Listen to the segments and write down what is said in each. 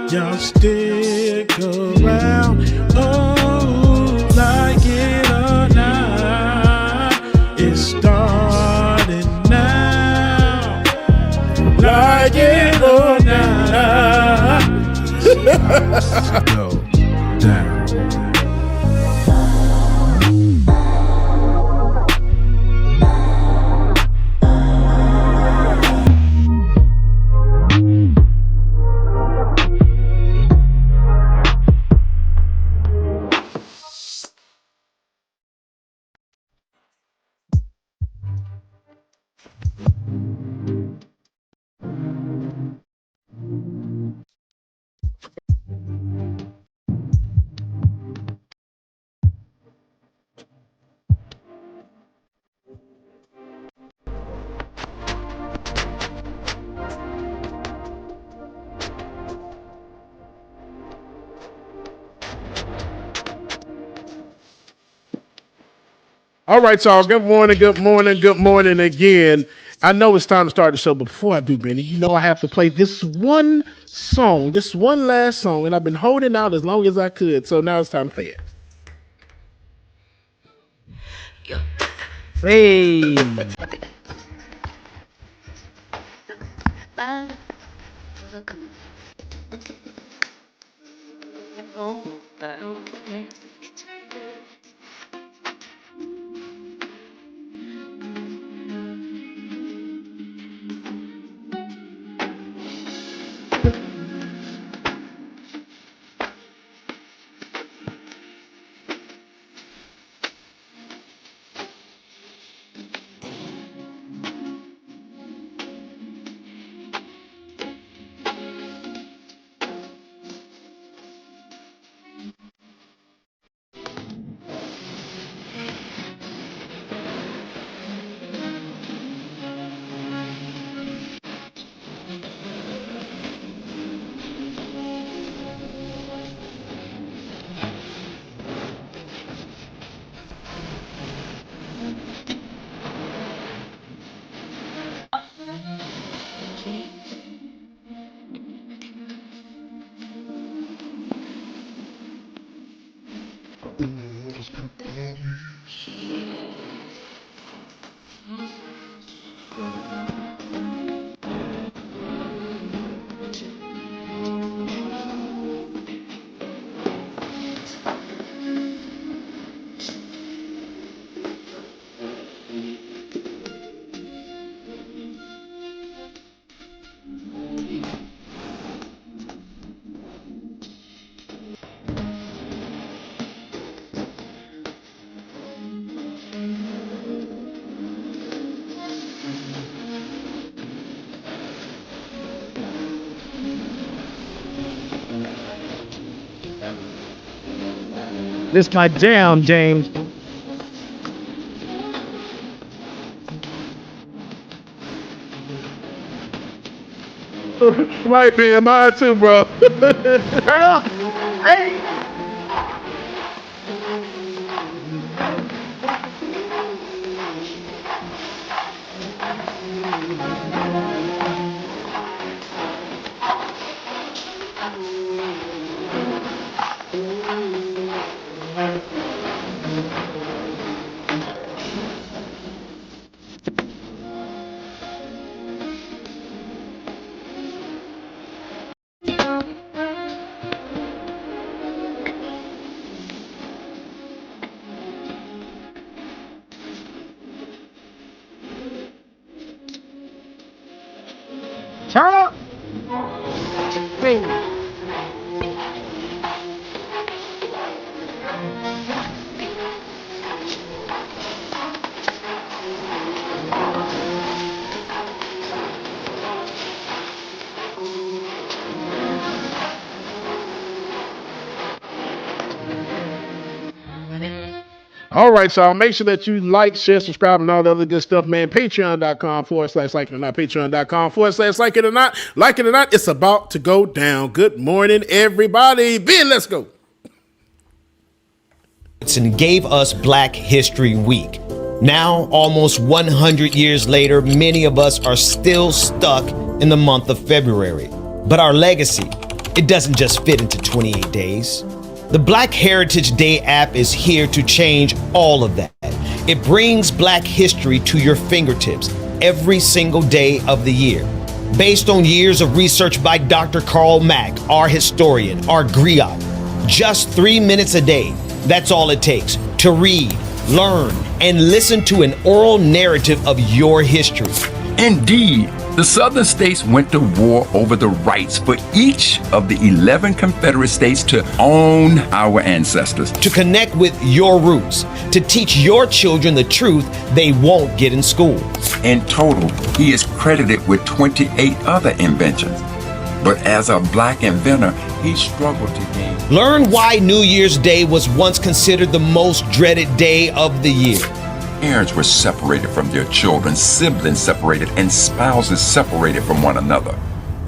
Y'all stick around. Oh, like it or not, it's starting now. Like it or not, let's go down. All right, y'all. Good morning, good morning, good morning again. I know it's time to start the show, but before I do, Benny, you know I have to play this one song, this one last song, and I've been holding out as long as I could, so now it's time to play it. Hey. This my jam, James. Might be in mine too, bro. Turn up. Hey. Turn up. Hey. All right, y'all. Make sure that you like, share, subscribe, and all the other good stuff, man. Patreon.com/like it or not. Patreon.com/like it or not. Like it or not, it's about to go down. Good morning, everybody. Ben, let's go. And gave us Black History Week. Now, almost 100 years later, many of us are still stuck in the month of February. But our legacy, it doesn't just fit into 28 days. The Black Heritage Day app is here to change all of that. It brings Black history to your fingertips every single day of the year. Based on years of research by Dr. Carl Mack, our historian, our griot, just 3 minutes a day. That's all it takes to read, learn, and listen to an oral narrative of your history. Indeed, the Southern states went to war over the rights for each of the 11 Confederate states to own our ancestors. To connect with your roots, to teach your children the truth they won't get in school. In total, he is credited with 28 other inventions. But as a Black inventor, he struggled to gain. Learn why New Year's Day was once considered the most dreaded day of the year. Parents were separated from their children, siblings separated, and spouses separated from one another.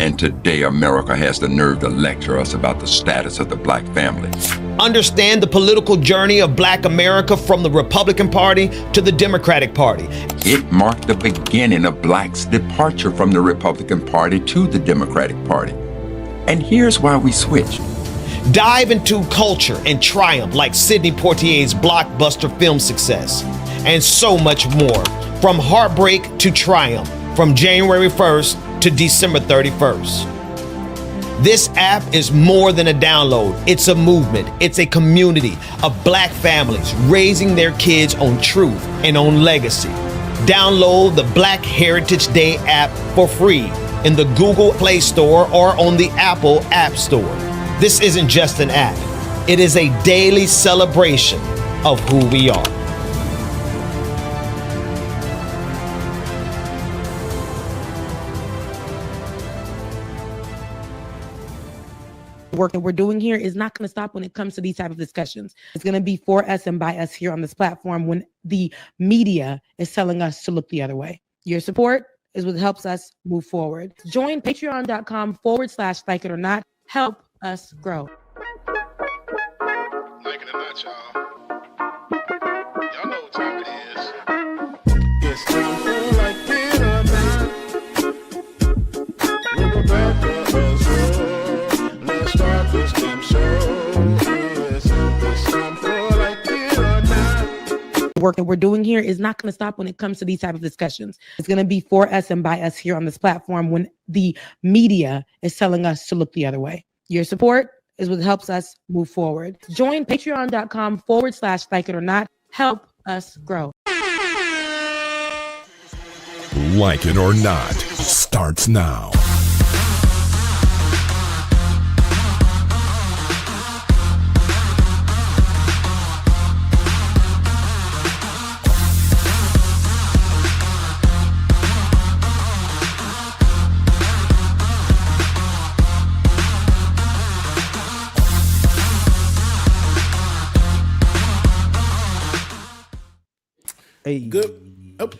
And today, America has the nerve to lecture us about the status of the Black family. Understand the political journey of Black America from the Republican Party to the Democratic Party. It marked the beginning of Blacks' departure from the Republican Party to the Democratic Party. And here's why we switched. Dive into culture and triumph like Sidney Poitier's blockbuster film success. And so much more. From heartbreak to triumph. From January 1st to December 31st. This app is more than a download. It's a movement. It's a community of Black families raising their kids on truth and on legacy. Download the Black Heritage Day app for free in the Google Play Store or on the Apple App Store. This isn't just an app. It is a daily celebration of who we are. Work that we're doing here is not going to stop when it comes to these type of discussions. It's going to be for us and by us here on this platform when the media is telling us to look the other way. Your support is what helps us move forward. Join patreon.com/like it or not. Help us grow. Like it or not, y'all. Y'all know what time it is. It's time for like it or not. We're about to let's start this game show. Yes, it's time for like it or not. Work that we're doing here is not going to stop when it comes to these type of discussions. It's going to be for us and by us here on this platform when the media is telling us to look the other way. Your support is what helps us move forward. Join patreon.com/like it or not. Help us grow. Like it or not starts now. Hey, Good. Oh,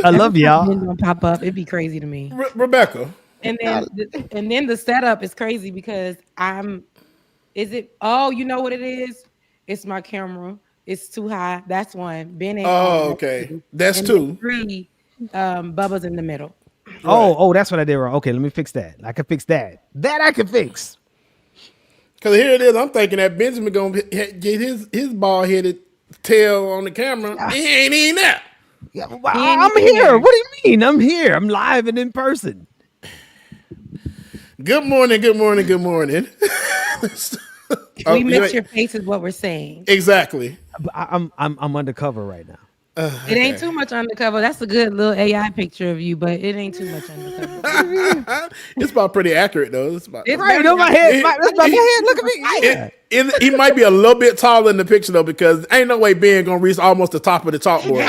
I love y'all. Gonna pop up. It'd be crazy to me. Rebecca. And then the setup is crazy because oh, you know what it is? It's my camera. It's too high. That's one. Ben ain't Okay. That's and two. 3, Bubba's in the middle. Oh, that's what I did wrong. Okay, let me fix that. I can fix that. That I can fix. Because here it is. I'm thinking that Benjamin going to get his bald-headed tail on the camera. He ain't even there. Yeah, well, I'm here. What do you mean? I'm here. I'm live and in person. Good morning, good morning, good morning. We miss your face is what we're saying. Exactly. I'm undercover right now. It ain't too much undercover. That's a good little AI picture of you, but it ain't too much undercover. It's about pretty accurate though. It's Right on my head. That's my head. Look at me. He might be a little bit taller in the picture though, because ain't no way Ben gonna reach almost the top of the chalkboard.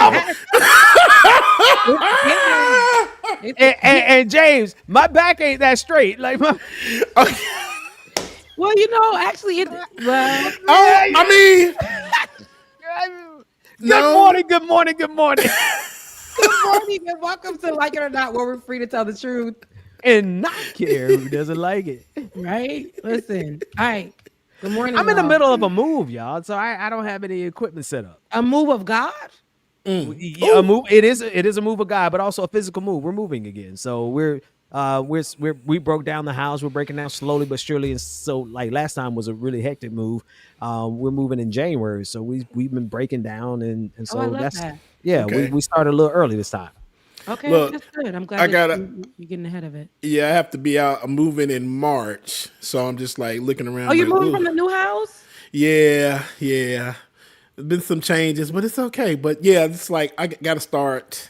and James, my back ain't that straight. Like my. Well, you know, actually, I mean, Good morning. Good morning. Good morning and welcome to Like It or Not, where we're free to tell the truth and not care who doesn't like it. Right? Listen. All right. Good morning. I'm in the y'all. middle of a move, y'all, so I don't have any equipment set up. A move of God. Yeah, a move. It is a move of God, but also a physical move. We're moving again, so we're We broke down the house. We're breaking down slowly but surely. And so, like last time was a really hectic move. We're moving in January, so we've been breaking down, and so I love that's that. yeah. Okay. We started a little early this time. Okay, Look, that's good. I'm glad I that gotta- you're getting ahead of it. Yeah, I have to be out. I'm moving in March, so I'm just like looking around. Oh, you're like, moving "Ooh." from the new house? Yeah. There's been some changes, but it's okay. But yeah, it's like I got to start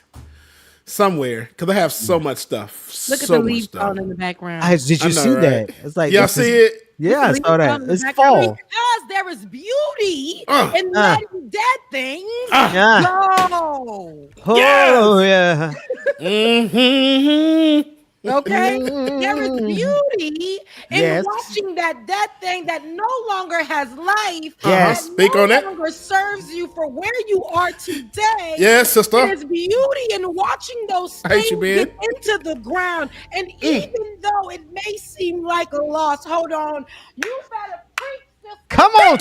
somewhere because I have so much stuff. Look at so the much leaves stuff. falling in the background. Did I you know, see right? that? It's like Y'all this is- see it? Yeah, I Leaves saw that. falling in the It's background. fall. Because there is beauty Uh, in letting dead things Yeah. go. Oh yeah. Mm-hmm. Okay, there is beauty in Yes. watching that dead thing that no longer has life. Yes. that Speak no on it. longer serves you for where you are today. Yes, sister. There's beauty in watching those I hate things you, man. get into the ground, and even though it may seem like a loss, hold on, you better preach this. Come on,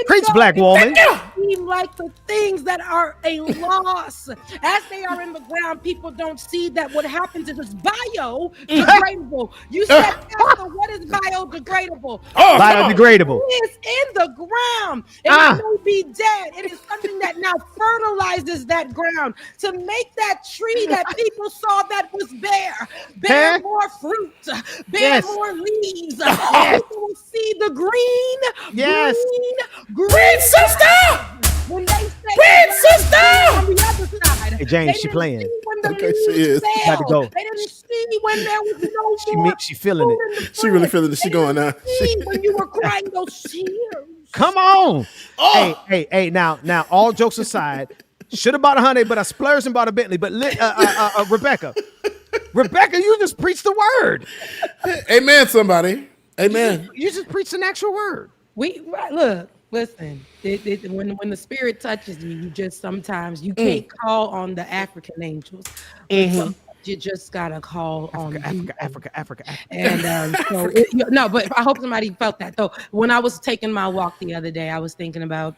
preach, black woman. Seem like the things that are a loss as they are in the ground. People don't see that what happens is it's biodegradable. You said, Pastor, what is biodegradable? Oh, come on. Biodegradable. It is in the ground. It may be dead. It is something that now fertilizes that ground to make that tree that people saw that was bear Huh? more fruit, bear Yes. more leaves. People will see the green, Yes. green sister! when they say Green sister! on the other side. Hey, James, They she didn't playing. see when the Okay, she leaves is. fell. About to go. They didn't see when there was no more. She feeling it. food in the She really fridge. feeling it. She They going didn't now. see when you were crying those tears. Come on. Oh. Hey. Now, all jokes aside, should have bought a Hyundai, but I splurged and bought a Bentley. But Rebecca, you just preached the word. Amen, somebody. Amen. You just preached an actual word. Listen. When the spirit touches you just sometimes you can't call on the African angels. Sometimes you just gotta call on Africa. And but I hope somebody felt that. So when I was taking my walk the other day, I was thinking about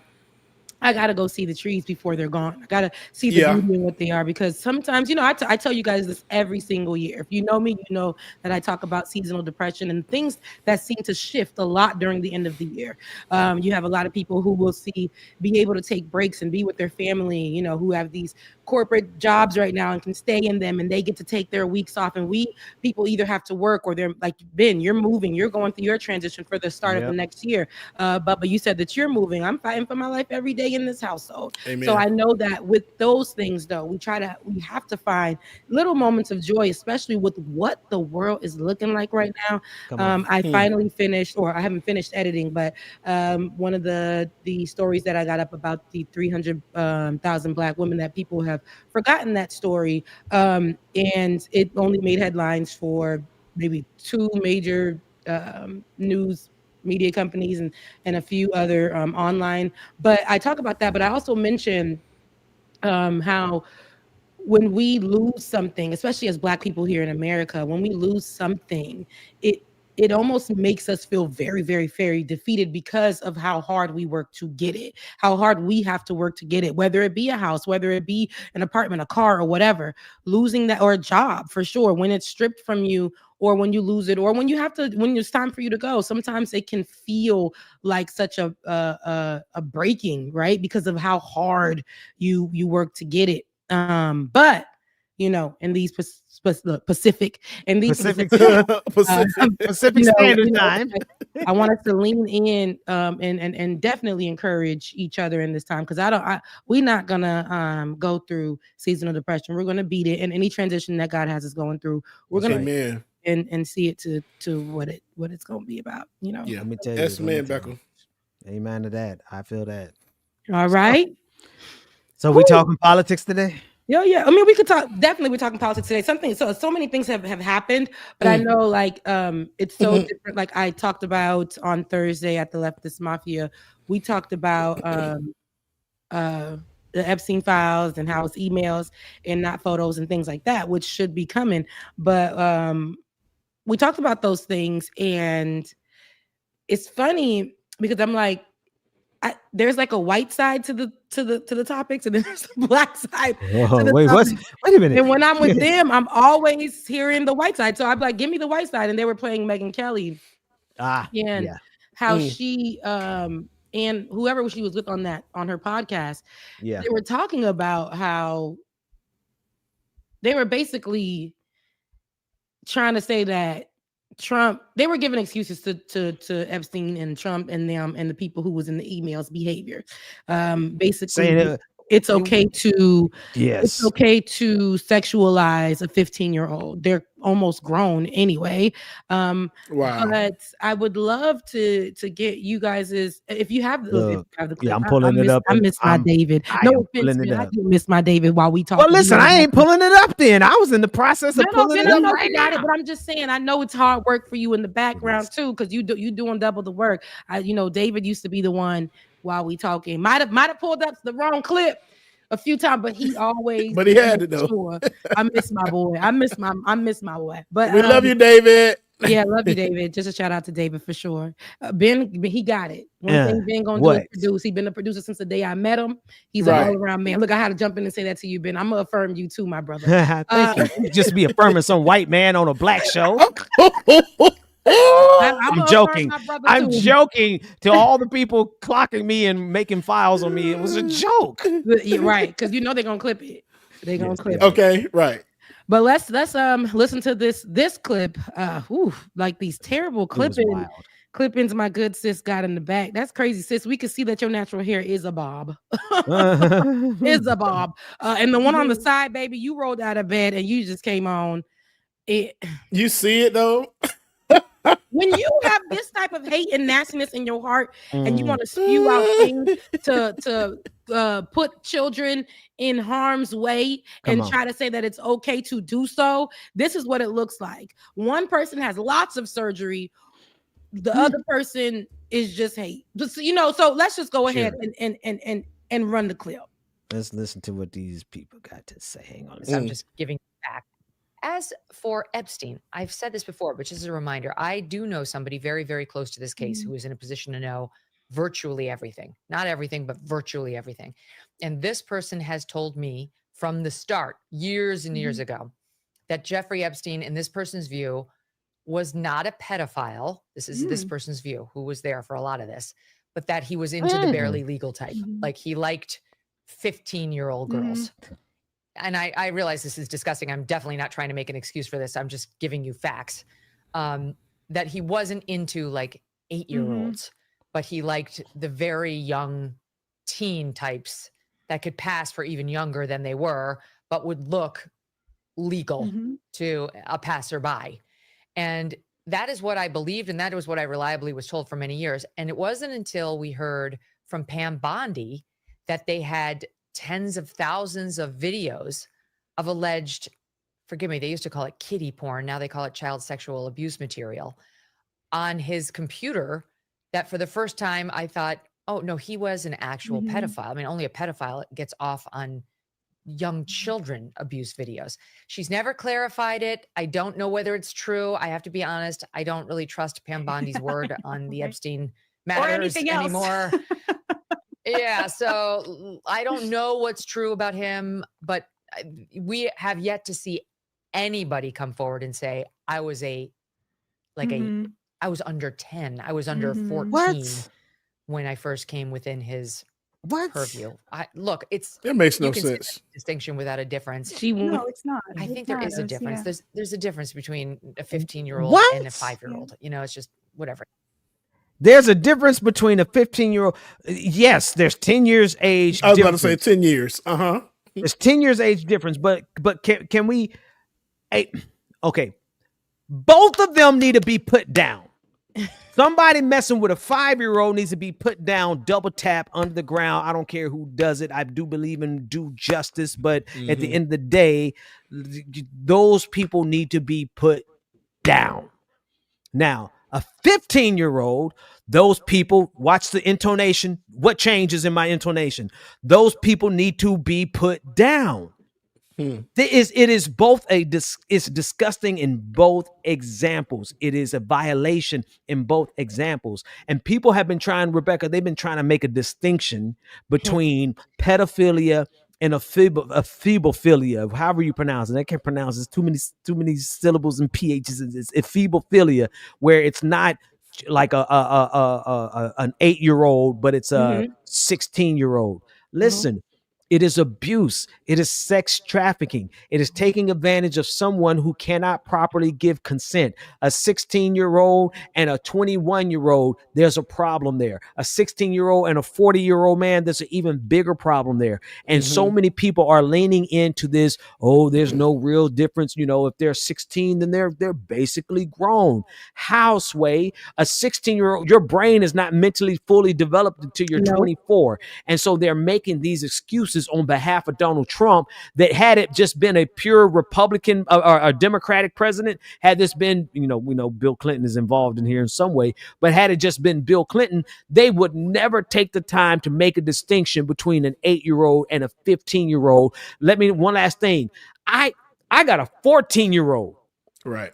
I gotta go see the trees before they're gone. I gotta see the beauty in what they are, because sometimes, I tell you guys this every single year. If you know me, you know that I talk about seasonal depression and things that seem to shift a lot during the end of the year. You have a lot of people who will be able to take breaks and be with their family, who have these corporate jobs right now and can stay in them, and they get to take their weeks off. And people either have to work, or they're like, Ben, you're moving, you're going through your transition for the start of the next year. But you said that you're moving. I'm fighting for my life every day in this household. Amen. So I know that with those things, though, we have to find little moments of joy, especially with what the world is looking like right now. I finally finished, or I haven't finished editing, but one of the stories that I got up about the 300,000 Black women that people have forgotten that story. And it only made headlines for maybe 2 major news media companies and a few other online. But I talk about that, but I also mention how when we lose something, especially as Black people here in America, when we lose something, it almost makes us feel very, very, very defeated because of how hard we work to get it, how hard we have to work to get it, whether it be a house, whether it be an apartment, a car, or whatever. Losing that, or a job, for sure, when it's stripped from you, or when you lose it, or when it's time for you to go, sometimes it can feel like such a breaking, right? Because of how hard you work to get it. But in these Pacific Standard Time. I want us to lean in and definitely encourage each other in this time, because we're not gonna go through seasonal depression. We're gonna beat it, and any transition that God has us going through, we're gonna Amen. and see it to what it's gonna be about. Yeah. Let me tell you. Yes, man, Becca. Amen to that. I feel that. All right. So we talking politics today? Yeah. I mean, we could talk. Definitely, we're talking politics today. So many things have happened, but I know, it's so different. Like I talked about on Thursday at the Leftist Mafia, we talked about the Epstein files and how it's emails and not photos and things like that, which should be coming. But we talked about those things, and it's funny because I'm like, there's like a white side to the topics, and then there's a black side to Whoa, the wait, topics. wait a minute. And when I'm with them, I'm always hearing the white side. So I'm like, give me the white side. And they were playing Megyn Kelly and yeah. how she and whoever she was with on her podcast, Yeah. they were talking about how they were basically trying to say that Trump, they were giving excuses to Epstein and Trump and them and the people who was in the emails behavior. Basically Saying it's okay to yes. sexualize a 15-year-old. They're almost grown anyway. Wow. But I would love to get you guys's, if you have the clip. Yeah, I'm pulling it up. I miss my David. I No am offense, pulling it man. I up. do miss my David while we talk. Well, listen, I ain't pulling it up then. I was in the process of pulling it up right got now. it, but I'm just saying, I know it's hard work for you in the background too, because you doing double the work. David used to be the one while we talking. Might have pulled up the wrong clip a few times, but he always. But he had it though. Sure. I miss my boy. I miss my boy. But We love you, David. Yeah, love you, David. Just a shout out to David for sure. Ben, he got it. One thing Ben gonna do is produce. He's been a producer since the day I met him. He's an all around man. Look, I had to jump in and say that to you, Ben. I'm gonna affirm you too, my brother. Thank you. Just be affirming some white man on a black show. I'm joking. I'm joking to all the people clocking me and making files on me. It was a joke. Yeah, right, because they're gonna clip it. They're gonna clip it. Okay, right. But let's listen to this clip. Like these terrible clippings my good sis got in the back. That's crazy, sis. We can see that your natural hair is a bob. Is a bob. And the one on the side, baby, you rolled out of bed and you just came on. You see it though? When you have this type of hate and nastiness in your heart and you want to spew out things to put children in harm's way and try to say that it's okay to do so, this is what it looks like. One person has lots of surgery. The other person is just hate. So let's just go ahead and run the clip. Let's listen to what these people got to say. Hang on. I'm just giving back. As for Epstein, I've said this before, but just as a reminder, I do know somebody very, very close to this case who is in a position to know virtually everything. Not everything, but virtually everything. And this person has told me from the start, years and years ago, that Jeffrey Epstein, in this person's view, was not a pedophile. This is this person's view, who was there for a lot of this, but that he was into the barely legal type. Like he liked 15-year-old girls. And I realize this is disgusting. I'm definitely not trying to make an excuse for this. I'm just giving you facts. That he wasn't into like 8-year-olds, but he liked the very young teen types that could pass for even younger than they were, but would look legal to a passerby. And that is what I believed. And that was what I reliably was told for many years. And it wasn't until we heard from Pam Bondi that they had tens of thousands of videos of alleged, forgive me, they used to call it kiddie porn. Now they call it child sexual abuse material on his computer, that for the first time I thought, oh no, he was an actual pedophile. I mean, only a pedophile gets off on young children abuse videos. She's never clarified it. I don't know whether it's true. I have to be honest. I don't really trust Pam Bondi's word on the Epstein matters anymore. Yeah, so I don't know what's true about him, but we have yet to see anybody come forward and say, I was I was under 10. I was under 14 when I first came within his purview. Look, that makes no sense. Distinction without a difference. No, it's not. I think there is a difference. Yeah. There's a difference between a 15-year-old and a 5-year-old. It's just whatever. There's a difference between a 15-year-old. Yes, there's 10 years age. I was about to say 10 years. There's 10 years age difference, but can we? Okay, both of them need to be put down. Somebody messing with a 5-year-old needs to be put down, double tap under the ground. I don't care who does it. I do believe in due justice, but at the end of the day, those people need to be put down. Now, a 15-year-old, those people, watch the intonation. What changes in my intonation? Those people need to be put down. It is both it's disgusting in both examples. It is a violation in both examples. And people have been trying, Rebecca, they've been trying to make a distinction between pedophilia and a ephebophilia, however you pronounce it. I can't pronounce it. It's too many syllables and ph's. It's ephebophilia, where it's not like an 8-year-old, but it's a 16-year-old. Listen, it is abuse. It is sex trafficking. It is taking advantage of someone who cannot properly give consent. A 16-year-old and a 21-year-old, there's a problem there. A 16-year-old and a 40-year-old man, there's an even bigger problem there. And so many people are leaning into this, oh, there's no real difference. You know, if they're 16, then they're basically grown. How, Sway? A 16-year-old, your brain is not mentally fully developed until you're 24. And so they're making these excuses on behalf of Donald Trump that had it just been a pure Republican or a Democratic president, had this been, we know Bill Clinton is involved in here in some way, but had it just been Bill Clinton, they would never take the time to make a distinction between an 8-year-old and a 15-year-old. One last thing. I got a 14-year-old. Right.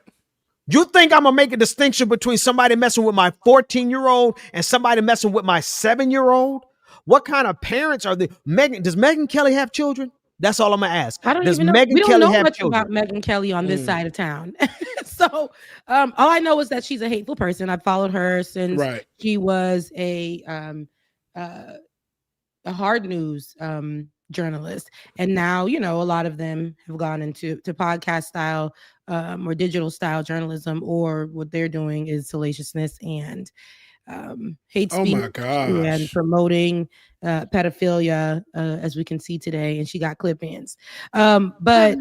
You think I'm gonna make a distinction between somebody messing with my 14-year-old and somebody messing with my 7-year-old? What kind of parents are they? Does Megyn Kelly have children? That's all I'm gonna ask. I don't Does even know. Megyn We don't Kelly know have much children? about Megyn Kelly on this side of town. So all I know is that she's a hateful person. I've followed her since she was a hard news journalist, and now a lot of them have gone into podcast style or digital style journalism, or what they're doing is salaciousness and hate speech and promoting pedophilia, as we can see today. And she got clip-ins. But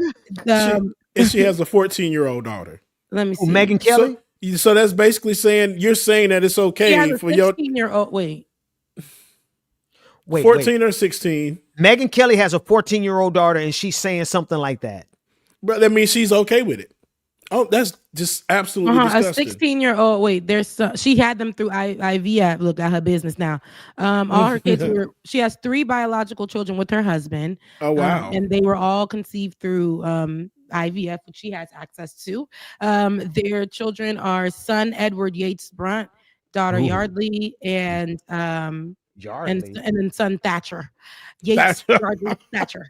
she has a 14-year-old daughter. Let me see. Megyn Kelly. So that's basically saying you're saying that it's okay for your 16-year-old. Wait, 14 or 16. Megyn Kelly has a 14-year-old daughter, and she's saying something like that. But that means she's okay with it. Oh, that's just absolutely disgusting. A 16-year-old. Wait, she had them through IVF. Look at her business now. All her kids she has 3 biological children with her husband. Oh, wow. And they were all conceived through IVF, which she has access to. Their children are son Edward Yates Brunt, daughter Yardley, and then son Thatcher. Yates Yardley Thatcher.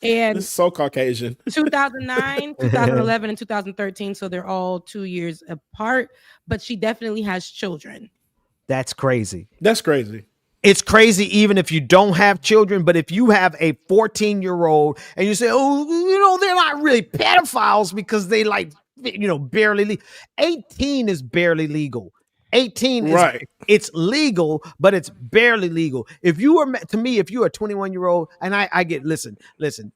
And it's so Caucasian. 2009, 2011, and 2013. So they're all 2 years apart, but she definitely has children. That's crazy. That's crazy. It's crazy even if you don't have children, but if you have a 14-year-old and you say, oh, they're not really pedophiles because they barely 18 is barely legal. 18 is it's legal, but it's barely legal. If you are, to me, if you're a 21-year-old, and I get, listen,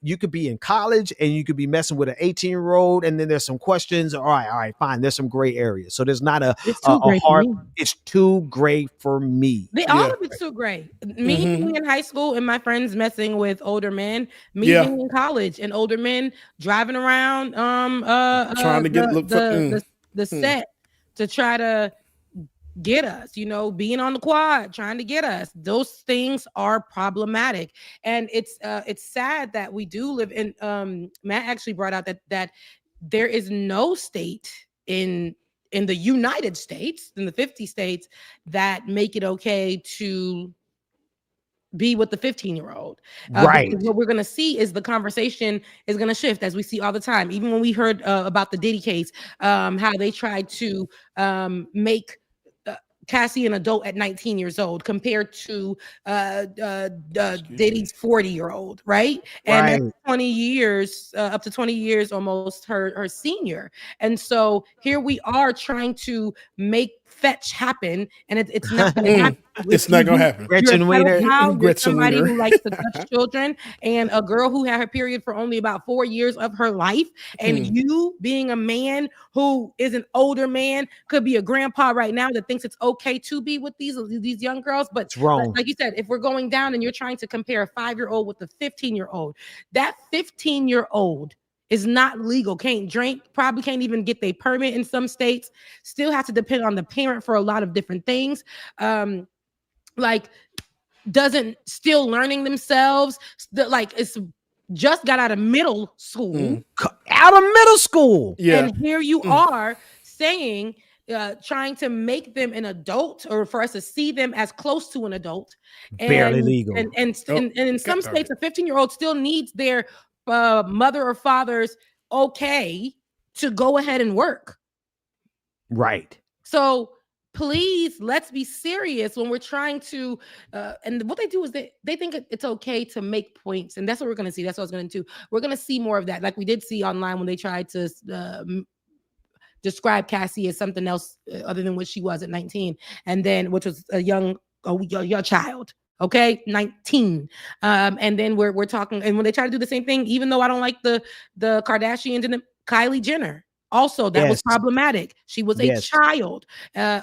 you could be in college and you could be messing with an 18-year-old, and then there's some questions. All right, fine. There's some gray areas. So there's not it's too gray for me. All of it's too gray. Me being in high school and my friends messing with older men, being in college and older men driving around trying to get the set to try to get us, being on the quad, trying to get us. Those things are problematic. And it's sad that we do live in, Matt actually brought out that there is no state in the United States, in the 50 states, that make it okay to be with the 15-year-old. Right. What we're going to see is the conversation is going to shift, as we see all the time. Even when we heard about the Diddy case, how they tried to make Cassie an adult at 19 years old compared to Diddy's 40-year-old, right? And that's 20 years, up to 20 years almost her senior. And so here we are trying to make fetch happen, and it's not going to happen. It's not going to happen. Gretchen Wiener. Somebody who likes to touch children, and a girl who had her period for only about 4 years of her life, and you being a man who is an older man, could be a grandpa right now that thinks it's okay to be with these young girls. But it's wrong. Like you said, if we're going down and you're trying to compare a 5-year-old with a 15-year-old, that 15-year-old is not legal, can't drink, probably can't even get their permit in some states, still has to depend on the parent for a lot of different things. Still learning themselves, it's just got out of middle school. Out of middle school. Yeah. And here you are saying, trying to make them an adult, or for us to see them as close to an adult. Barely legal. And in some states, a 15-year-old still needs their mother or father's okay to go ahead and work. Right. So please, let's be serious when we're trying to, and what they do is they think it's okay to make points. And that's what we're going to see. That's what I was going to do. We're going to see more of that. Like we did see online when they tried to describe Cassie as something else other than what she was at 19. And then, which was a young child. Okay, 19. And then we're talking, and when they try to do the same thing, even though I don't like the Kardashians and Kylie Jenner, also that was problematic. She was a child.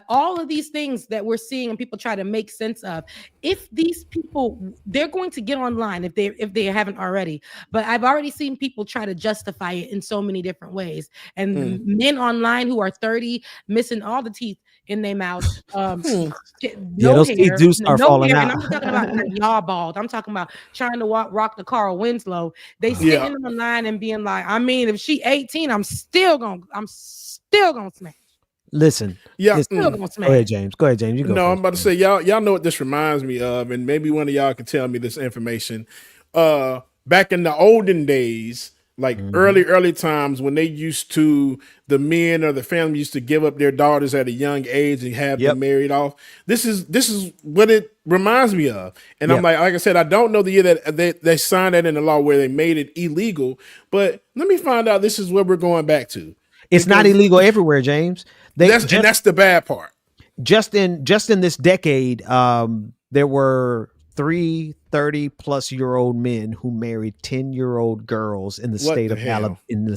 All of these things that we're seeing and people try to make sense of. If these people, they're going to get online if they haven't already. But I've already seen people try to justify it in so many different ways. And men online who are 30 missing all the teeth in their mouth. Those teeth do start falling out. And I'm talking about not y'all bald. I'm talking about trying to rock the Carl Winslow. They sitting online and being like, I mean, if she 18, I'm still gonna smash. Listen. Yeah. Still gonna smash. Go ahead, James. You go. No, I'm about to say, y'all know what this reminds me of, and maybe one of y'all can tell me this information. Back in the olden days, like early times, when they used to, the men or the family used to give up their daughters at a young age and have them married off. This is what it reminds me of. And I'm like I said, I don't know the year that they signed that in the law where they made it illegal, but let me find out this is where we're going back to. It's not illegal everywhere, James. And that's the bad part. Just in this decade, there were 3 30-plus-year-old men who married 10-year-old girls in the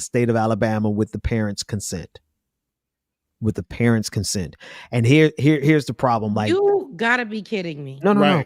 state of Alabama with the parents' consent. And here's the problem. Like, you gotta be kidding me. No.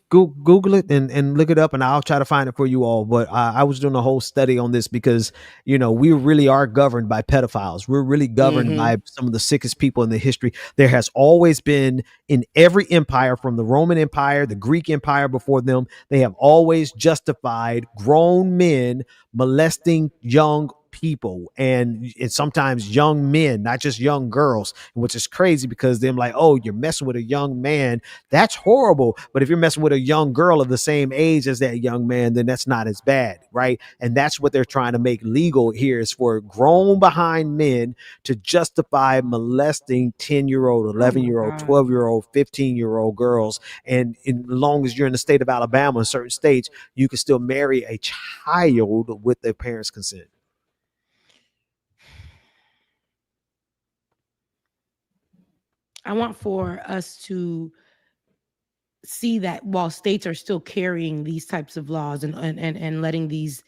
Google it and look it up, and I'll try to find it for you all. But I was doing a whole study on this because, we really are governed by pedophiles. We're really governed by some of the sickest people in the history. There has always been, in every empire, from the Roman Empire, the Greek Empire before them, they have always justified grown men molesting young people and sometimes young men, not just young girls, which is crazy because they're like, oh, you're messing with a young man. That's horrible. But if you're messing with a young girl of the same age as that young man, then that's not as bad, right? And that's what they're trying to make legal here, is for grown behind men to justify molesting 10-year-old, 11-year-old, 12-year-old, 15-year-old girls. And as long as you're in the state of Alabama, in certain states, you can still marry a child with their parents' consent. I want for us to see that while states are still carrying these types of laws and letting these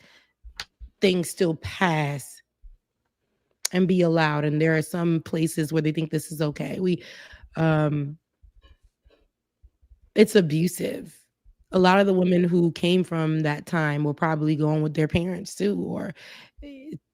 things still pass and be allowed, and there are some places where they think this is okay. It's abusive. A lot of the women who came from that time were probably going with their parents too, or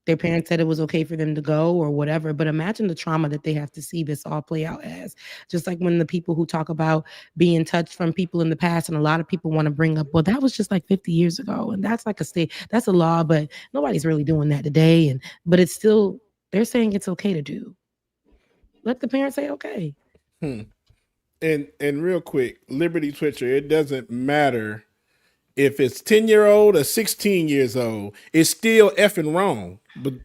their parents said it was okay for them to go or whatever. But imagine the trauma that they have to see this all play out as. Just like when the people who talk about being touched from people in the past, and a lot of people want to bring up, well, that was just like 50 years ago. And that's like that's a law, but nobody's really doing that today. But it's still, they're saying it's okay to do. Let the parents say okay. And real quick, Liberty Twitcher, it doesn't matter if it's 10-year-old or 16 years old, it's still effing wrong. But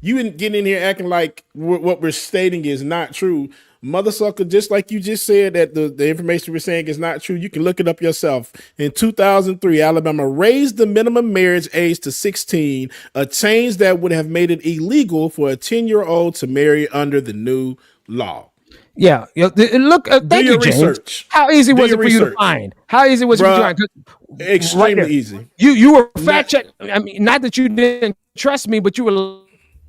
you get in here acting like what we're stating is not true. Mother sucker, just like you just said that the information we're saying is not true, you can look it up yourself. In 2003, Alabama raised the minimum marriage age to 16, a change that would have made it illegal for a 10-year-old to marry under the new law. Yeah, look. Thank you, James. Research. How easy was it for you to find? How easy was it for you to find? Extremely easy. You were fact check. I mean, not that you didn't trust me, but you were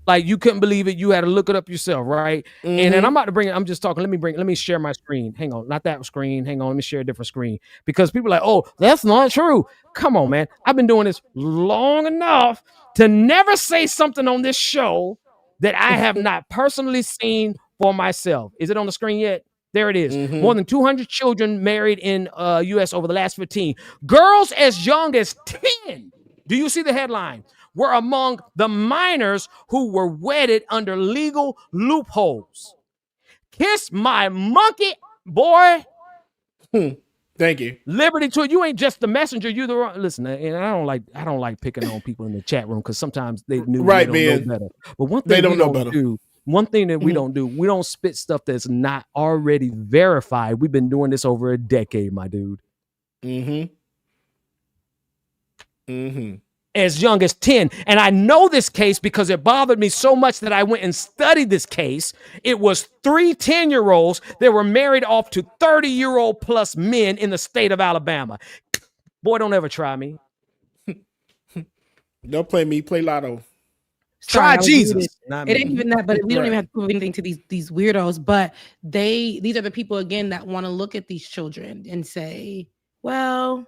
like, you couldn't believe it. You had to look it up yourself, right? And then I'm about to bring it. I'm just talking. Let me share my screen. Hang on, not that screen. Hang on, let me share a different screen, because people are like, oh, that's not true. Come on, man. I've been doing this long enough to never say something on this show that I have not personally seen for myself. Is it on the screen yet? There it is. More than 200 children married in U.S. over the last 15. Girls as young as 10 Do you see the headline? Were among the minors who were wedded under legal loopholes. Kiss my monkey, boy. Thank you. Liberty to it. You ain't just the messenger. You the wrong. Listen, and I don't like picking on people in the chat room because sometimes they don't know better. But one thing They don't we know don't better. do. One thing that we don't do. We don't spit stuff that's not already verified. We've been doing this over a decade, my dude. As young as 10. And I know this case because it bothered me so much that I went and studied this case. It was 3 10-year-olds that were married off to 30-year-old plus men in the state of Alabama. Boy, don't ever try me. Don't play me, play Lotto. Try I was Jesus. muted. Not It me. ain't even that, but we don't Right. even have to prove anything to these weirdos. But these are the people again that want to look at these children and say, well,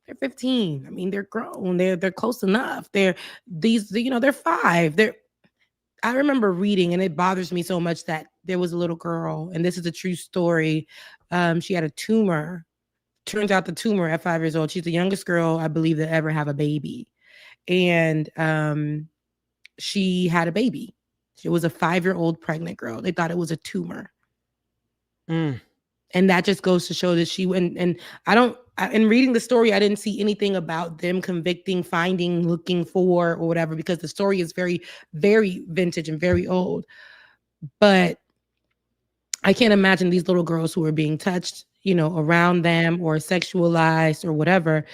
they're 15. I mean, they're grown. They're close enough. They're 5. I remember reading, and it bothers me so much that there was a little girl, and this is a true story. She had a tumor. Turns out the tumor at 5 years old. She's the youngest girl, I believe, to ever have a baby. And she had a baby. She was a 5-year-old pregnant girl. They thought it was a tumor. And that just goes to show that in reading the story, I didn't see anything about them convicting, finding, looking for, or whatever, because the story is very, very vintage and very old. But I can't imagine these little girls who are being touched, around them or sexualized or whatever,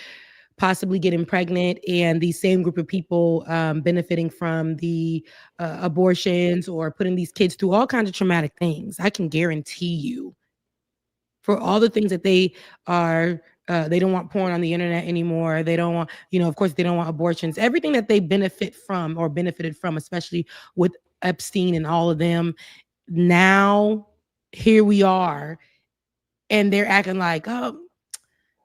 possibly getting pregnant, and the same group of people benefiting from the abortions or putting these kids through all kinds of traumatic things. I can guarantee you, for all the things that they are, they don't want porn on the internet anymore. They don't want, of course, they don't want abortions. Everything that they benefit from or benefited from, especially with Epstein and all of them. Now, here we are, and they're acting like, oh,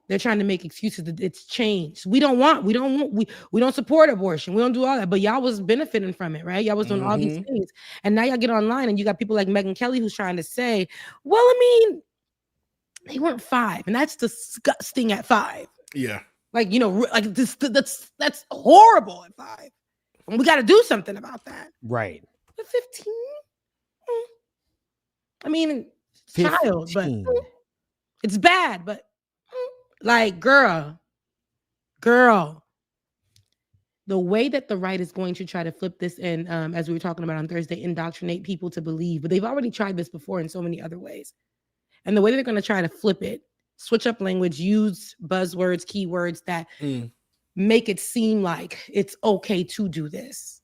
they're trying to make excuses that it's changed. We don't support abortion. We don't do all that. But y'all was benefiting from it, right? Y'all was doing all these things. And now y'all get online and you got people like Megyn Kelly who's trying to say, well, I mean, they weren't 5. And that's disgusting at 5. Yeah. Like, like this, that's horrible at 5. And we got to do something about that. Right. But 15? I mean, child, but it's bad, but like, girl, the way that the right is going to try to flip this and, as we were talking about on Thursday, indoctrinate people to believe, but they've already tried this before in so many other ways. And the way they're going to try to flip it, switch up language, use buzzwords, keywords that make it seem like it's okay to do this.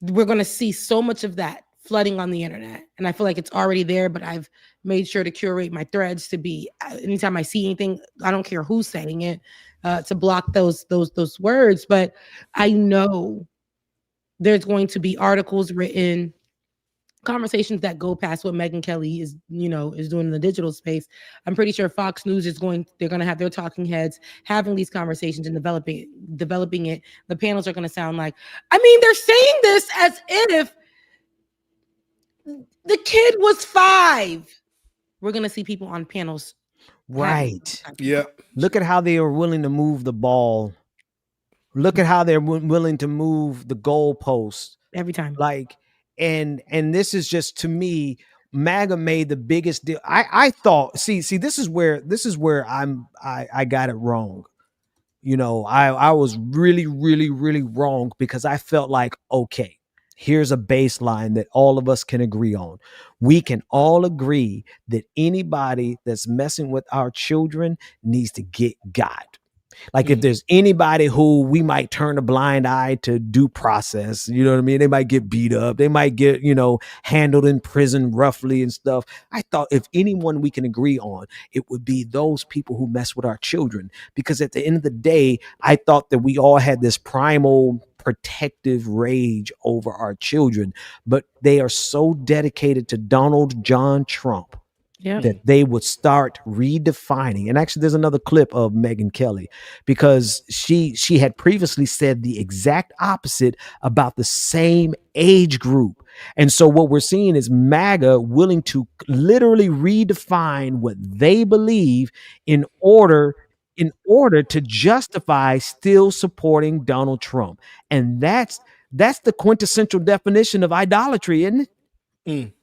We're going to see so much of that flooding on the internet. And I feel like it's already there, but I've made sure to curate my threads to be, anytime I see anything, I don't care who's saying it, to block those words. But I know there's going to be articles written, conversations that go past what Megyn Kelly is doing in the digital space. I'm pretty sure Fox News they're going to have their talking heads having these conversations and developing it. The panels are going to sound like, I mean, they're saying this as if the kid was 5. We're going to see people on panels. Right. Yeah. Look at how they are willing to move the ball. Look at how they're willing to move the goalpost Every time. Like, and this is just, to me, MAGA made the biggest deal. I thought, see, this is where I got it wrong. I was really, really, really wrong, because I felt like, okay, here's a baseline that all of us can agree on. We can all agree that anybody that's messing with our children needs to get got. Like, if there's anybody who we might turn a blind eye to due process, you know what I mean? They might get beat up. They might get, handled in prison roughly and stuff. I thought if anyone we can agree on, it would be those people who mess with our children. Because at the end of the day, I thought that we all had this primal protective rage over our children, but they are so dedicated to Donald John Trump that they would start redefining. And actually, there's another clip of Megyn Kelly, because she had previously said the exact opposite about the same age group. And so what we're seeing is MAGA willing to literally redefine what they believe in order in order to justify still supporting Donald Trump. And that's the quintessential definition of idolatry, isn't it?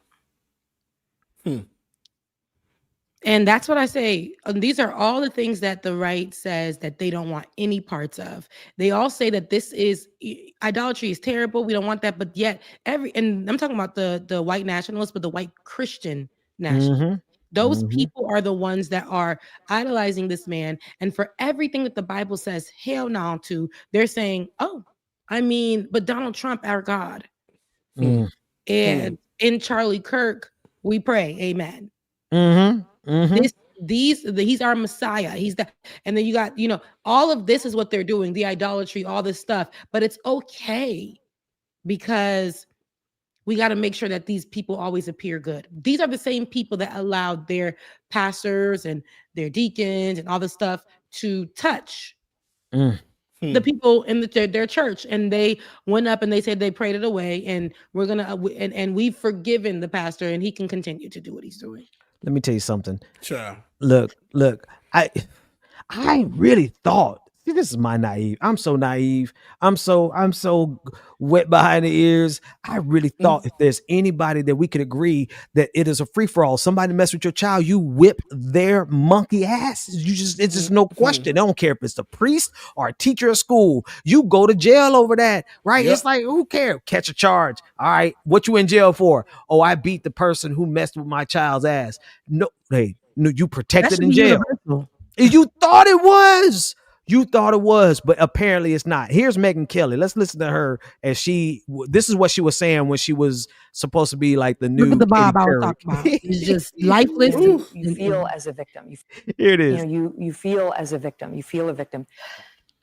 And that's what I say. These are all the things that the right says that they don't want any parts of. They all say that this is idolatry is terrible. We don't want that. But yet and I'm talking about the white nationalists, but the white Christian nationalists. Those people are the ones that are idolizing this man. And for everything that the Bible says, hell no to, they're saying, oh, I mean, but Donald Trump, our God. And in Charlie Kirk, we pray, amen. He's our Messiah. He's the, and then you got, all of this is what they're doing, the idolatry, all this stuff. But it's okay because we got to make sure that these people always appear good. These are the same people that allowed their pastors and their deacons and all this stuff to touch the people in their church, and they went up and they said they prayed it away, and we're gonna and we've forgiven the pastor, and he can continue to do what he's doing. Let me tell you something. Sure. Look, I really thought, see, this is my naive. I'm so naive. I'm so wet behind the ears. I really thought if there's anybody that we could agree that it is a free for all, somebody mess with your child, you whip their monkey ass. It's just no question. I don't care if it's a priest or a teacher at school. You go to jail over that, right? Yep. It's like, who cares? Catch a charge. All right. What you in jail for? Oh, I beat the person who messed with my child's ass. No, you protected in jail. Universal. You thought it was. You thought it was, but apparently it's not. Here's Megyn Kelly. Let's listen to her as this is what she was saying when she was supposed to be like the new Look at the Bob I Katy was Perry. talking about. It's just lifeless. You feel as a victim. Here it is. You feel as a victim. You feel a victim.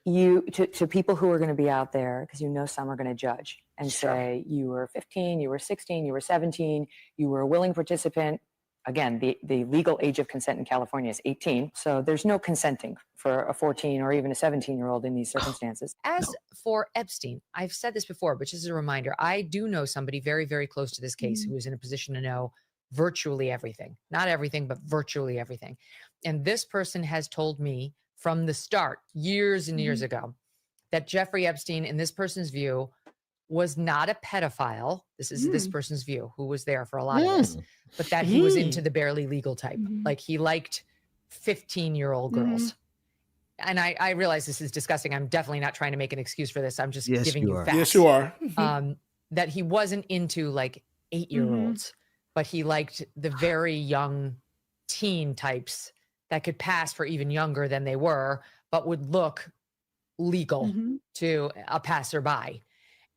To people who are going to be out there, because some are going to judge and say you were 15, you were 16, you were 17, you were a willing participant. Again, the legal age of consent in California is 18. So there's no consenting for a 14 or even a 17-year-old in these circumstances. As for Epstein, I've said this before, but just as a reminder, I do know somebody very, very close to this case who is in a position to know virtually everything. Not everything, but virtually everything. And this person has told me from the start, years and years ago, that Jeffrey Epstein, in this person's view, was not a pedophile. This is this person's view, who was there for a lot of this, but that he was into the barely legal type. Like he liked 15-year-old girls. And I realize this is disgusting. I'm definitely not trying to make an excuse for this. I'm just giving you facts. Yes, you are. That he wasn't into like 8-year-olds, but he liked the very young teen types that could pass for even younger than they were, but would look legal to a passerby.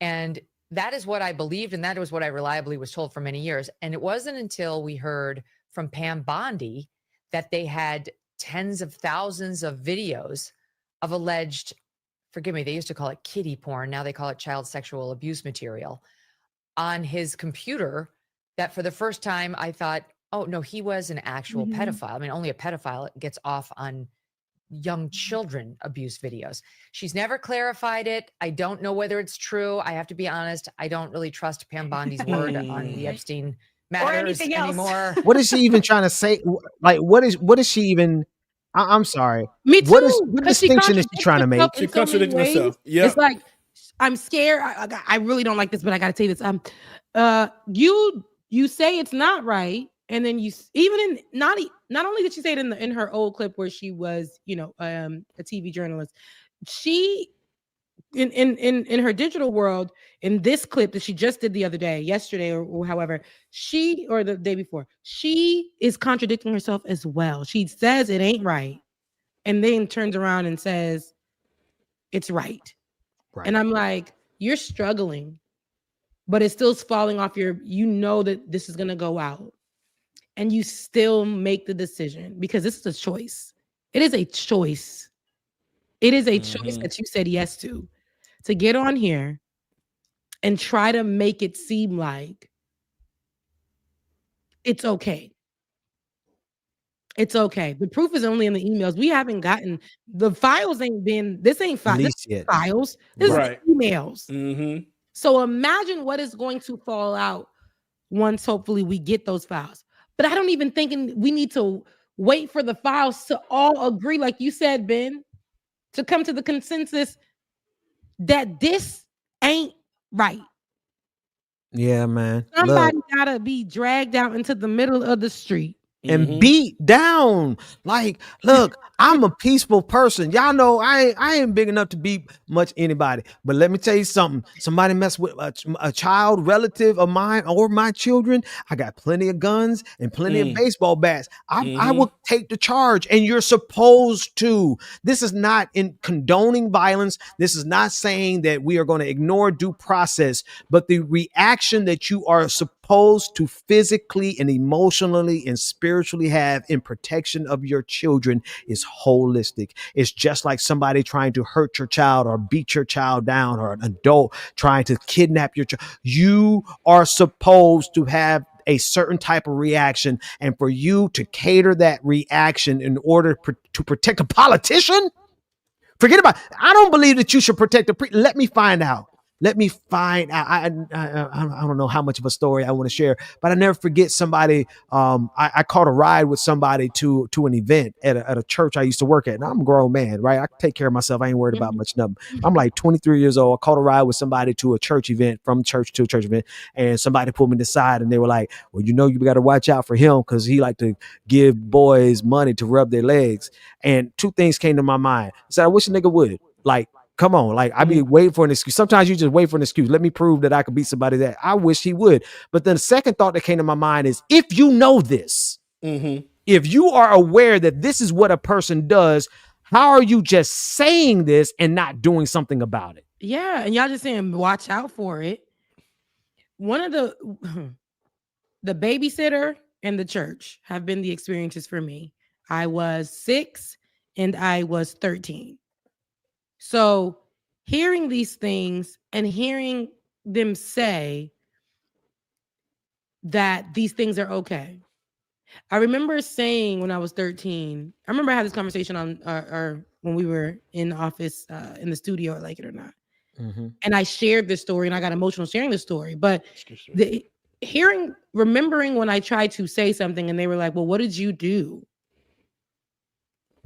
And that is what I believed, and that was what I reliably was told for many years. And it wasn't until we heard from Pam Bondi that they had tens of thousands of videos of alleged, forgive me, they used to call it kiddie porn. Now they call it child sexual abuse material on his computer, that for the first time I thought, oh no, he was an actual pedophile. I mean, only a pedophile gets off on young children abuse videos. She's never clarified it. I don't know whether it's true. I have to be honest. I don't really trust Pam Bondi's word on the Epstein matters anymore. What is she even trying to say? Like, what is she even? I'm sorry. Me too. What distinction is she trying to make? She contradicted herself. Yeah. It's like, I'm scared. I really don't like this, but I got to say this. You say it's not right. And then you even in not only did she say it in her old clip where she was, a TV journalist, she in her digital world, in this clip that she just did the other day, yesterday or however, or the day before, she is contradicting herself as well. She says it ain't right, and then turns around and says it's right. And I'm like, you're struggling, but it's still falling off that this is gonna go out. And you still make the decision because this is a choice. It is a choice. It is a choice that you said yes to get on here and try to make it seem like it's okay. It's okay. The proof is only in the emails. We haven't gotten the files. This ain't files. This is emails. So imagine what is going to fall out once hopefully we get those files. But I don't even think we need to wait for the files to all agree, like you said, Ben, to come to the consensus that this ain't right. Yeah, man. Look. Somebody gotta be dragged out into the middle of the street And beat down. Like, look, I'm a peaceful person. Y'all know I ain't big enough to beat much anybody. But let me tell you something. Somebody mess with a child relative of mine or my children. I got plenty of guns and plenty of baseball bats. I will take the charge, and you're supposed to. This is not in condoning violence. This is not saying that we are going to ignore due process, but the reaction that you are supposed to physically and emotionally and spiritually have in protection of your children is holistic. It's just like somebody trying to hurt your child or beat your child down, or an adult trying to kidnap your child. You are supposed to have a certain type of reaction, and for you to cater that reaction in order to protect a politician, forget about it. I don't believe that you should protect let me find out. Let me find out. I don't know how much of a story I want to share, but I never forget somebody. I caught a ride with somebody to an event at a church I used to work at. And I'm a grown man, right? I can take care of myself. I ain't worried about much nothing. I'm like 23 years old. I caught a ride with somebody to a church event, from church to a church event. And somebody pulled me to the side and they were like, well, you know, you got to watch out for him because he like to give boys money to rub their legs. And two things came to my mind. I said, I wish a nigga would. Like, come on, like I be waiting for an excuse. Sometimes you just wait for an excuse. Let me prove that I could beat somebody that I wish he would. But then the second thought that came to my mind is, if you know this, if you are aware that this is what a person does, how are you just saying this and not doing something about it? Yeah, and y'all just saying watch out for it. One of the babysitter and the church have been the experiences for me. I was 6 and I was 13. So hearing these things and hearing them say that these things are okay. I remember saying when I was 13, I remember I had this conversation on or when we were in the office in the studio, Like It or Not. And I shared this story and I got emotional sharing this story. But remembering when I tried to say something and they were like, well, what did you do?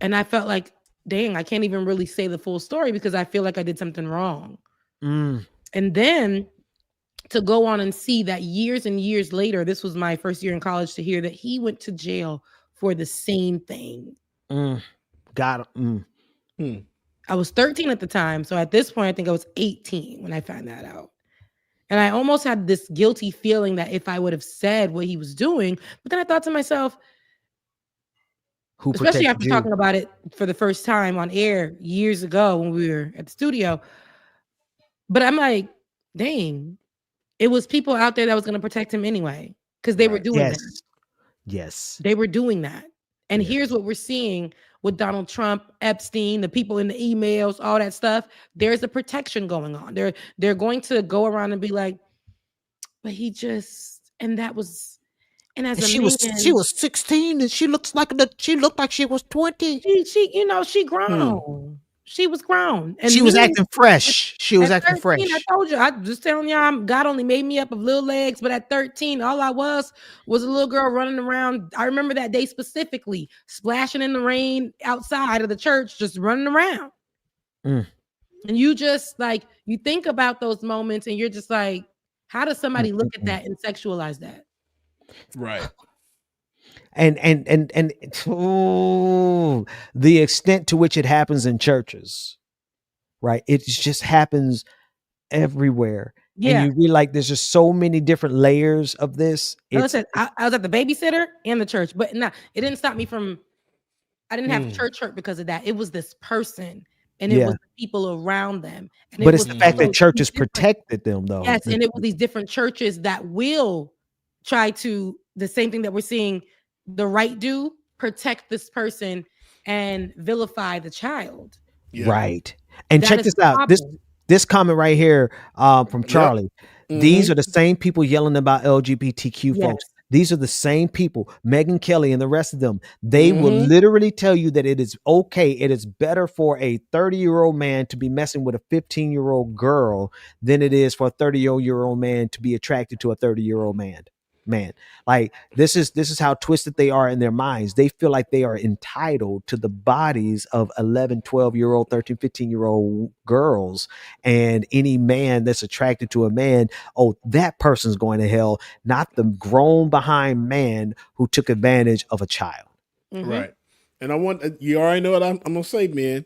And I felt like, dang, I can't even really say the full story because I feel like I did something wrong. And then to go on and see that years and years later, this was my first year in college, to hear that he went to jail for the same thing. Got it. I was 13 at the time. So at this point, I think I was 18 when I found that out. And I almost had this guilty feeling that if I would have said what he was doing, but then I thought to myself, especially after talking about it for the first time on air years ago when we were at the studio. But I'm like, dang, it was people out there that was going to protect him anyway, because they were doing that. Yes. They were doing that. And here's what we're seeing with Donald Trump, Epstein, the people in the emails, all that stuff. There's a protection going on. They're going to go around and be like, but he just, and that was. And as she was 16 and she looked like she was 20. She grown. She was grown. And she was acting fresh. She was acting 13, fresh. I told you, I just telling y'all, God only made me up of little legs, but at 13, all I was a little girl running around. I remember that day specifically, splashing in the rain outside of the church, just running around. And you just like, you think about those moments and you're just like, how does somebody look at that and sexualize that? Right. And the extent to which it happens in churches, right? It just happens everywhere. Yeah. And you realize like there's just so many different layers of this. Listen, I was at the babysitter and the church, but no, it didn't stop me from, I didn't have church hurt because of that. It was this person and it was the people around them. And but it's the fact that churches protected them though. Yes, and it was these different churches that will try to, the same thing that we're seeing the right do, protect this person and vilify the child. Yeah. Right. And That check is this the out. problem. This comment right here from Charlie. These are the same people yelling about LGBTQ folks. These are the same people, Megyn Kelly and the rest of them. They will literally tell you that it is okay. It is better for a 30-year-old man to be messing with a 15-year-old girl than it is for a 30-year-old man to be attracted to a 30-year-old man. man. Like this is how twisted they are in their minds. They feel like they are entitled to the bodies of 11, 12-year-old, 13, 15-year-old girls, and any man that's attracted to a man, oh, that person's going to hell, not the grown behind man who took advantage of a child. Right. And I want, you already know what I'm going to say, man.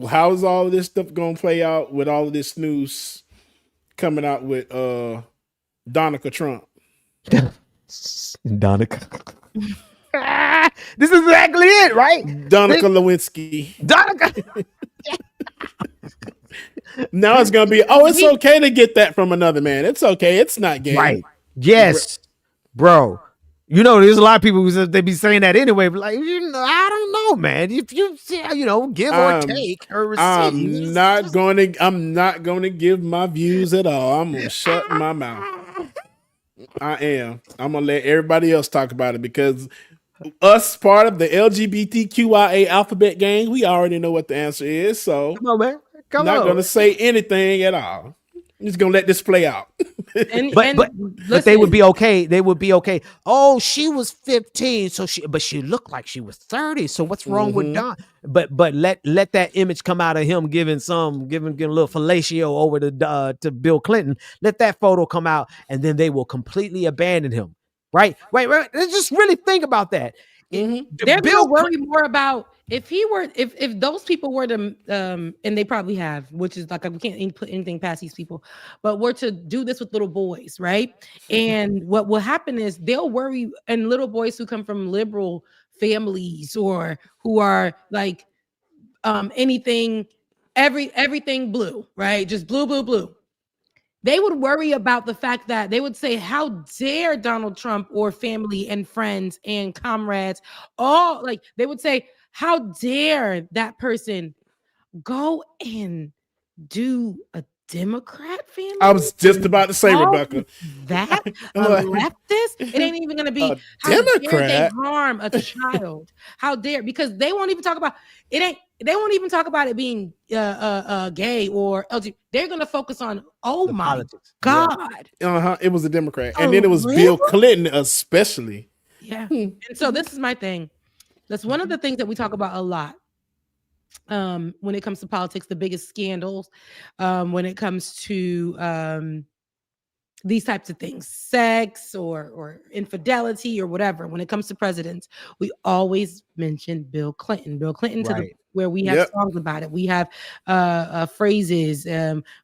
How's all of this stuff going to play out with all of this news coming out with Donica Trump? Donica. This is exactly it, right? Donica Lewinsky. Donica. Now it's going to be, oh, it's okay to get that from another man. It's okay. It's not gay. Right. Yes, bro. You know, there's a lot of people who they be saying that anyway. But like, I don't know, man. If you, give or take or receive, I'm not going to give my views at all. I'm going to shut my mouth. I am. I'm going to let everybody else talk about it, because us, part of the LGBTQIA alphabet gang, we already know what the answer is. So come on, man. I'm not going to say anything at all. I'm just going to let this play out. But they would be okay. They would be okay. Oh, she was 15, but she looked like she was 30. So what's wrong with Don? But let that image come out of him giving a little fellatio over to Bill Clinton. Let that photo come out, and then they will completely abandon him. Right. Let's just really think about that. They're gonna worry more about if those people were to and they probably have, which is like, we can't put anything past these people, but were to do this with little boys, right? And what will happen is they'll worry, and little boys who come from liberal families or who are like everything blue, right? Just blue. They would worry about the fact that they would say, how dare Donald Trump or family and friends and comrades, all like, they would say, how dare that person go and do a Democrat family? I was just about to say, Rebecca. That a leftist? It ain't even going to be how Democrat. dare they harm a child? How dare? Because they won't even talk about it. They won't even talk about it being gay or LGBT. They're going to focus on, oh my politics. God. Yeah. It was a Democrat. And then it was Bill Clinton especially. Yeah. And so this is my thing. That's one of the things that we talk about a lot. When it comes to politics, the biggest scandals, when it comes to these types of things, sex or infidelity or whatever, when it comes to presidents, we always mention Bill Clinton. Where we have songs about it. We have phrases.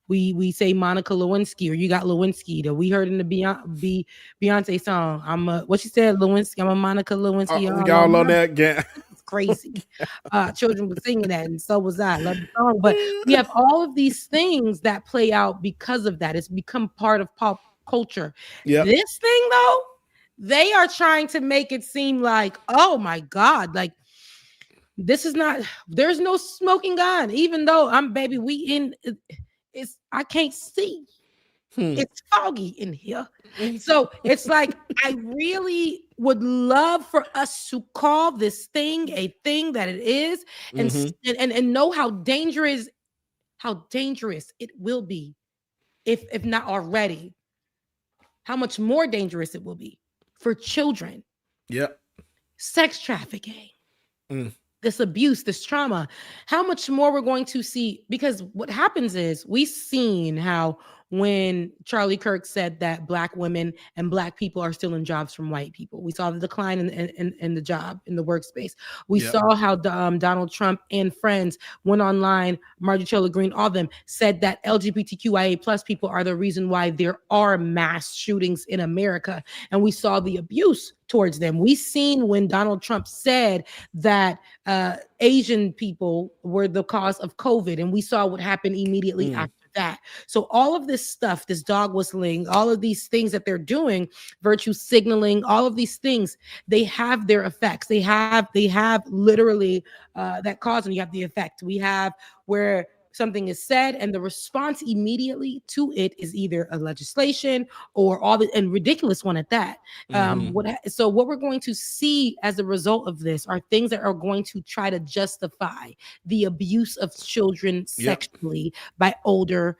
We say Monica Lewinsky, or you got Lewinsky. We heard in the Beyonce song. What she said, Lewinsky. I'm a Monica Lewinsky. Y'all on that again. Crazy. Children were singing that, and so was I. Love the song. But we have all of these things that play out because of that. It's become part of pop culture. This thing, though, they are trying to make it seem like, oh my God, like this is not, there's no smoking gun, even though I can't see. It's foggy in here. So it's like, I really would love for us to call this thing a thing that it is, and know how dangerous it will be, if not already, how much more dangerous it will be for children. Sex trafficking. This abuse, this trauma, how much more we're going to see, because what happens is we've seen how when Charlie Kirk said that Black women and Black people are stealing jobs from white people, we saw the decline in the job, in the workspace. We saw how Donald Trump and friends went online, Marjorie Taylor Greene, all of them said that LGBTQIA plus people are the reason why there are mass shootings in America. And we saw the abuse towards them. We seen when Donald Trump said that Asian people were the cause of COVID, and we saw what happened immediately after that. So all of this stuff, this dog whistling, all of these things that they're doing, virtue signaling, all of these things, they have their effects. They have literally that cause, and you have the effect. We have where something is said and the response immediately to it is either a legislation or and ridiculous one at that. So what we're going to see as a result of this are things that are going to try to justify the abuse of children sexually by older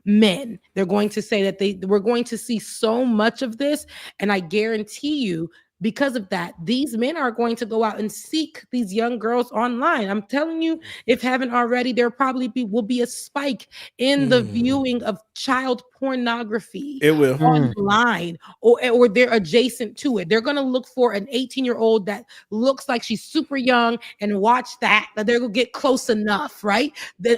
men. They're going to say that we're going to see so much of this, and I guarantee you, because of that, these men are going to go out and seek these young girls online. I'm telling you, if haven't already, there probably will be a spike in the viewing of child pornography. It will. Online, or they're adjacent to it. They're going to look for an 18-year-old that looks like she's super young and watch that they're going to get close enough, right?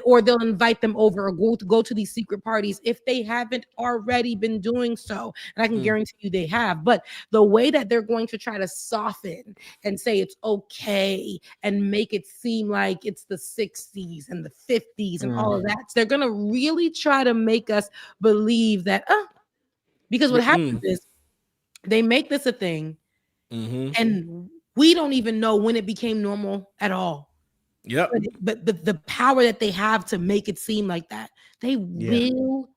Or they'll invite them over or go to these secret parties if they haven't already been doing so. And I can guarantee you they have. But the way that they're going to try to soften and say it's okay and make it seem like it's the 60s and the 50s and all of that, they're going to really try to make us believe that, because what happens is they make this a thing and we don't even know when it became normal at all. Yep. But the power that they have to make it seem like that, they will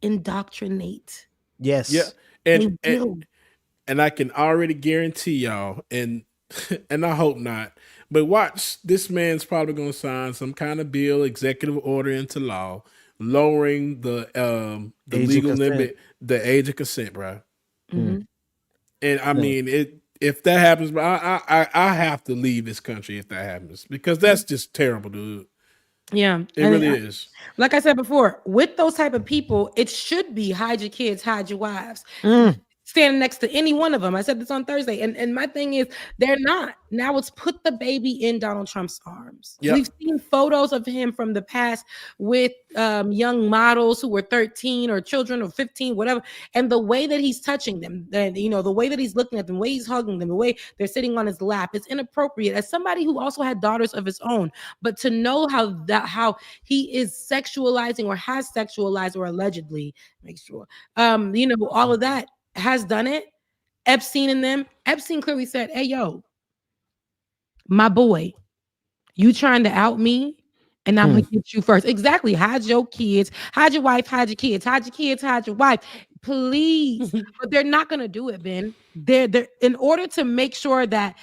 indoctrinate. Yes. Yeah. And I can already guarantee y'all, and I hope not, but watch, this man's probably going to sign some kind of bill, executive order into law, lowering the legal limit, the age of consent, bro. And I mean, if that happens, bro, I have to leave this country if that happens, because that's just terrible, dude. Yeah, it really is. Like I said before, with those type of people, it should be hide your kids, hide your wives. Standing next to any one of them. I said this on Thursday. And my thing is, they're not. Now it's put the baby in Donald Trump's arms. We've seen photos of him from the past with young models who were 13 or children or 15, whatever. And the way that he's touching them, the way that he's looking at them, the way he's hugging them, the way they're sitting on his lap, it's inappropriate. As somebody who also had daughters of his own, but to know how he is sexualizing or has sexualized or allegedly, make sure, all of that, has done it. Epstein and them. Epstein clearly said, "Hey, yo, my boy, you trying to out me, and I'm gonna get you first." Exactly. Hide your kids, hide your wife, hide your kids, hide your kids, hide your wife, please. But they're not gonna do it, Ben. They're in order to make sure that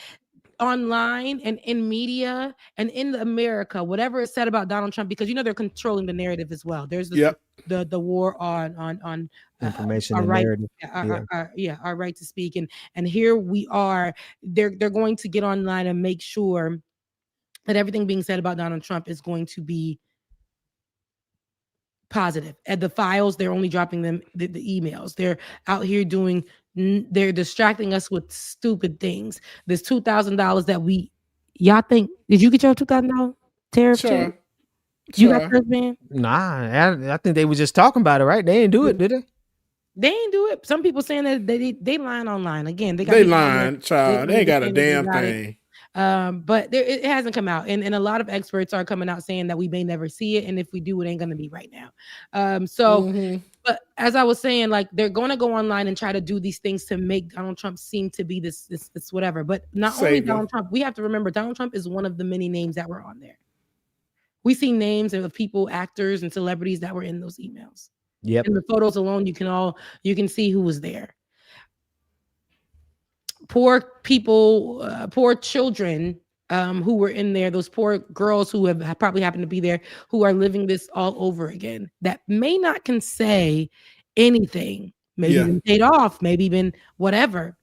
online and in media and in America, whatever is said about Donald Trump, because they're controlling the narrative as well. There's the war on information our and right, narrative. our right to speak, and here we are. They're going to get online and make sure that everything being said about Donald Trump is going to be positive. At the files, they're only dropping them the emails. They're out here they're distracting us with stupid things. This $2,000 that y'all think, did you get your $2,000 tariff check? You got first, man? Nah, I think they were just talking about it, right? They didn't do it, did they? They ain't do it. Some people saying that they lying online. Again, they lying, child. They ain't got a damn thing. But it hasn't come out, and a lot of experts are coming out saying that we may never see it, and if we do, it ain't going to be right now. But as I was saying, like, they're going to go online and try to do these things to make Donald Trump seem to be this whatever. But not only Donald Trump, we have to remember Donald Trump is one of the many names that were on there. We see names of people, actors, and celebrities that were in those emails. Yep. In the photos alone, you can see who was there. Poor people, poor children who were in there, those poor girls who have probably happened to be there, who are living this all over again, that may not can say anything, maybe been paid off, maybe been whatever.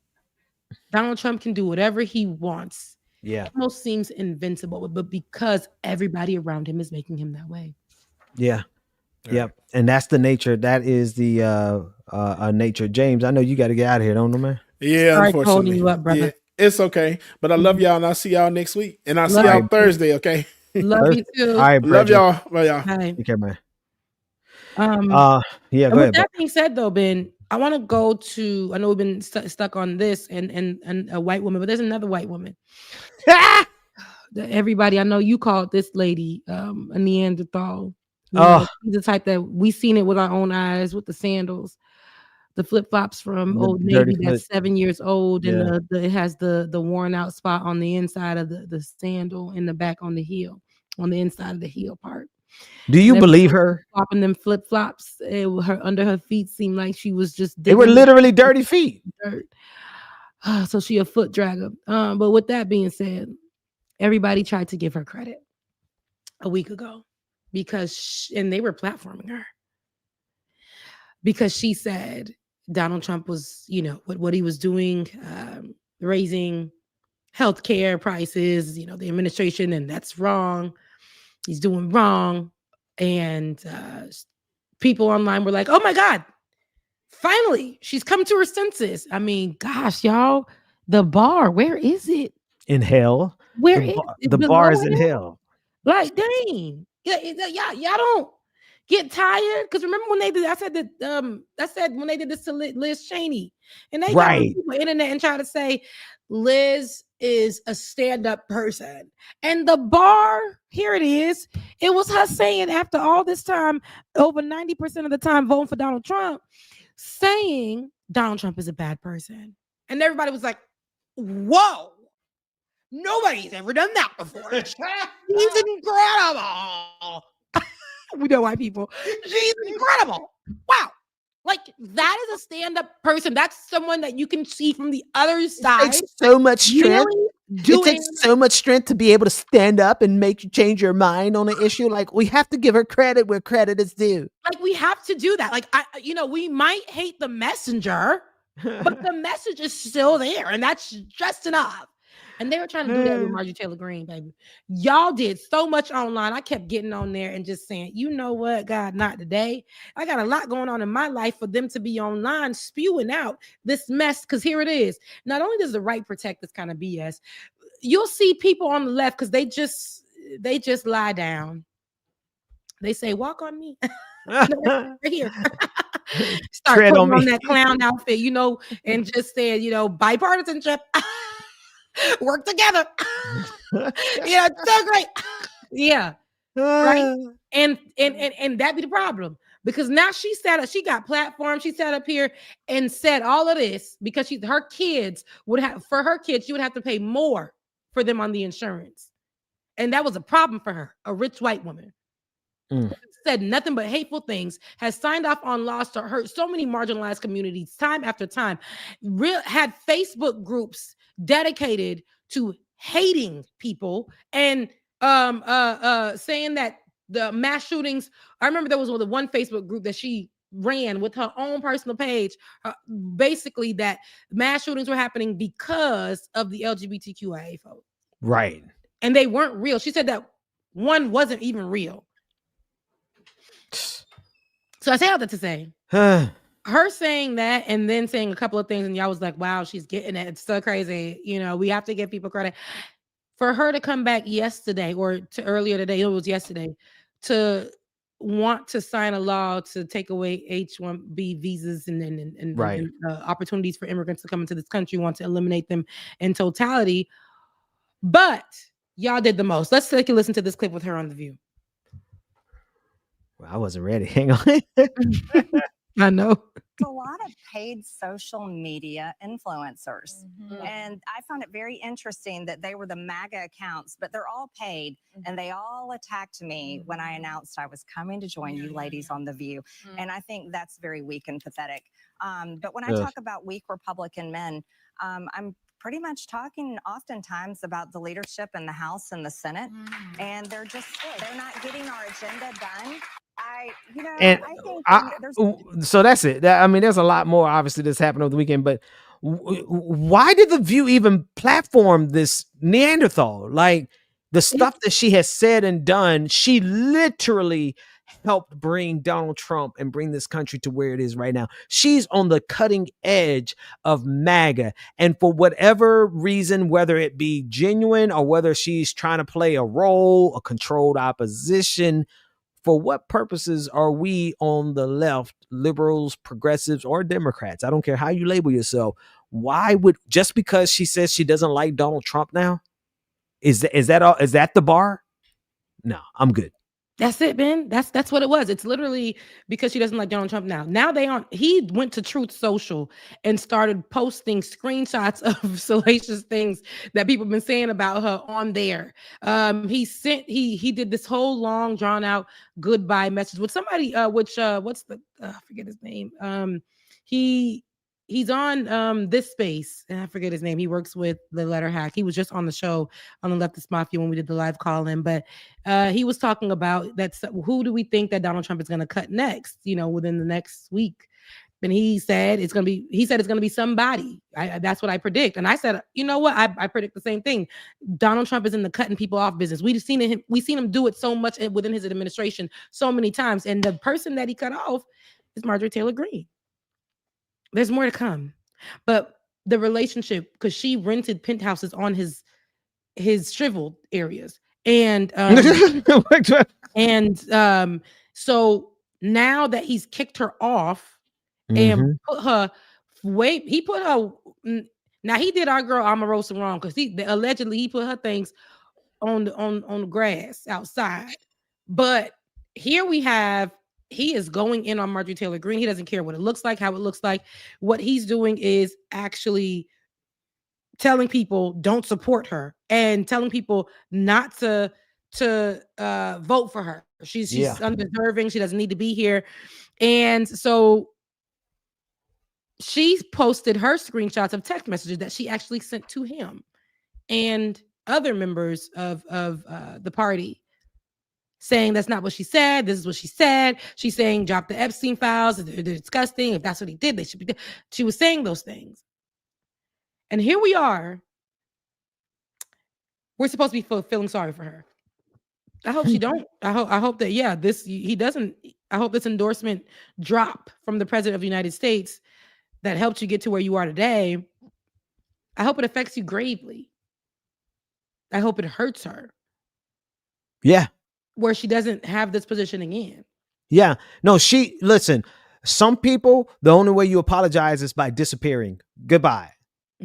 Donald Trump can do whatever he wants. Yeah. It almost seems invincible, but because everybody around him is making him that way. Yeah. Yep. And that's the nature. That is the nature. James, I know you got to get out of here, don't you, man? Yeah, Sorry, unfortunately. holding you up, brother. Yeah, it's okay. But I love y'all, and I'll see y'all next week. And I'll see y'all Thursday, okay? Love you too. All right, love y'all. Bye, y'all. Bye. Okay, man. Yeah, go with ahead. that being said, though, Ben, I want to go to, I know we've been stuck on this and a white woman, but there's another white woman. Everybody, I know you called this lady a Neanderthal. She's the type that we seen it with our own eyes, with the sandals, the flip-flops from Old Navy that's 7 years old, and it has the worn out spot on the inside of the sandal, in the back on the heel, on the inside of the heel part. Do you believe her? Popping them flip-flops, under her feet seemed like she was just they were literally dirty feet. Dirt. So she a foot dragger. But with that being said, everybody tried to give her credit a week ago because and they were platforming her. because she said Donald Trump was, what he was doing, raising healthcare prices, the administration, and that's wrong. He's doing wrong. And people online were like, oh my God, finally, she's come to her senses. I mean, gosh, y'all, the bar, where is it? In hell. Where the is bar, it? the Below bar is in hell? hell. Like, dang. Yeah, y'all don't get tired. Because remember when they did, I said when they did this to Liz Cheney, and they got on Right. the internet and try to say Liz is a stand-up person. And the bar, here it is. It was her saying after all this time, over 90% of the time voting for Donald Trump, saying Donald Trump is a bad person. And everybody was like, whoa. Nobody's ever done that before. She's incredible. We know white people. She's incredible. Wow. Like, that is a stand-up person. That's someone that you can see from the other side. It takes so much strength. Really It takes so much strength to be able to stand up and make you change your mind on an issue. Like, we have to give her credit where credit is due. Like, we have to do that. Like, we might hate the messenger, but the message is still there, and that's just enough. And they were trying to do that with Marjorie Taylor Greene, baby. Y'all did so much online. I kept getting on there and just saying, you know what, God, not today. I got a lot going on in my life for them to be online spewing out this mess, because here it is. Not only does the right protect this kind of BS, you'll see people on the left, because they just lie down. They say, walk on me. Right here. Start Tread putting on on me. that clown outfit, and just saying, bipartisanship. Work together. It's so great. Yeah. Right. And that be the problem, because now she got platform. She sat up here and said all of this because she would have to pay more for them on the insurance. And that was a problem for her, a rich white woman. Said nothing but hateful things, has signed off on laws to hurt so many marginalized communities time after time, had Facebook groups dedicated to hating people and saying that the mass shootings. I remember there was one Facebook group that she ran with her own personal page, basically that mass shootings were happening because of the LGBTQIA folks. Right. And they weren't real. She said that one wasn't even real. So I say all that to say, her saying that and then saying a couple of things, and y'all was like, wow, she's getting it. It's so crazy. We have to give people credit. For her to come back yesterday or to earlier today, it was yesterday, to want to sign a law to take away H-1B visas and Right. opportunities for immigrants to come into this country, want to eliminate them in totality. But y'all did the most. Let's take a listen to this clip with her on The View. Well, I wasn't ready. Hang on. I know. A lot of paid social media influencers. And I found it very interesting that they were the MAGA accounts, but they're all paid. And they all attacked me when I announced I was coming to join you ladies on The View. And I think that's very weak and pathetic. But when I talk about weak Republican men, I'm pretty much talking oftentimes about the leadership in the House and the Senate. And they're not getting our agenda done. I think there's So that's it. There's a lot more obviously that's happened over the weekend, but why did The View even platform this Neanderthal? Like, the stuff that she has said and done, she literally helped bring Donald Trump and bring this country to where it is right now. She's on the cutting edge of MAGA. And for whatever reason, whether it be genuine or whether she's trying to play a role, a controlled opposition, for what purposes are we on the left, liberals, progressives, or Democrats? I don't care how you label yourself. Why would, just because she says she doesn't like Donald Trump now? Is that all? Is that the bar? No, I'm good. That's it, Ben. That's what it was. It's literally because she doesn't like Donald Trump now. Now he went to Truth Social and started posting screenshots of salacious things that people have been saying about her on there. He did this whole long drawn out goodbye message with somebody, I forget his name. He's on this space, and I forget his name. He works with the Letter Hack. He was just on the show on the Leftist Mafia when we did the live call in, but he was talking about who do we think that Donald Trump is going to cut next, within the next week. and he said it's gonna be somebody. That's what I predict. And I said, you know what? I predict the same thing. Donald Trump is in the cutting people off business. We've seen him do it so much within his administration so many times. And the person that he cut off is Marjorie Taylor Greene. There's more to come. But the relationship, because she rented penthouses on his shriveled areas. And so now that he's kicked her off and put her now he did our girl Omarosa wrong, because allegedly he put her things on the grass outside. But here he is going in on Marjorie Taylor Greene. He doesn't care what it looks like, how it looks like. What he's doing is actually telling people don't support her and telling people not to vote for her. She's undeserving. She doesn't need to be here. And so she posted her screenshots of text messages that she actually sent to him and other members of the party, saying that's not what she said. This is what she said. She's saying drop the Epstein files. They're disgusting. If that's what he did, they should be. She was saying those things. And here we are. We're supposed to be feeling sorry for her. I hope she don't. I hope that, he doesn't. I hope this endorsement drop from the president of the United States that helped you get to where you are today. I hope it affects you gravely. I hope it hurts her. Yeah. Where she doesn't have this position again. Yeah. No, listen, some people, the only way you apologize is by disappearing. Goodbye.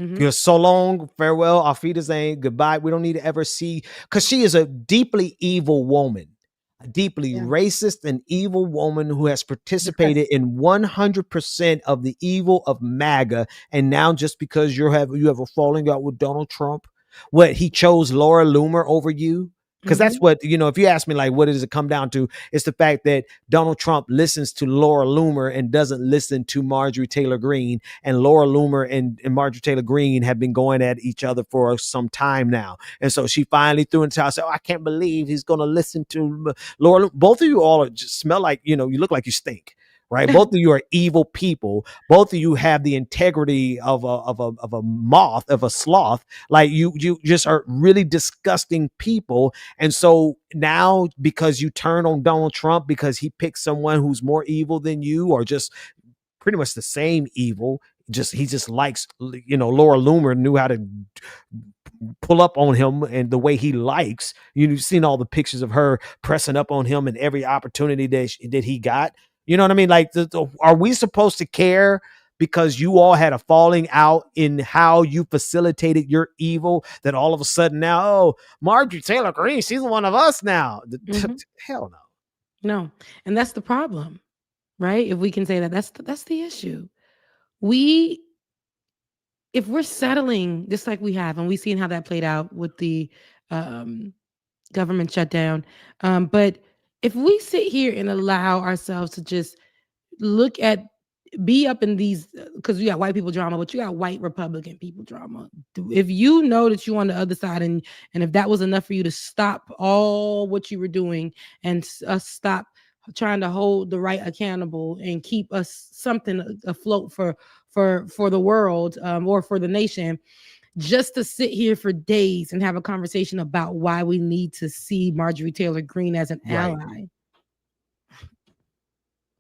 You're so long, farewell, auf Wiedersehen, goodbye. We don't need to ever see, because she is a deeply evil woman, a deeply racist and evil woman who has participated in 100% of the evil of MAGA. And now just because you have a falling out with Donald Trump, he chose Laura Loomer over you? Because that's what, if you ask me, like, what does it come down to? It's the fact that Donald Trump listens to Laura Loomer and doesn't listen to Marjorie Taylor Greene. And Laura Loomer and Marjorie Taylor Greene have been going at each other for some time now. And so she finally threw in the towel, said, I can't believe he's going to listen to Laura. Both of you all just smell like, you look like you stink. Right, both of you are evil people. Both of you have the integrity of a moth, of a sloth. Like you just are really disgusting people. And so now, because you turn on Donald Trump because he picked someone who's more evil than you, or just pretty much the same evil, he just likes, Laura Loomer knew how to pull up on him and the way he likes. You've seen all the pictures of her pressing up on him in every opportunity that he got. You know what I mean? Like, are we supposed to care because you all had a falling out in how you facilitated your evil, that all of a sudden now, Marjorie Taylor Greene, she's one of us now? Hell no. No. And that's the problem, right? If we can say that, that's the issue. If we're settling just like we have, and we've seen how that played out with the government shutdown, but if we sit here and allow ourselves to just be up in these, because you got white people drama, but you got white Republican people drama. If you know that you're on the other side, and if that was enough for you to stop all what you were doing and stop trying to hold the right accountable and keep us something afloat for the world, or for the nation, just to sit here for days and have a conversation about why we need to see Marjorie Taylor Greene as an ally.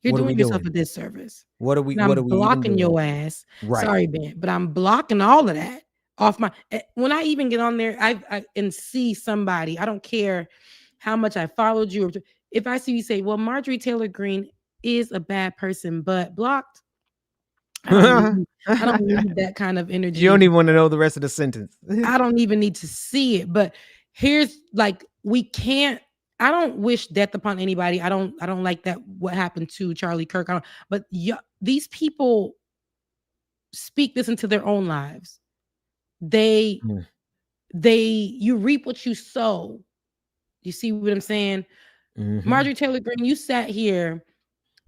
You're doing yourself a disservice. What are we blocking your ass? Right. Sorry, Ben, but I'm blocking all of that off my. When I even get on there, I and see somebody. I don't care how much I followed you, or if I see you say, "Well, Marjorie Taylor Greene is a bad person," but blocked. I don't need that kind of energy. You don't even want to know the rest of the sentence. I don't even need to see it. But here's we can't. I don't wish death upon anybody. I don't like that. What happened to Charlie Kirk? But these people speak this into their own lives. You reap what you sow. You see what I'm saying? Marjorie Taylor Greene, you sat here,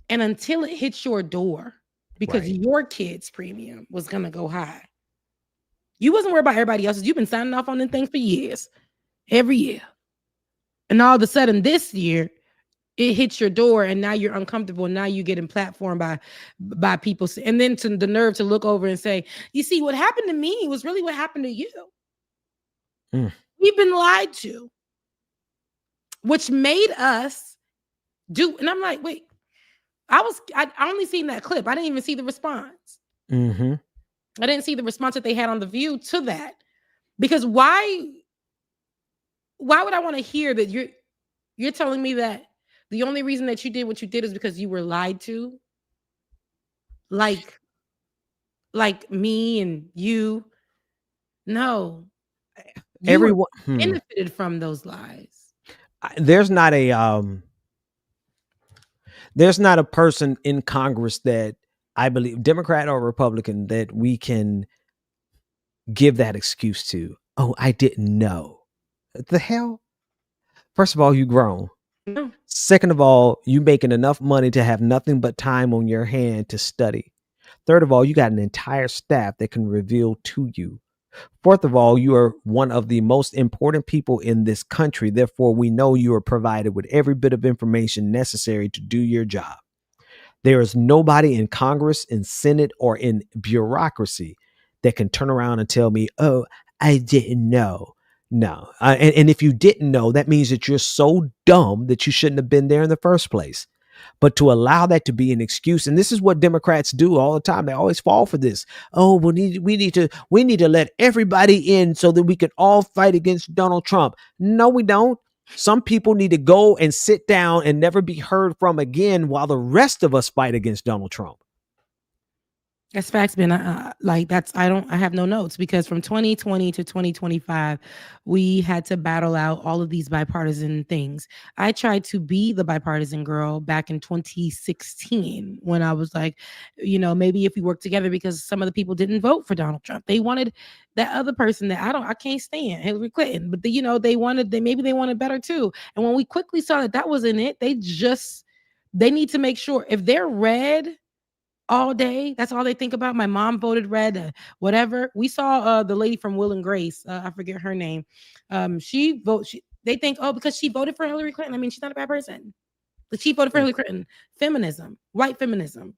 and until it hits your door, because your kid's premium was going to go high, you wasn't worried about everybody else's. You've been signing off on them things for years, every year. And all of a sudden this year, it hits your door and now you're uncomfortable. Now you're getting platformed by people. And then to the nerve to look over and say, you see, what happened to me was really what happened to you. We've been lied to, which made us do. And I'm like, wait, I only seen that clip. I didn't even see the response. Mm-hmm. I didn't see the response that they had on The View to that. Because why would I want to hear that you're telling me that the only reason that you did what you did is because you were lied to? Like me and you? No. You Everyone benefited from those lies. There's not a person in Congress that I believe, Democrat or Republican, that we can give that excuse to. Oh, I didn't know. The hell? First of all, you grown. No. Second of all, you making enough money to have nothing but time on your hand to study. Third of all, you got an entire staff that can reveal to you. Fourth of all, you are one of the most important people in this country. Therefore, we know you are provided with every bit of information necessary to do your job. There is nobody in Congress, in Senate, or in bureaucracy that can turn around and tell me, oh, I didn't know. No. And if you didn't know, that means that you're so dumb that you shouldn't have been there in the first place. But to allow that to be an excuse, and this is what Democrats do all the time. They always fall for this. Oh, we need to let everybody in so that we can all fight against Donald Trump. No, we don't. Some people need to go and sit down and never be heard from again while the rest of us fight against Donald Trump. That's facts, Ben. I have no notes because from 2020 to 2025, we had to battle out all of these bipartisan things. I tried to be the bipartisan girl back in 2016 when I was like, maybe if we work together, because some of the people didn't vote for Donald Trump. They wanted that other person that I can't stand, Hillary Clinton, but they wanted better too. And when we quickly saw that wasn't it, they need to make sure if they're red all day, that's all they think about. My mom voted red, whatever. We saw the lady from Will and Grace, I forget her name. They think, oh, because she voted for Hillary Clinton. I mean, she's not a bad person, but she voted for Hillary Clinton. Feminism, white feminism.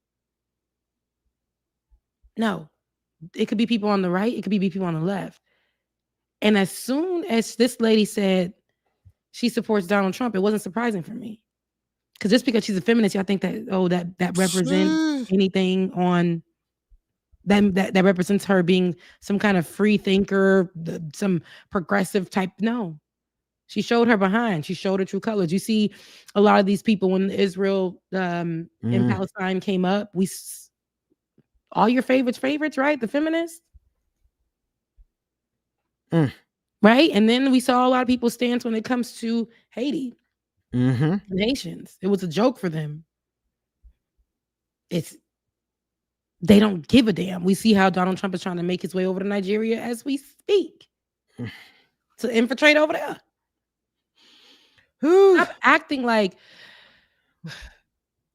No, it could be people on the right. It could be people on the left. And as soon as this lady said she supports Donald Trump, it wasn't surprising for me. Because just because she's a feminist, I think that represents anything on that represents her being some kind of free thinker, some progressive type. No, she showed her behind. She showed her true colors. You see a lot of these people when Israel and Palestine came up. All your favorites, right? The feminists, right? And then we saw a lot of people stance when it comes to Haiti. Nations. It was a joke for them. They don't give a damn. We see how Donald Trump is trying to make his way over to Nigeria as we speak to infiltrate over there. Stop acting like.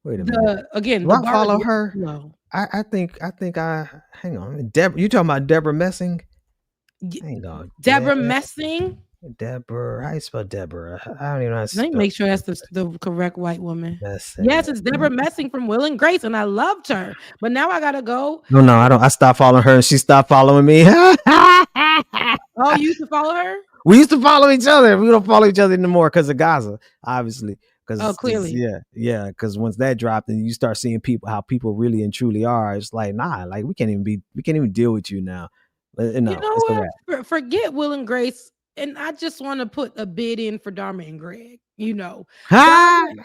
Wait a minute. Again, do I follow her? No. I think hang on. You talking about Deborah Messing? Hang on. Deborah Messing? Deborah, how you spell Deborah? I don't even know how to spell. Let me make sure that's the correct white woman. Messing. Yes, it's Deborah Messing from Will and Grace, and I loved her. But now I gotta go. No, I don't. I stopped following her, and she stopped following me. Oh, you used to follow her? We used to follow each other. We don't follow each other anymore because of Gaza, obviously. Clearly, yeah. Because once that dropped, and you start seeing how people really and truly are, it's like, nah, like we can't even deal with you now. No, you know what? Forget Will and Grace. And I just want to put a bid in for Dharma and Greg. Dharma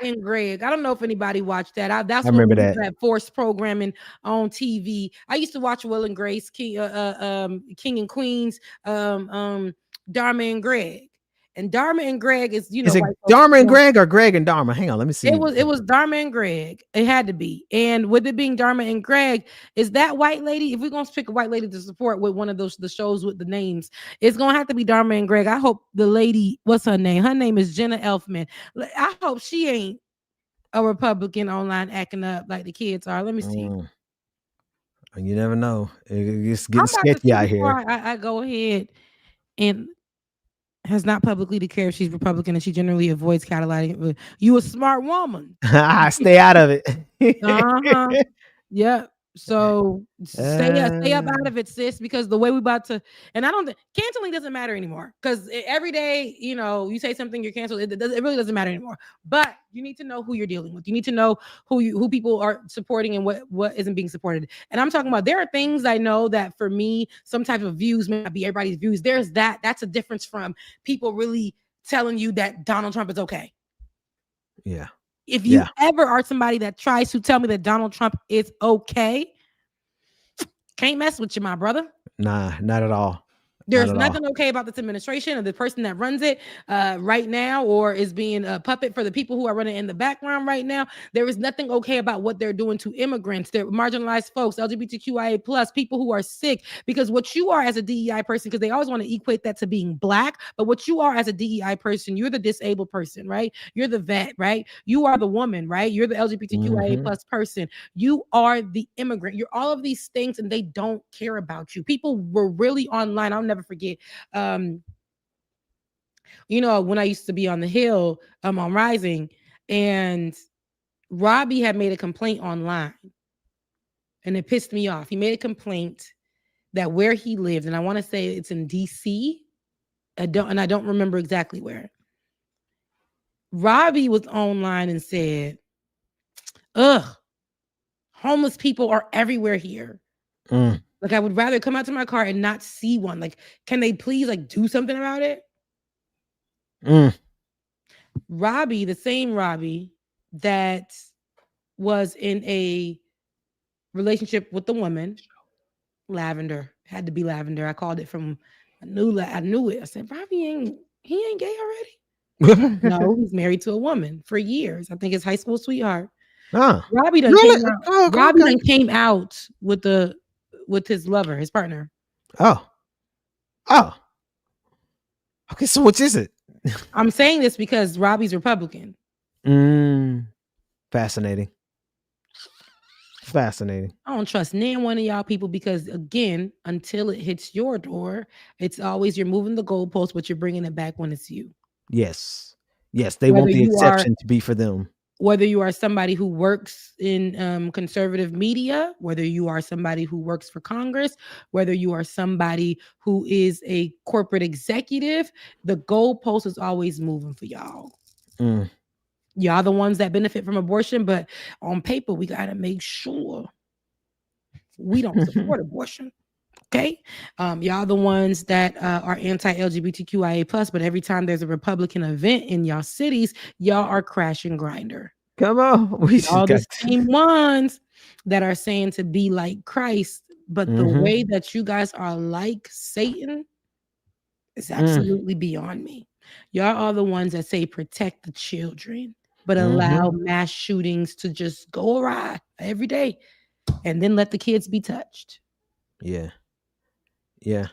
and Greg. I don't know if anybody watched that. I remember that forced programming on TV. I used to watch Will and Grace, King and Queens, Dharma and Greg. And Dharma and Greg is Is it Dharma and Greg or Greg and Dharma? Hang on, let me see. It was Dharma and Greg. It had to be. And with it being Dharma and Greg, is that white lady? If we're gonna pick a white lady to support with one of the shows with the names, it's gonna have to be Dharma and Greg. I hope the lady, what's her name? Her name is Jenna Elfman. I hope she ain't a Republican online acting up like the kids are. Let me see. You never know. It's getting sketchy out here. I go ahead and has not publicly declared if she's Republican, and she generally avoids catalyzing. You a smart woman. Stay out of it. Uh-huh. Yeah. So stay up out of it, sis, because the way we about to, and I don't think canceling doesn't matter anymore, because every day, you say something, you're canceled. It really doesn't matter anymore. But you need to know who you're dealing with. You need to know who people are supporting and what isn't being supported. And I'm talking about, there are things I know that for me, some type of views may not be everybody's views. There's that's a difference from people really telling you that Donald Trump is okay. Yeah. If you ever are somebody that tries to tell me that Donald Trump is okay, can't mess with you, my brother. Nah, not at all. There's nothing okay about this administration or the person that runs it right now, or is being a puppet for the people who are running in the background right now. There is nothing okay about what they're doing to immigrants, they're marginalized folks, LGBTQIA plus, people who are sick. Because what you are as a DEI person, because they always want to equate that to being black, but what you are as a DEI person, you're the disabled person, right? You're the vet, right? You are the woman, right? You're the LGBTQIA plus person. You are the immigrant. You're all of these things, and they don't care about you. People were really online. I'll never forget. When I used to be on the Hill, on Rising, and Robbie had made a complaint online, and it pissed me off. He made a complaint that where he lived, and I want to say it's in DC. I don't remember exactly where. Robbie was online and said, "Ugh, homeless people are everywhere here. Like, I would rather come out to my car and not see one. Like, can they please do something about it?" Robbie, the same Robbie that was in a relationship with the woman, Lavender, had to be Lavender. I called it from, I knew it. I said, Robbie he ain't gay already? No, he's married to a woman for years. I think his high school sweetheart. Robbie done came out. Robbie done came out with his lover, his partner. Oh. Okay, so which is it? I'm saying this because Robbie's Republican. Fascinating. I don't trust neither one of y'all people, because again, until it hits your door, it's always you're moving the goalpost, but you're bringing it back when it's you. Yes, they want the exception to be for them. Whether you are somebody who works in conservative media, whether you are somebody who works for Congress, whether you are somebody who is a corporate executive, the goalpost is always moving for y'all. Y'all the ones that benefit from abortion, but on paper, we got to make sure we don't support abortion. Okay. Y'all the ones that are anti-LGBTQIA plus, but every time there's a Republican event in y'all cities, y'all are crashing Grindr. Come on. All the same ones that are saying to be like Christ, but the way that you guys are like Satan is absolutely beyond me. Y'all are the ones that say protect the children, but allow mass shootings to just go awry every day, and then let the kids be touched. Yeah.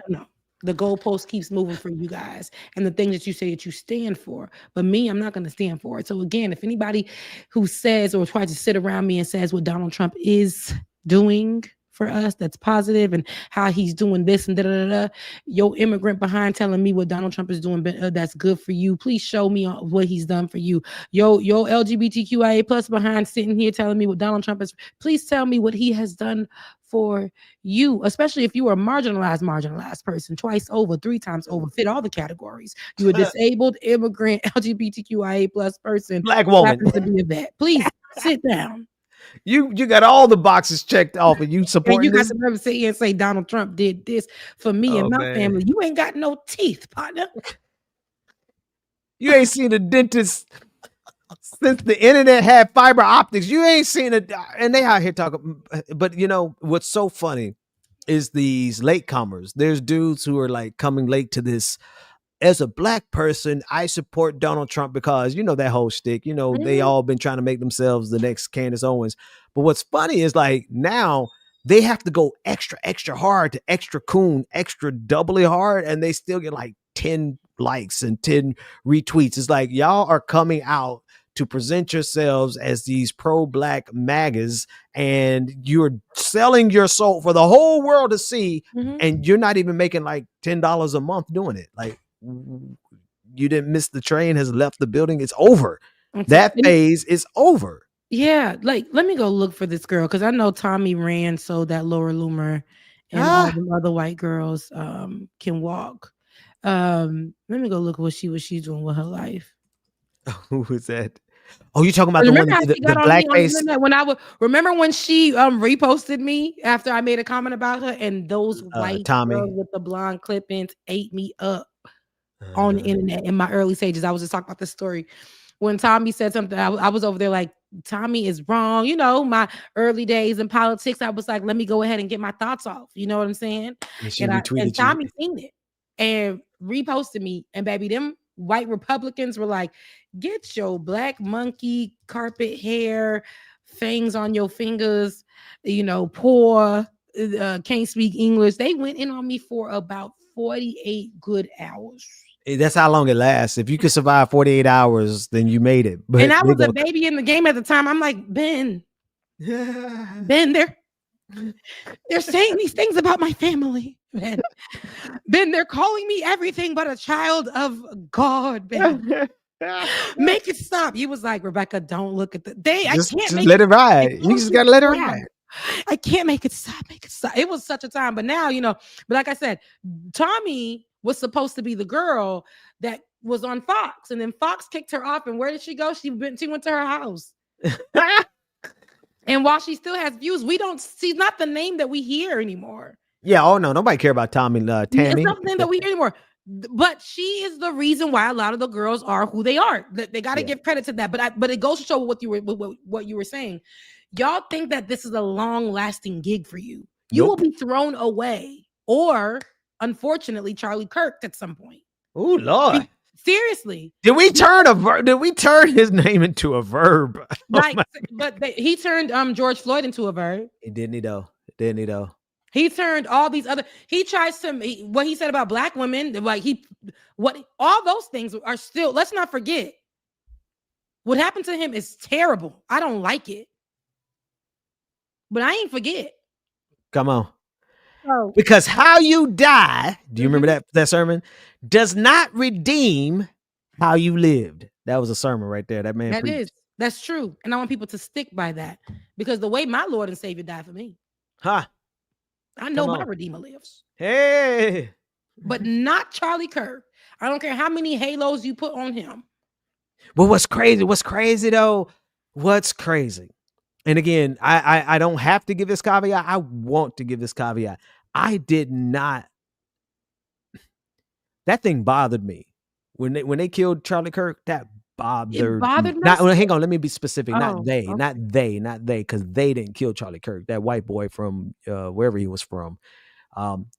No, the goalpost keeps moving for you guys, and the things that you say that you stand for. But me, I'm not going to stand for it. So again, if anybody who says or tries to sit around me and says what Donald Trump is doing for us that's positive, and how he's doing this and your immigrant behind telling me what Donald Trump is doing that's good for you, please show me what he's done for you. Your LGBTQIA plus behind sitting here telling me what Donald Trump is, please tell me what he has done for you, especially if you are a marginalized person, twice over, 3 times over, fit all the categories. You a disabled, immigrant, LGBTQIA plus person, black woman, happens to be a vet. Please sit down. You got all the boxes checked off, and you support. And you got to never sit here and say Donald Trump did this for me and my family. You ain't got no teeth, partner. You ain't seen a dentist since the internet had fiber optics. You ain't seen it, and they out here talking. But what's so funny is these latecomers. There's dudes who are like coming late to this. As a black person, I support Donald Trump because, that whole shtick, they all been trying to make themselves the next Candace Owens. But what's funny is now they have to go extra, extra hard to extra coon, extra doubly hard. And they still get like 10 likes and 10 retweets. It's like, y'all are coming out to present yourselves as these pro-black MAGAs, and you're selling your soul for the whole world to see. And you're not even making like $10 a month doing it. Like, you didn't miss the train has left the building. It's over. Okay. That phase is over. Yeah, like let me go look for this girl because I know Tommy Rand sold that Laura Loomer and all the other white girls can walk. Let me go look what she's doing with her life. Who was that? Oh, you talking about the one Remember how the she got on me on the blackface? internet when I would remember when she reposted me after I made a comment about her and those white Tommy. girls with the blonde clip-ins ate me up on the internet in my early stages. I was just talking about this story when Tommy said something. I was over there like, Tommy is wrong. You know, my early days in politics, I was like, let me go ahead and get my thoughts off. You know what I'm saying? And she And retweeted Tommy you. seen it and reposted me. And baby, them white Republicans were like, get your black monkey carpet hair, fangs on your fingers, you know, poor, can't speak English. They went in on me for about 48 good hours. That's how long it lasts. If you could survive 48 hours, then you made it. But And I was a baby in the game at the time. I'm like, Ben, they're saying these things about my family. Ben, they're calling me everything but a child of God, Ben. Make it stop. He was like, Rebecca, don't look at just let it ride. You just gotta let it ride. I can't make it stop. Make it stop. It was such a time. But now, you know, but like I said, Tommy was supposed to be the girl that was on Fox. And then Fox kicked her off. And where did she go? She went to her house. And while she still has views, she's not the name that we hear anymore. Yeah, oh no, nobody care about Tammy. It's not the name that we hear anymore. But she is the reason why a lot of the girls are who they are. They got to give credit to that. But it goes to show what you were saying. Y'all think that this is a long-lasting gig for you. You will be thrown away, or unfortunately, Charlie Kirk at some point. Oh Lord. Seriously. Did we turn his name into a verb? Like, he turned George Floyd into a verb. Didn't he though? Didn't he though? He turned all these other. He tries to what he said about black women. Like all those things are still. Let's not forget. What happened to him is terrible. I don't like it, but I ain't forget. Come on. Oh. Because how you die, do you remember that sermon? Does not redeem how you lived. That was a sermon right there. That man preached. That's true. And I want people to stick by that because the way my Lord and Savior died for me. Huh. I know my Redeemer lives. Hey. But not Charlie Kirk. I don't care how many halos you put on him. But what's crazy though? What's crazy? And again, I don't have to give this caveat. I want to give this caveat. I did not. That thing bothered me when they killed Charlie Kirk. That bothered me. Hang on, let me be specific. Not they, because they didn't kill Charlie Kirk. That white boy from wherever he was from.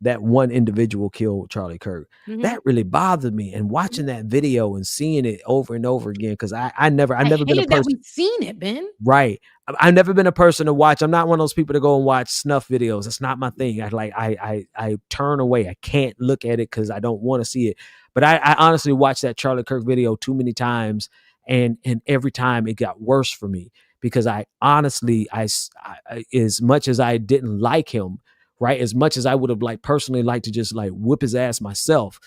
That one individual killed Charlie Kirk. That really bothered me. And watching that video and seeing it over and over again, because I've never been a person. That we've seen it, Ben. Right. I've never been a person to watch. I'm not one of those people to go and watch snuff videos. It's not my thing. I turn away. I can't look at it because I don't want to see it. But I honestly watched that Charlie Kirk video too many times, and every time it got worse for me because I honestly, as much as I didn't like him, right, as much as I would have personally liked to just whip his ass myself,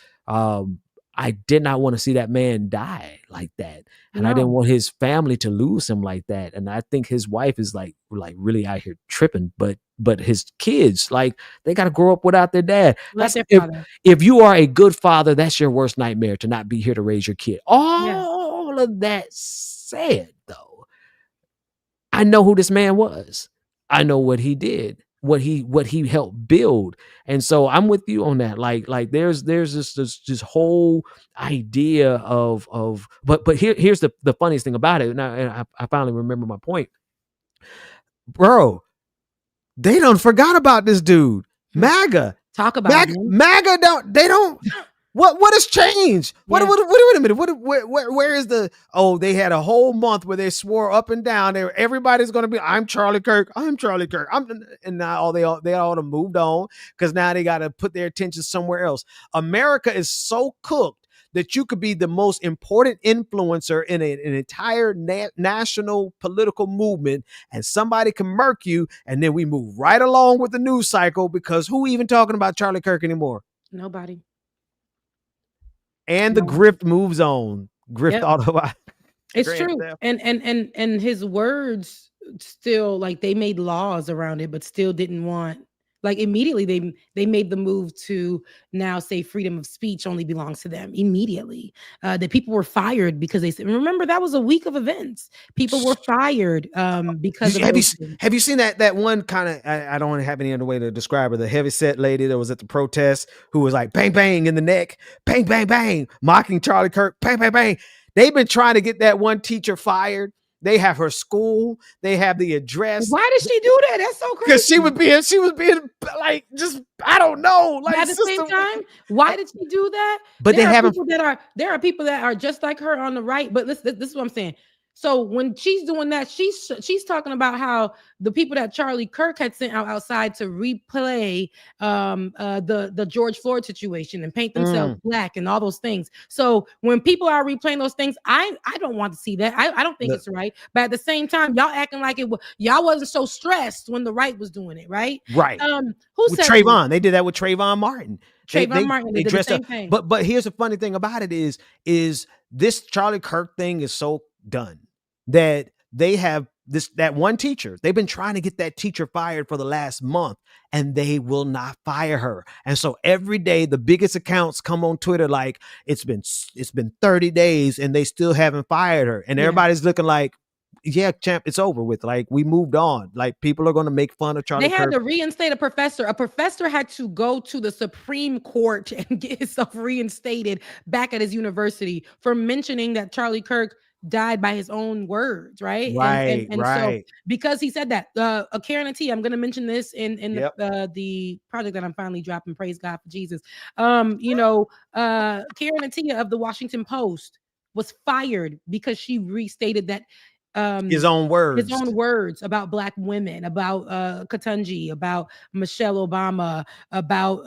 I did not want to see that man die like that. And I didn't want his family to lose him like that. And I think his wife is like really out here tripping, but his kids, they got to grow up without their dad. If you are a good father, that's your worst nightmare, to not be here to raise your kid. All of that said though, I know who this man was. I know what he did. What he helped build. And so I'm with you on that. There's this whole idea of but here's the funniest thing about it. And I finally remember my point. Bro, they don't forgot about this dude. MAGA. Talk about MAGA don't what has changed? Wait a minute. Where is they had a whole month where they swore up and down there everybody's gonna be I'm Charlie Kirk. And now they all have moved on because now they gotta put their attention somewhere else. America is so cooked that you could be the most important influencer in an entire national political movement and somebody can murk you, and then we move right along with the news cycle because who even talking about Charlie Kirk anymore? Nobody. And the grift moves on. Grift Yep. auto. It's Grand true. theft. And his words still, like, they made laws around it, but still didn't want, like, immediately they made the move to now say freedom of speech only belongs to them immediately. That people were fired because they said, remember, that was a week of events. People were fired because of those things. Have you seen that one kind of, I don't want to have any other way to describe her, the heavy set lady that was at the protest who was like bang bang in the neck, bang bang bang, mocking Charlie Kirk, bang bang bang. They've been trying to get that one teacher fired. They have her school. They have the address. Why did she do that? That's so crazy. Because she was being like, just, I don't know. Like, But at the same time, why did she do that? But there they haven't. There are people that are just like her on the right. But this is what I'm saying. So when she's doing that, she's talking about how the people that Charlie Kirk had sent outside to replay the George Floyd situation and paint themselves black and all those things. So when people are replaying those things, I don't want to see that. I don't think it's right. But at the same time, y'all acting like y'all wasn't so stressed when the right was doing it, right? Right. Who with said Trayvon? They did that with Trayvon Martin. Martin. They did the dressed same up. thing. But here's the funny thing about it is this Charlie Kirk thing is so done that they have that one teacher. They've been trying to get that teacher fired for the last month, and they will not fire her. And so every day the biggest accounts come on Twitter like it's been 30 days and they still haven't fired her. And everybody's looking like, yeah, champ, it's over with. Like, we moved on. Like, people are going to make fun of Charlie They had Kirk. to reinstate a professor. A professor had to go to the Supreme Court and get himself reinstated back at his university for mentioning that Charlie Kirk died by his own words, right? Right, and right. So because he said that, Karen and T, I'm going to mention this in the project that I'm finally dropping. Praise God for Jesus. Karen and Tia of the Washington Post was fired because she restated that his own words about Black women, about Ketanji, about Michelle Obama, about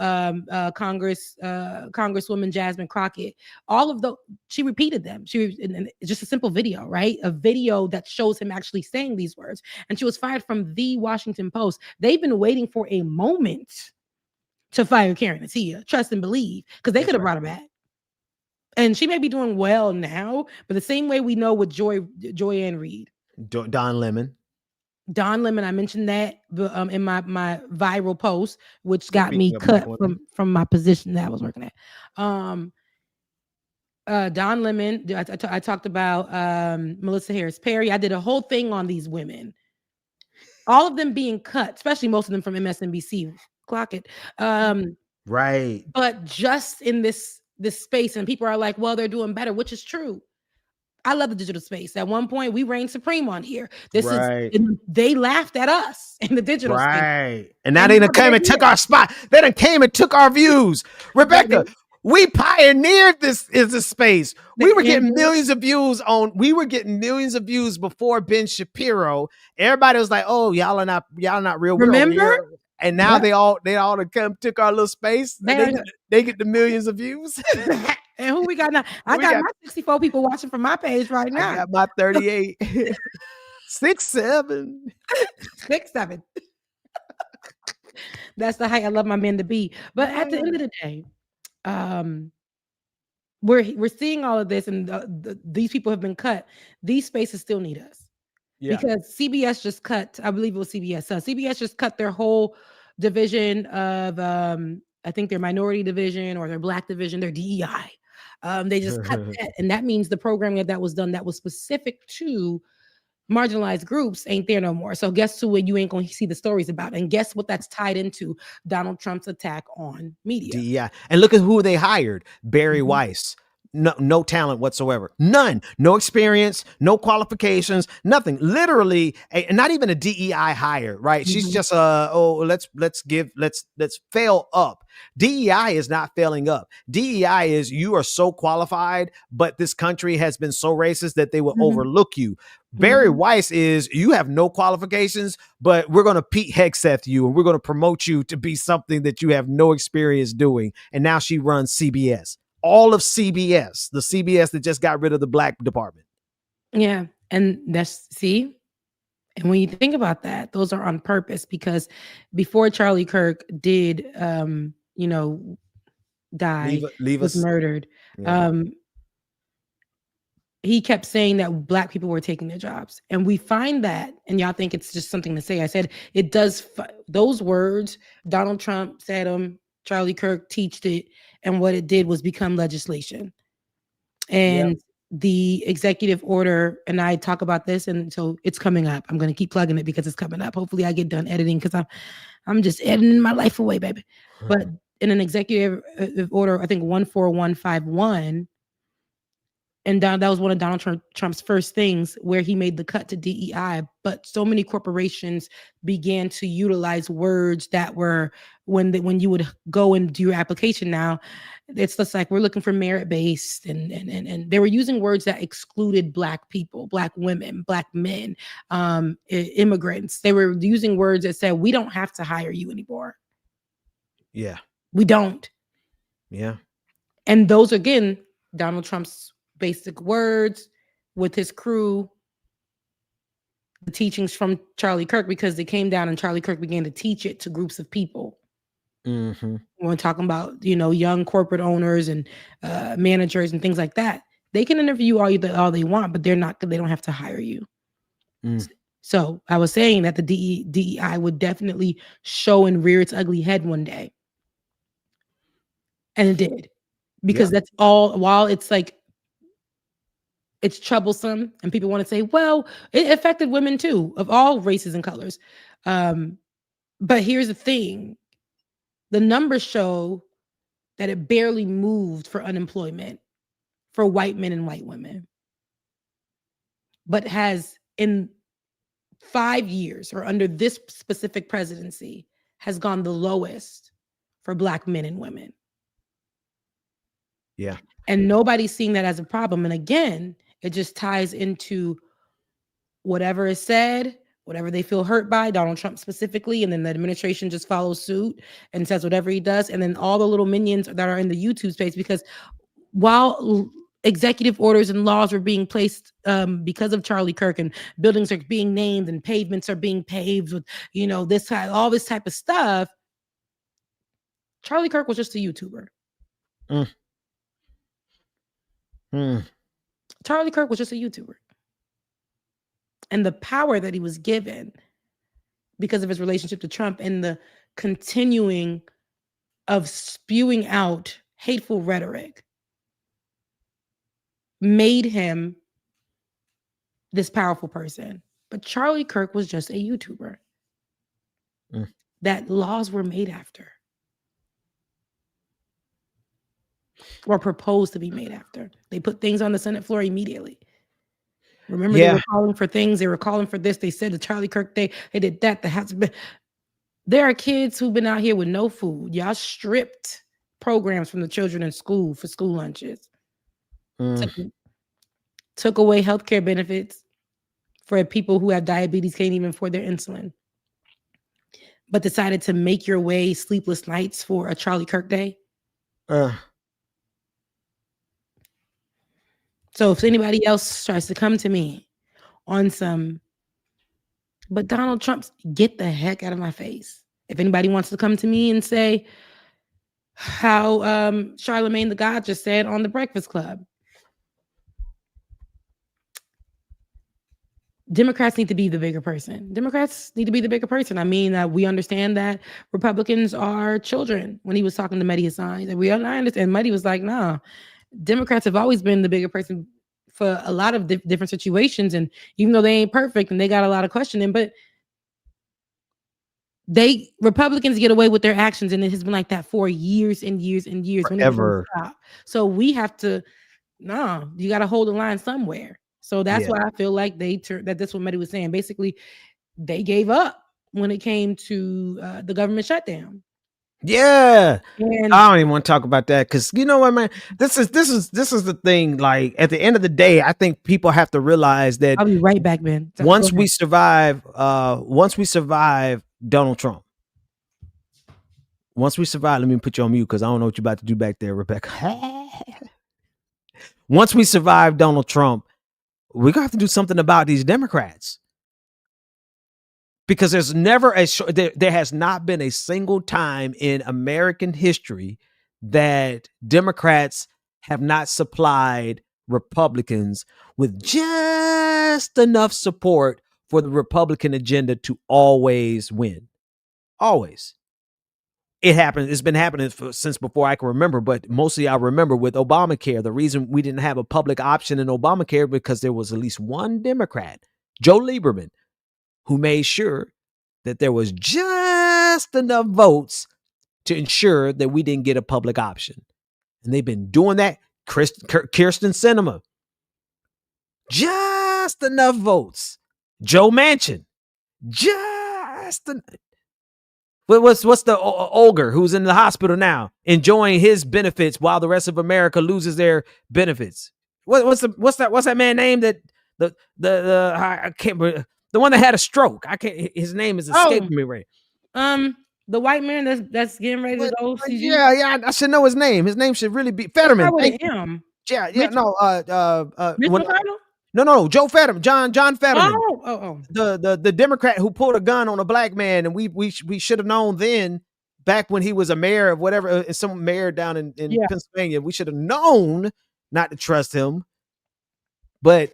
Congresswoman Jasmine Crockett. All of she repeated them. And just a simple video, right? A video that shows him actually saying these words. And she was fired from the Washington Post. They've been waiting for a moment to fire Karen Atia, trust and believe, because they could have brought her back. And she may be doing well now, but the same way we know with Joy-Ann Reid. Don Lemon, I mentioned that in my viral post, which got me cut from my position that I was working at. Don Lemon, I talked about Melissa Harris Perry. I did a whole thing on these women. All of them being cut, especially most of them from MSNBC. Clock it. Right. But just in this space, and people are like, well, they're doing better, which is true. I love the digital space. At one point, we reigned supreme on here. They laughed at us in the digital space. And now they done came and took our spot. They done came and took our views. Rebecca, we pioneered this space. We were getting millions of views before Ben Shapiro. Everybody was like, oh, y'all are not real. Remember? And now they all come took our little space. They get the millions of views. And who we got now? I got my 64 people watching from my page right now. I got my 38. 6'7". 6'7". That's the height I love my men to be. But at the end of the day, we're seeing all of this, and these people have been cut. These spaces still need us. Yeah. Because CBS just cut, I believe it was CBS. So CBS just cut their whole division of, I think their minority division or their Black division, their DEI. They just cut that. And that means the programming that was done that was specific to marginalized groups ain't there no more. So guess who you ain't going to see the stories about? And guess what that's tied into? Donald Trump's attack on media. DEI. And look at who they hired. Barry Weiss. No talent whatsoever. None. No experience, no qualifications, nothing. Literally, not even a DEI hire, right? She's just let's fail up. DEI is not failing up. DEI is you are so qualified, but this country has been so racist that they will overlook you. Barry Weiss is you have no qualifications, but we're going to Pete Hegseth you and we're going to promote you to be something that you have no experience doing. And now she runs CBS. All of CBS, the CBS that just got rid of the Black department. Yeah. And and when you think about that, those are on purpose, because before Charlie Kirk did, died, leave was us. murdered. Yeah. He kept saying that Black people were taking their jobs. And we find that, and y'all think it's just something to say. I said it does. Those words, Donald Trump said them, Charlie Kirk teached it, and what it did was become legislation. And the executive order, and I talk about this, and so it's coming up. I'm going to keep plugging it because it's coming up. Hopefully I get done editing because I'm just editing my life away, baby. But in an executive order, I think 14151, and that was one of Donald Trump's first things where he made the cut to DEI. But so many corporations began to utilize words that were, when you would go and do your application now, it's just like, we're looking for merit-based, and they were using words that excluded Black people, Black women, Black men, immigrants. They were using words that said, we don't have to hire you anymore. Yeah. We don't. Yeah. And those, again, Donald Trump's basic words with his crew, the teachings from Charlie Kirk, because they came down and Charlie Kirk began to teach it to groups of people. Mm-hmm. We're talking about, young corporate owners and managers and things like that. They can interview all they want, but they don't have to hire you. Mm. So I was saying that the DEI would definitely show and rear its ugly head one day. And it did. Because that's all, while it's like, it's troublesome, and people want to say, well, it affected women too, of all races and colors. But here's the thing. The numbers show that it barely moved for unemployment for white men and white women, but has, in 5 years or under this specific presidency, has gone the lowest for Black men and women. Yeah. And nobody's seeing that as a problem. And again, it just ties into whatever is said, whatever they feel hurt by, Donald Trump specifically, and then the administration just follows suit and says whatever he does. And then all the little minions that are in the YouTube space, because while executive orders and laws were being placed because of Charlie Kirk, and buildings are being named and pavements are being paved with, all this type of stuff, Charlie Kirk was just a YouTuber. Charlie Kirk was just a YouTuber. And the power that he was given because of his relationship to Trump and the continuing of spewing out hateful rhetoric made him this powerful person. But Charlie Kirk was just a YouTuber that laws were made after, or proposed to be made after. They put things on the Senate floor immediately. Remember, they were calling for things. They were calling for this. They said the Charlie Kirk Day. They did that. There are kids who've been out here with no food. Y'all stripped programs from the children in school for school lunches. Took away healthcare benefits for people who have diabetes, can't even afford their insulin. But decided to make your way sleepless nights for a Charlie Kirk Day. So if anybody else tries to come to me on but Donald Trump's, get the heck out of my face. If anybody wants to come to me and say how Charlemagne the God just said on The Breakfast Club, Democrats need to be the bigger person. Democrats need to be the bigger person. I mean, we understand that Republicans are children. When he was talking to Mehdi Hasan, I understand. Mehdi was like, nah. Democrats have always been the bigger person for a lot of different situations. And even though they ain't perfect and they got a lot of questioning, but Republicans get away with their actions. And it has been like that for years and years and years. Forever. So we have to, you got to hold the line somewhere. So that's why I feel like that's what Mehdi was saying. Basically, they gave up when it came to the government shutdown. Yeah. And I don't even want to talk about that, because you know what, man, this is the thing. Like, at the end of the day, I think people have to realize that I'll be right back, man. Once we survive Donald Trump, let me put you on mute because I don't know what you're about to do back there, Rebecca. Once we survive Donald Trump, we're gonna have to do something about these Democrats. Because there has not been a single time in American history that Democrats have not supplied Republicans with just enough support for the Republican agenda to always win. Always. It happened. It's been happening since before I can remember, but mostly I remember with Obamacare. The reason we didn't have a public option in Obamacare because there was at least one Democrat, Joe Lieberman, who made sure that there was just enough votes to ensure that we didn't get a public option. And they've been doing that. Kirsten Sinema, just enough votes. Joe Manchin, just enough. What's the Olger who's in the hospital now enjoying his benefits while the rest of America loses their benefits? What's that man name that I can't, the one that had a stroke? I can't. His name is escaping me right. The white man that's getting ready to go. Yeah. I should know his name. His name should really be Fetterman. Him. Yeah. Mitch McConnell? No, Joe Fetterman, John Fetterman. Oh. The Democrat who pulled a gun on a black man, and we should have known then, back when he was a mayor of whatever, some mayor down in Pennsylvania, we should have known not to trust him. But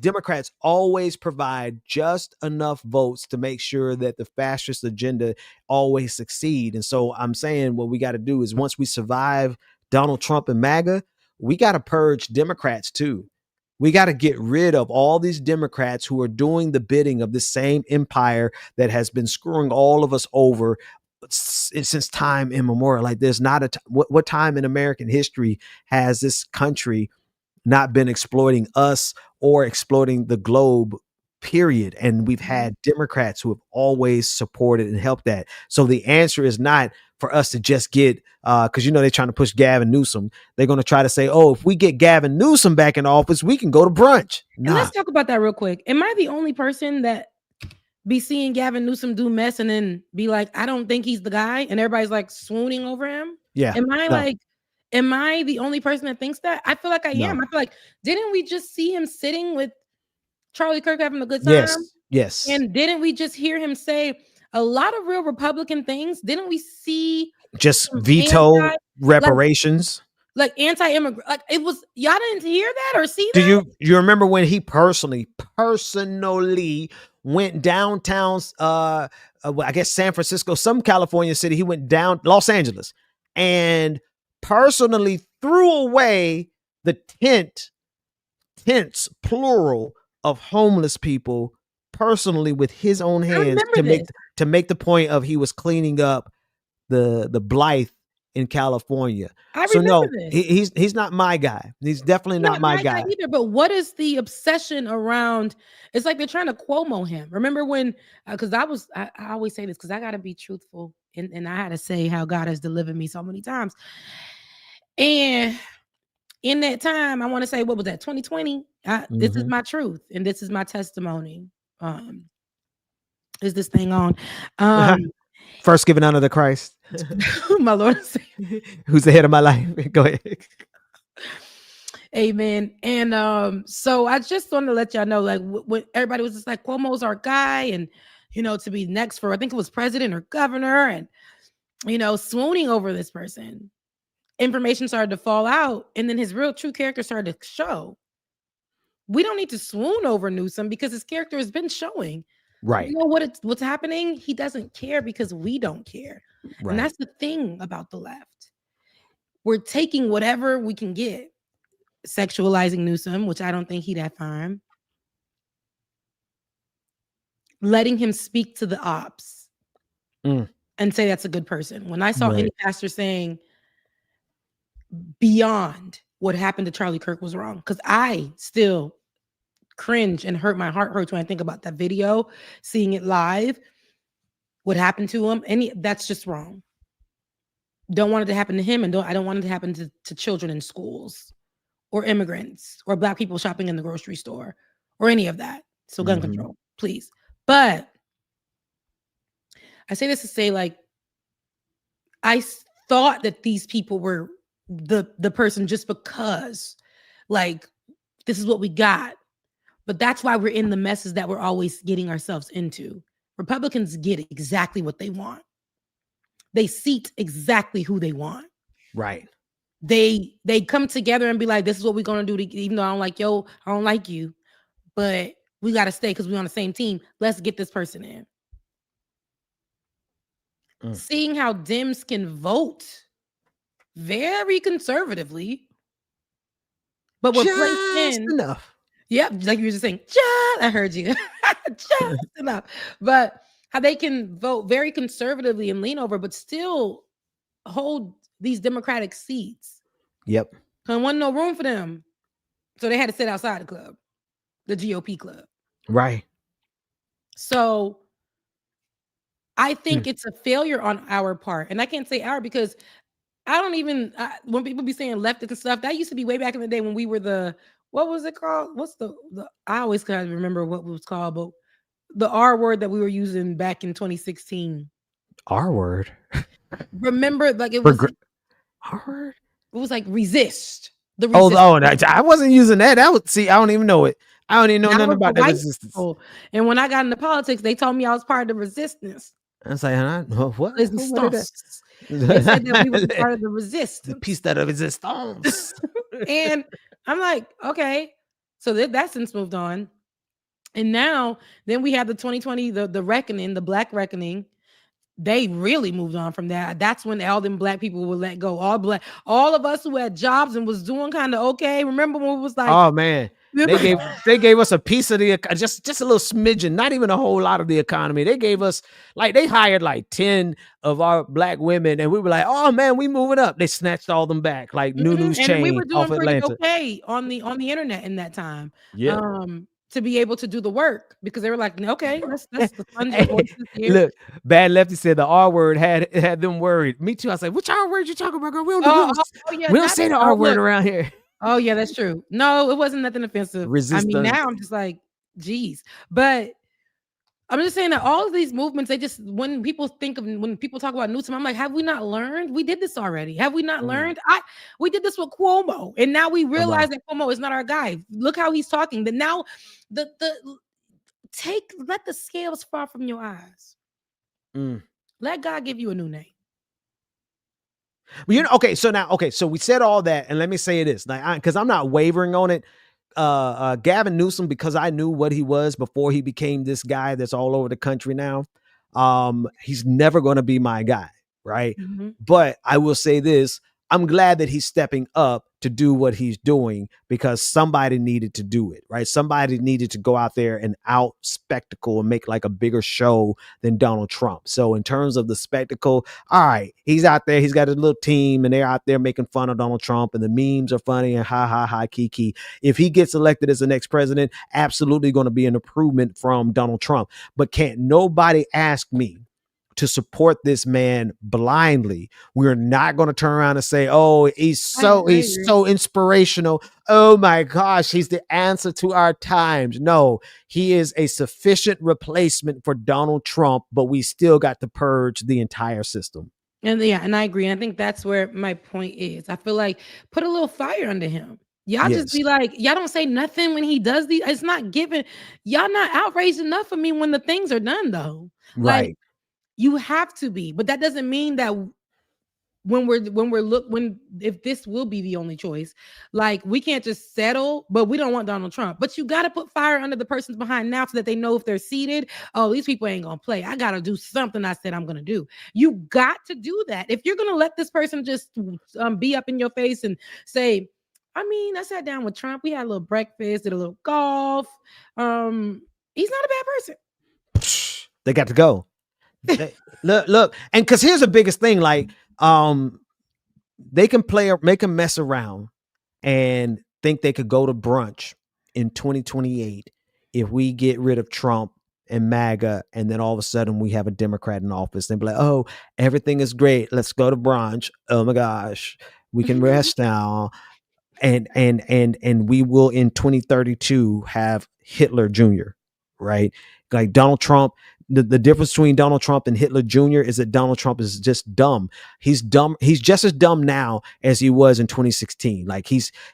Democrats always provide just enough votes to make sure that the fascist agenda always succeed. And so I'm saying what we got to do is once we survive Donald Trump and MAGA, we got to purge Democrats too. We got to get rid of all these Democrats who are doing the bidding of the same empire that has been screwing all of us over since time immemorial. Like there's not what time in American history has this country not been exploiting us or exploiting the globe, period. And we've had Democrats who have always supported and helped that. So the answer is not for us to just get, because they're trying to push Gavin Newsom. They're going to try to say, oh, if we get Gavin Newsom back in office, we can go to brunch. Nah. Let's talk about that real quick. Am I the only person that be seeing Gavin Newsom do mess and then be like, I don't think he's the guy, and everybody's like swooning over him? Yeah. Am I the only person that thinks that? I feel like I am. I feel like, didn't we just see him sitting with Charlie Kirk having a good time? Yes. And didn't we just hear him say a lot of real Republican things? Didn't we see just veto reparations? Like anti-immigrant, like it was, y'all didn't hear that or see that? Do you remember when he personally went downtown, I guess San Francisco, some California city, he went down Los Angeles and personally threw away the tents, plural, of homeless people personally with his own hands to make the point of he was cleaning up the Blythe in California. He's not my guy. He's definitely not my guy either. But what is the obsession around? It's like they're trying to Cuomo him. Remember when? Because I always say this because I got to be truthful, and I had to say how God has delivered me so many times. And in that time, I want to say, what was that? 2020. This is my truth, and this is my testimony. Is this thing on? First giving honor to Christ, my Lord, who's the head of my life. Go ahead. Amen. And so I just want to let y'all know, like, when everybody was just like, Cuomo's our guy, and to be next for, I think it was president or governor, and swooning over this person. Information started to fall out, and then his real true character started to show. We don't need to swoon over Newsom because his character has been showing. Right. You know what's happening? He doesn't care because we don't care. Right. And that's the thing about the left. We're taking whatever we can get. Sexualizing Newsom, which I don't think he'd have time. Letting him speak to the ops and say that's a good person. When I saw any pastor saying beyond what happened to Charlie Kirk was wrong, because I still cringe and my heart hurts when I think about that video, seeing it live, what happened to him, and that's just wrong. Don't want it to happen to him, and I don't want it to happen to children in schools or immigrants or Black people shopping in the grocery store or any of that. So gun control, please. But I say this to say, like, I thought that these people were the person just because, like, this is what we got. But that's why we're in the messes that we're always getting ourselves into. Republicans get exactly what they want. They seat exactly who they want. Right. They come together and be like, this is what we're gonna do, even though I don't like you, but we gotta stay because we're on the same team. Let's get this person in. Seeing how Dems can vote very conservatively, but we're placed in enough. Yep, like you were just saying, just, I heard you. Just enough. But how they can vote very conservatively and lean over, but still hold these Democratic seats. Yep. There wasn't no room for them. So they had to sit outside the club, the GOP club. Right. So I think it's a failure on our part. And I can't say our because I don't even, when people be saying leftist and stuff, that used to be way back in the day when we were what was it called? What's the I always kind of remember what it was called, but the R word that we were using back in 2016. R word. Remember, like it was R word. It was like resist. The resistance. I wasn't using that. That was I don't even know it. I don't even know nothing about that resistance. And when I got into politics, they told me I was part of the resistance. I was like, what? They said that we were part of the resistance. The piece de resistance. And I'm like, okay. So that since moved on. And now, then we have the 2020, the reckoning, the Black reckoning. They really moved on from that. That's when all them Black people were let go. All of us who had jobs and was doing kind of okay. Remember when it was like, oh man, they gave us a piece of the just a little smidgen, not even a whole lot of the economy. They gave us they hired 10 of our Black women, and we were like, oh man, we moving up. They snatched all them back, like Nunu's chain. And we were doing off pretty Atlanta. okay on the internet in that time. Yeah. To be able to do the work because they were like, okay, that's the fun. Look, Bad Lefty said the R word had them worried. Me too. I was like, which R word you talking about, girl? We don't say the R word around here. Oh yeah, that's true. No, it wasn't nothing offensive. Resistance. I mean, now I'm just like, geez. But I'm just saying that all of these movements, when people talk about Newsom, I'm like, have we not learned? We did this already. Have we not learned? We did this with Cuomo, and now we realize that Cuomo is not our guy. Look how he's talking. That now let the scales fall from your eyes. Let God give you a new name. Well, okay. So we said all that, and let me say this, because I'm not wavering on it. Gavin Newsom, because I knew what he was before he became this guy that's all over the country now. He's never going to be my guy, right? Mm-hmm. But I will say this: I'm glad that he's stepping up to do what he's doing because somebody needed to do it, right? Somebody needed to go out there and out spectacle and make a bigger show than Donald Trump. So in terms of the spectacle, all right, he's out there, he's got a little team and they're out there making fun of Donald Trump and the memes are funny and ha, kiki. If he gets elected as the next president, absolutely going to be an improvement from Donald Trump. But can't nobody ask me to support this man blindly. We're not going to turn around and say, oh, he's so inspirational. Oh my gosh, he's the answer to our times. No, he is a sufficient replacement for Donald Trump, but we still got to purge the entire system. And I agree. I think that's where my point is. I feel like put a little fire under him. Y'all just be like, y'all don't say nothing when he does these. It's not given. Y'all not outraged enough for me when the things are done though. Right. You have to be, but that doesn't mean that if this will be the only choice, we can't just settle, but we don't want Donald Trump. But you got to put fire under the persons behind now so that they know if they're seated, oh, these people ain't going to play. I got to do something I said I'm going to do. You got to do that. If you're going to let this person just be up in your face and say, I sat down with Trump. We had a little breakfast, did a little golf. He's not a bad person. They got to go. Look, and because here's the biggest thing, they can make a mess around and think they could go to brunch in 2028 if we get rid of Trump and MAGA, and then all of a sudden we have a Democrat in office. They'll be like, oh, everything is great. Let's go to brunch. Oh my gosh, we can rest now. And we will in 2032 have Hitler Jr., right? Like Donald Trump. The difference between Donald Trump and Hitler Jr. is that Donald Trump is just dumb. He's dumb. He's just as dumb now as he was in 2016.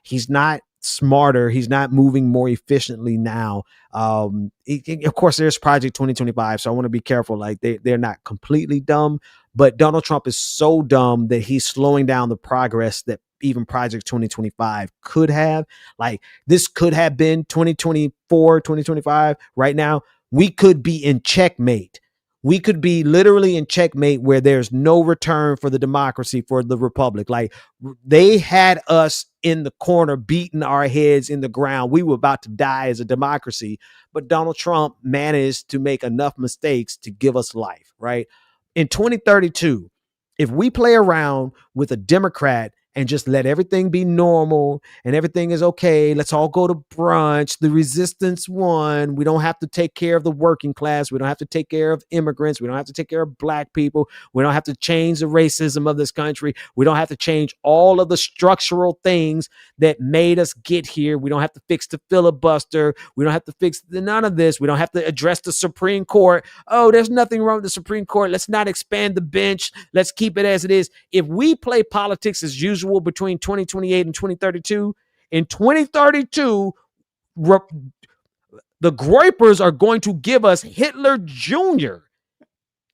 He's not smarter. He's not moving more efficiently now. Of course, there's Project 2025, so I want to be careful. Like they're not completely dumb, but Donald Trump is so dumb that he's slowing down the progress that even Project 2025 could have. Like this could have been 2024, 2025. Right now, we could be in checkmate. We could be literally in checkmate where there's no return for the democracy, for the republic. Like they had us in the corner, beating our heads in the ground. We were about to die as a democracy, but Donald Trump managed to make enough mistakes to give us life, right? In 2032, if we play around with a Democrat and just let everything be normal and everything is okay, let's all go to brunch. The resistance won. We don't have to take care of the working class. We don't have to take care of immigrants. We don't have to take care of black people. We don't have to change the racism of this country. We don't have to change all of the structural things that made us get here. We don't have to fix the filibuster. We don't have to fix none of this. We don't have to address the Supreme Court. Oh, there's nothing wrong with the Supreme Court. Let's not expand the bench. Let's keep it as it is. If we play politics as usual between 2028 and 2032, in 2032, the Groypers are going to give us Hitler Jr.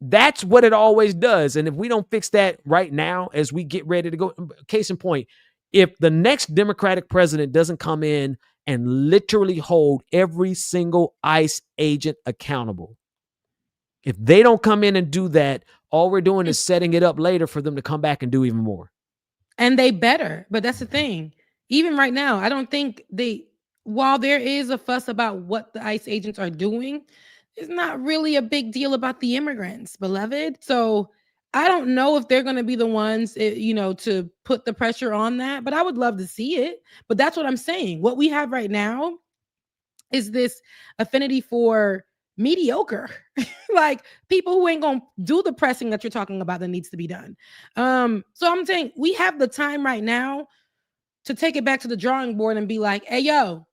That's what it always does. And if we don't fix that right now, as we get ready to go, case in point, if the next Democratic president doesn't come in and literally hold every single ICE agent accountable, if they don't come in and do that, all we're doing is setting it up later for them to come back and do even more. And they better. But that's the thing. Even right now, I don't think while there is a fuss about what the ICE agents are doing, it's not really a big deal about the immigrants, beloved. So I don't know if they're going to be the ones, to put the pressure on that, but I would love to see it. But that's what I'm saying. What we have right now is this affinity for mediocre, like people who ain't gonna do the pressing that you're talking about that needs to be done. So I'm saying we have the time right now to take it back to the drawing board and be like, hey, yo,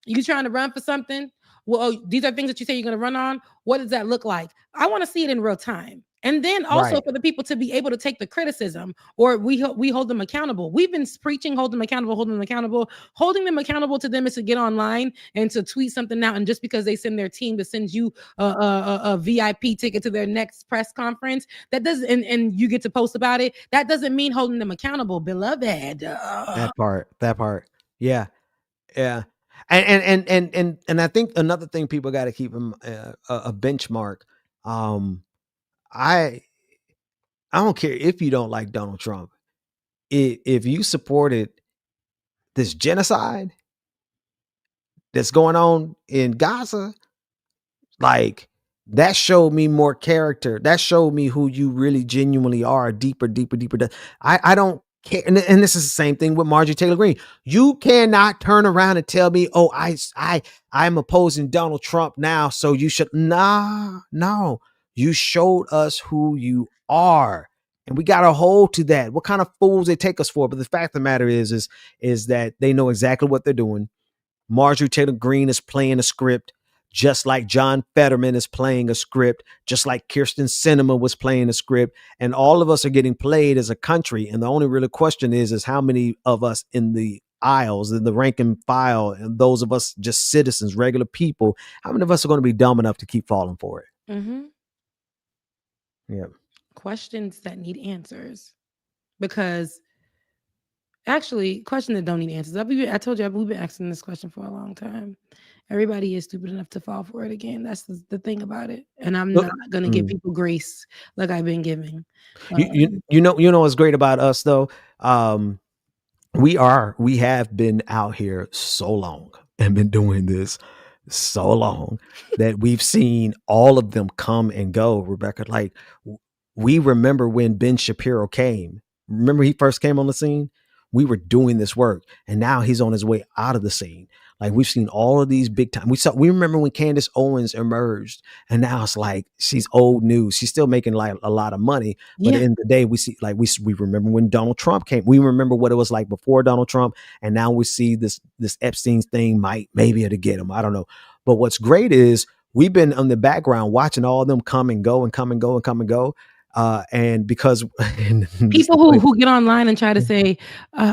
you trying to run for something? Well, these are things that you say you're going to run on. What does that look like? I want to see it in real time. And then also for the people to be able to take the criticism, or we hold them accountable. We've been preaching, hold them accountable, hold them accountable. Holding them accountable to them is to get online and to tweet something out. And just because they send their team to send you a VIP ticket to their next press conference, that doesn't, and you get to post about it, that doesn't mean holding them accountable, beloved. That part. Yeah. Yeah. And I think another thing people got to keep a benchmark. I don't care if you don't like Donald Trump. If you supported this genocide that's going on in Gaza, like that showed me more character. That showed me who you really genuinely are. Deeper. I don't care. And this is the same thing with Marjorie Taylor Greene. You cannot turn around and tell me, oh, I'm opposing Donald Trump now, so you should. No. You showed us who you are, and we got to hold to that. What kind of fools they take us for? But the fact of the matter is that they know exactly what they're doing. Marjorie Taylor Greene is playing a script, just like John Fetterman is playing a script, just like Kirsten Sinema was playing a script, and all of us are getting played as a country. And the only real question is how many of us in the aisles, in the rank and file, and those of us just citizens, regular people, how many of us are going to be dumb enough to keep falling for it? Mm-hmm. Yeah. Questions that need answers, because actually questions that don't need answers. I told you we've been asking this question for a long time. Everybody is stupid enough to fall for it again. That's the thing about it. And I'm not going to give people grace like I've been giving. You know what's great about us though? We have been out here so long and been doing this so long that we've seen all of them come and go, Rebecca. Like, we remember when Ben Shapiro came. Remember he first came on the scene? We were doing this work, and now he's on his way out of the scene. Like, we've seen all of these big time. We remember when Candace Owens emerged, and now it's like she's old news. She's still making like a lot of money, but at the end of the day, we see, like, we remember when Donald Trump came. We remember what it was like before Donald Trump, and now we see this Epstein thing maybe it'll get him. I don't know. But what's great is we've been on the background watching all of them come and go and come and go and come and go. And because people who get online and try to say,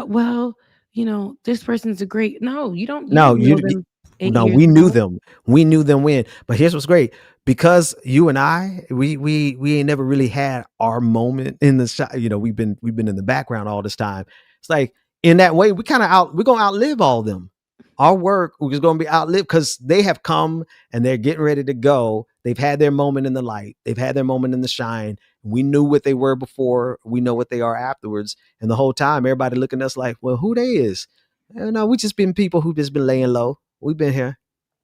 well, you know, this person's a great. No, you don't. You No, didn't know them 8 years we knew ago. them. We knew them when. But here's what's great. Because you and I, we ain't never really had our moment in the shot. You know, we've been in the background all this time. It's like in that way, we're gonna outlive all of them. Our work is gonna be outlived because they have come and they're getting ready to go. They've had their moment in the light, they've had their moment in the shine. We knew what they were before, we know what they are afterwards. And the whole time, everybody looking at us like, well, who they is? No, we just been people who just been laying low. We've been here.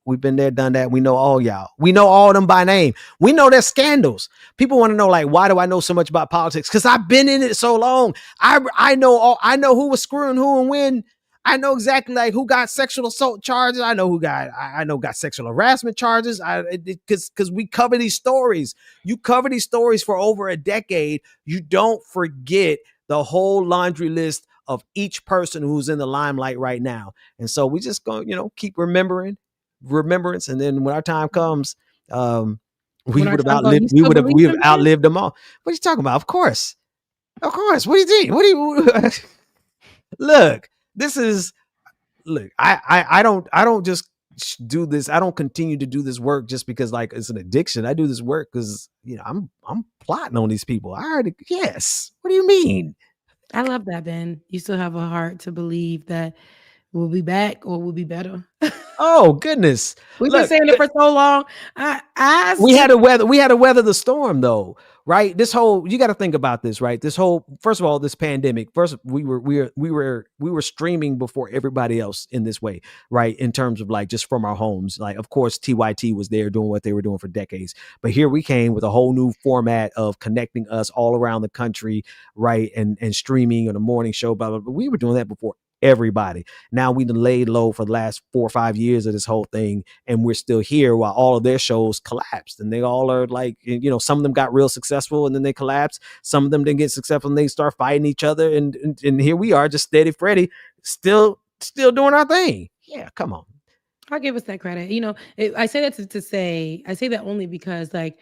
We've been there, done that. We know all y'all. We know all of them by name. We know their scandals. People want to know, like, why do I know so much about politics? Because I've been in it so long. I know who was screwing who and when. I know exactly like who got sexual assault charges. I know who got sexual harassment charges. Because we cover these stories. You cover these stories for over a decade. You don't forget the whole laundry list of each person who's in the limelight right now. And so we just go, keep remembrance. And then when our time comes, we would have outlived them all. What are you talking about? Of course. What do you think? Look, I don't just do this. I don't continue to do this work just because like it's an addiction. I do this work because I'm plotting on these people. Yes. What do you mean? I love that, Ben. You still have a heart to believe that we'll be back or we'll be better. Oh goodness. We've been saying it for so long. We had to weather the storm though, right? You got to think about this, right? First of all, this pandemic. First, we were streaming before everybody else in this way, right? In terms of like just from our homes. Like, of course, TYT was there doing what they were doing for decades, but here we came with a whole new format of connecting us all around the country, right? And streaming on a morning show, blah blah blah. We were doing that before everybody. Now we laid low for the last 4 or 5 years of this whole thing, and we're still here while all of their shows collapsed. And they all are like, some of them got real successful and then they collapsed. Some of them didn't get successful and they start fighting each other. And here we are, just steady Freddy, still doing our thing. Yeah, come on. I'll give us that credit. I say that to say, I say that only because like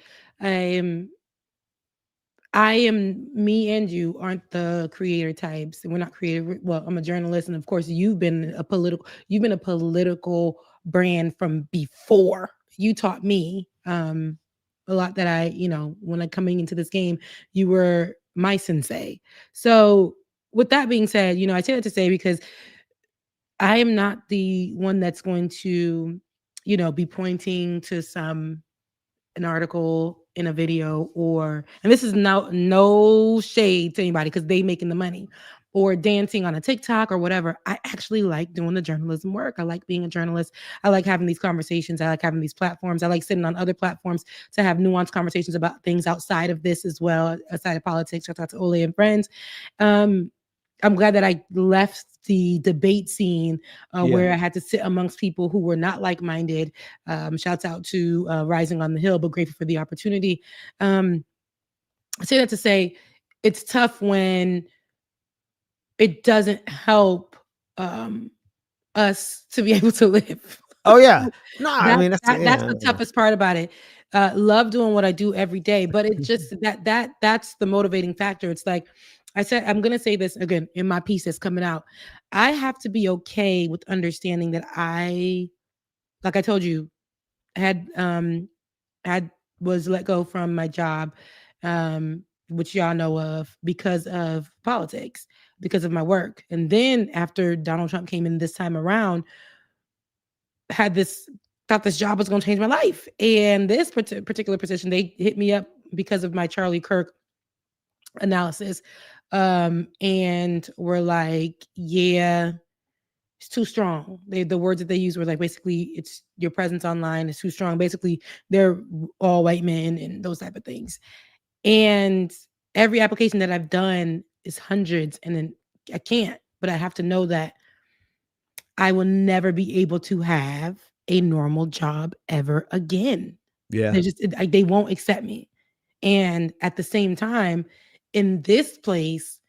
me and you aren't the creator types, and we're not creative. Well, I'm a journalist, and of course, you've been a political brand from before. You taught me a lot that when I'm coming into this game, you were my sensei. So, with that being said, I say that to say because I am not the one that's going to, be pointing to an article in a video and this is no shade to anybody because they making the money or dancing on a TikTok or whatever. I actually like doing the journalism work. I like being a journalist. I like having these conversations. I like having these platforms. I like sitting on other platforms to have nuanced conversations about things outside of this as well, outside of politics. Shout out to Ole and friends. I'm glad that I left the debate scene where I had to sit amongst people who were not like-minded. Shouts out to Rising on the Hill, but grateful for the opportunity. I say that to say it's tough when it doesn't help us to be able to live. Oh yeah. No, that's the toughest part about it. Love doing what I do every day, but it just that's the motivating factor. It's like I said, I'm going to say this again in my piece that's coming out. I have to be okay with understanding that like I told you, was let go from my job, which y'all know of because of politics, because of my work. And then after Donald Trump came in this time around, thought this job was going to change my life. And this particular position, they hit me up because of my Charlie Kirk analysis. And we're like, yeah, it's too strong. The words that they use were like, basically, it's your presence online is too strong. Basically, they're all white men and those type of things. And every application that I've done is hundreds, and then I can't, but I have to know that I will never be able to have a normal job ever again. Yeah. They won't accept me. And at the same time, in this place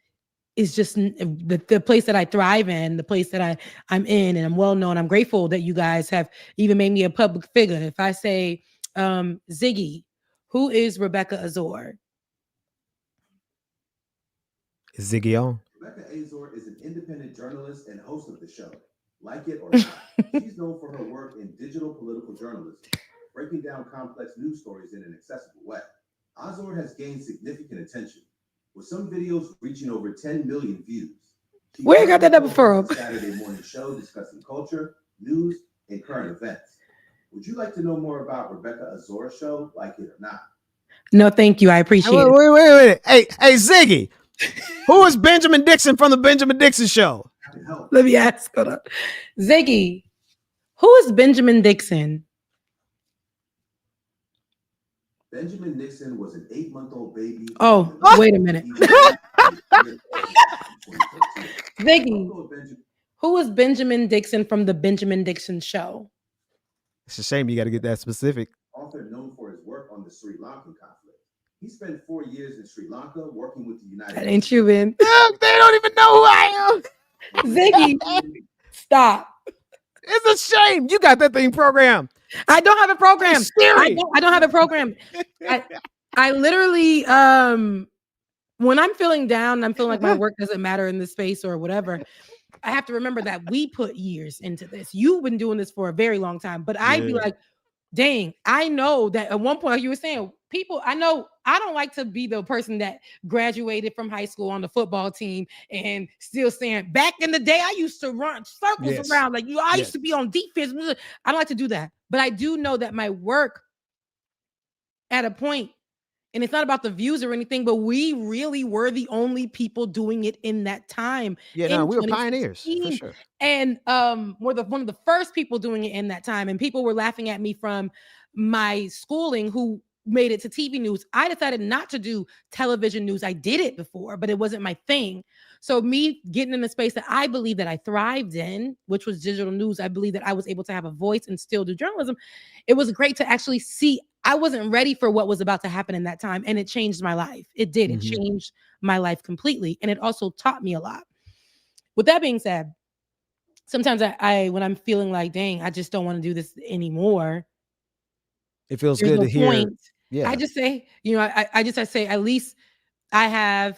is just the place that I thrive in, the place that I'm in, and I'm well known. I'm grateful that you guys have even made me a public figure. If I say, Ziggy, who is Rebecca Azor? Is Ziggy on? Rebecca Azor is an independent journalist and host of the show. Like it or not, she's known for her work in digital political journalism, breaking down complex news stories in an accessible way. Azor has gained significant attention, with some videos reaching over 10 million views. She Where you got that number from? Saturday morning show discussing culture, news, and current events. Would you like to know more about Rebecca Azor's show, Like It or Not? No, thank you. I appreciate it. Wait. Hey, Ziggy, who is Benjamin Dixon from the Benjamin Dixon Show? Let me ask. Hold on. Ziggy, who is Benjamin Dixon? Benjamin Dixon was an 8-month-old baby. Oh, wait a minute. Ziggy, who is Benjamin Dixon from the Benjamin Dixon Show? It's a shame you got to get that specific. Author known for his work on the Sri Lankan conflict. He spent 4 years in Sri Lanka working with the United That ain't you, Ben. They don't even know who I am. Ziggy, stop. It's a shame. You got that thing programmed. I don't have a program. Siri. I don't have a program. I literally, when I'm feeling down, I'm feeling like my work doesn't matter in this space or whatever, I have to remember that we put years into this. You've been doing this for a very long time, but I'd be like, dang, I know that at one point, like you were saying, people, I know I don't like to be the person that graduated from high school on the football team and still saying, back in the day, I used to run circles around like you. I used to be on defense. I don't like to do that, but I do know that my work at a point, and it's not about the views or anything, but we really were the only people doing it in that time. Yeah, no, we were pioneers for sure. And we're one of the first people doing it in that time. And people were laughing at me from my schooling who made it to TV news. I decided not to do television news. I did it before, but it wasn't my thing. So me getting in a space that I believe that I thrived in, which was digital news, I believe that I was able to have a voice and still do journalism. It was great to actually see. I wasn't ready for what was about to happen in that time, and it changed my life. It did. It changed my life completely, and it also taught me a lot. With that being said, sometimes I when I'm feeling like, dang, I just don't want to do this anymore. It feels good to hear. Point. Yeah, I just say, I say at least I've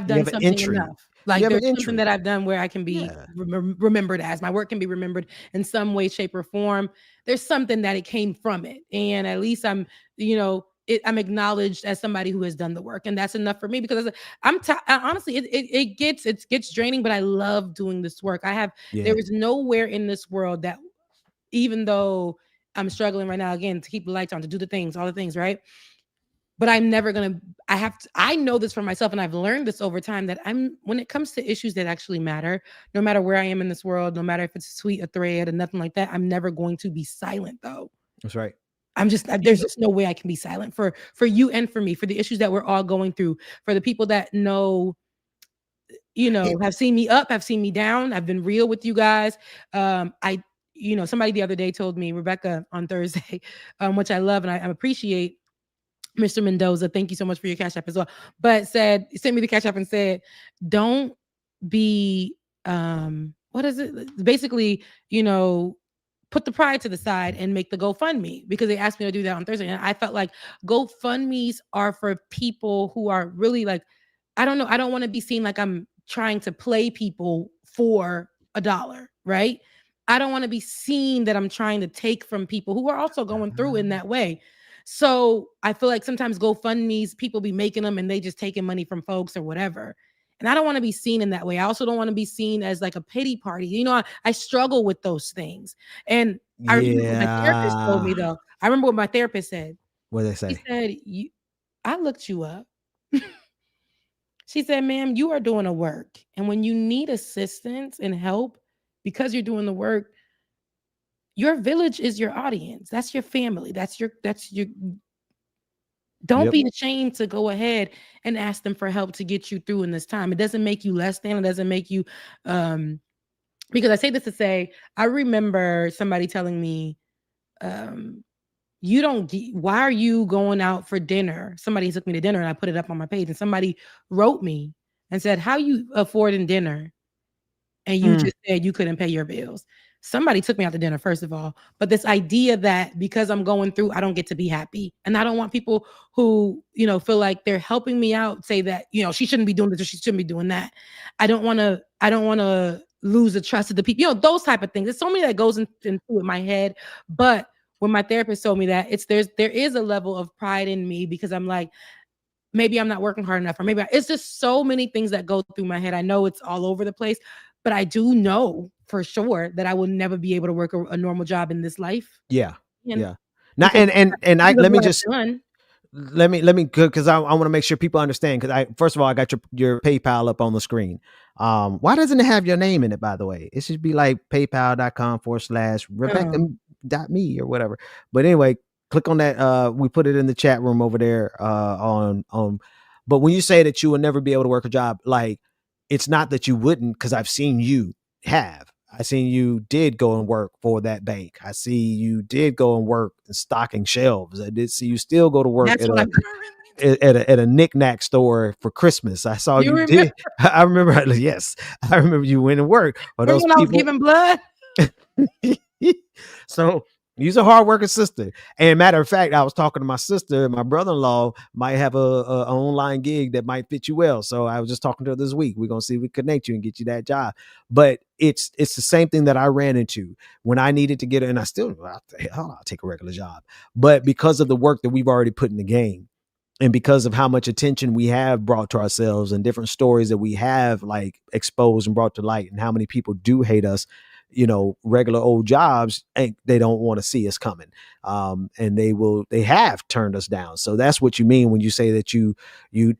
done something enough. Like there's something that I've done where I can be remembered as. My work can be remembered in some way, shape, or form. There's something that it came from it, and at least I'm acknowledged as somebody who has done the work, and that's enough for me because honestly, it gets draining, but I love doing this work. There is nowhere in this world that, even though I'm struggling right now again to keep the lights on, to do the things, all the things, right? But I'm never gonna. I know this for myself, and I've learned this over time that when it comes to issues that actually matter, no matter where I am in this world, no matter if it's a tweet, a thread, or nothing like that, I'm never going to be silent. Though that's right. There's just no way I can be silent for you and for me, for the issues that we're all going through, for the people that know, have seen me up, have seen me down. I've been real with you guys. Somebody the other day told me, Rebecca, on Thursday, which I love and I appreciate. Mr. Mendoza, thank you so much for your Cash App as well. But sent me the Cash App and said, don't be, what is it? Basically, put the pride to the side and make the GoFundMe, because they asked me to do that on Thursday. And I felt like GoFundMes are for people who are really like, I don't know. I don't want to be seen like I'm trying to play people for $1, right? I don't want to be seen that I'm trying to take from people who are also going through in that way. So I feel like sometimes GoFundMes, people be making them and they just taking money from folks or whatever. And I don't want to be seen in that way. I also don't want to be seen as like a pity party. I struggle with those things. And I remember what my therapist told me, though. I remember what my therapist said. What did they say? She said, I looked you up. She said, ma'am, you are doing a work. And when you need assistance and help, because you're doing the work, your village is your audience. That's your family. That's your, don't be ashamed to go ahead and ask them for help to get you through in this time. It doesn't make you less than, it doesn't make you, because I say this to say, I remember somebody telling me, why are you going out for dinner? Somebody took me to dinner and I put it up on my page, and somebody wrote me and said, how you affording dinner? And you just said you couldn't pay your bills. somebody took me out to dinner, first of all. But this idea that because I'm going through, I don't get to be happy. And I don't want people who, feel like they're helping me out say that, she shouldn't be doing this or she shouldn't be doing that. I don't want to lose the trust of the people, those type of things. There's so many that goes into my head. But when my therapist told me that, there is a level of pride in me because I'm like, maybe I'm not working hard enough, or maybe it's just so many things that go through my head. I know it's all over the place, but I do know for sure that I will never be able to work a normal job in this life. Yeah. And Yeah. Now, and I, let me just, done. let me, cause I want to make sure people understand. Cause first of all, I got your PayPal up on the screen. Why doesn't it have your name in it, by the way? It should be like paypal.com/Rebecca.me or whatever. But anyway, click on that. We put it in the chat room over there, but when you say that you will never be able to work a job, like, it's not that you wouldn't, cause I've seen you have. I seen you did go and work for that bank. I see you did go and work stocking shelves. I did see you still go to work at a knick-knack store for Christmas. I saw you did. I remember. Yes, I remember you went and worked for those people. I was giving blood. So you're a hard-working sister. And matter of fact, I was talking to my sister. My brother-in-law might have a online gig that might fit you well. So I was just talking to her this week. We're gonna see if we connect you and get you that job. But it's the same thing that I ran into when I needed to get it, and I'll take a regular job. But because of the work that we've already put in the game, and because of how much attention we have brought to ourselves and different stories that we have like exposed and brought to light, and how many people do hate us, regular old jobs, and they don't want to see us coming. And they have turned us down. So that's what you mean when you say that you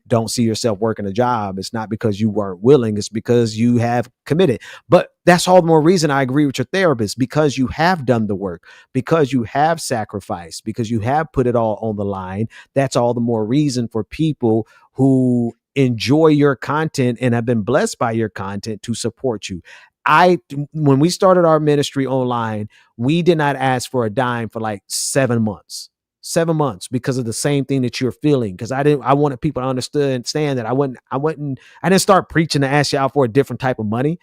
don't see yourself working a job. It's not because you weren't willing, it's because you have committed. But that's all the more reason I agree with your therapist, because you have done the work, because you have sacrificed, because you have put it all on the line. That's all the more reason for people who enjoy your content and have been blessed by your content to support you. When we started our ministry online, we did not ask for a dime for like 7 months because of the same thing that you're feeling. Cause I wanted people to understand that I didn't start preaching to ask y'all for a different type of money.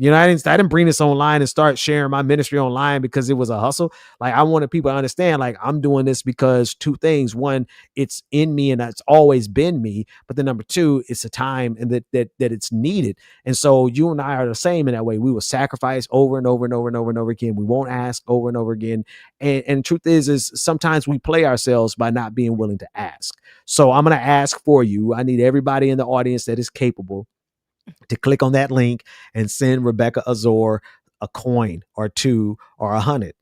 I didn't bring this online and start sharing my ministry online because it was a hustle. Like, I wanted people to understand, like, I'm doing this because two things. One, it's in me and that's always been me. But then number two, it's a time and that it's needed. And so you and I are the same in that way. We will sacrifice over and over and over and over and over again. We won't ask over and over again. And the truth is sometimes we play ourselves by not being willing to ask. So I'm going to ask for you. I need everybody in the audience that is capable to click on that link and send Rebecca Azor a coin or two or 100.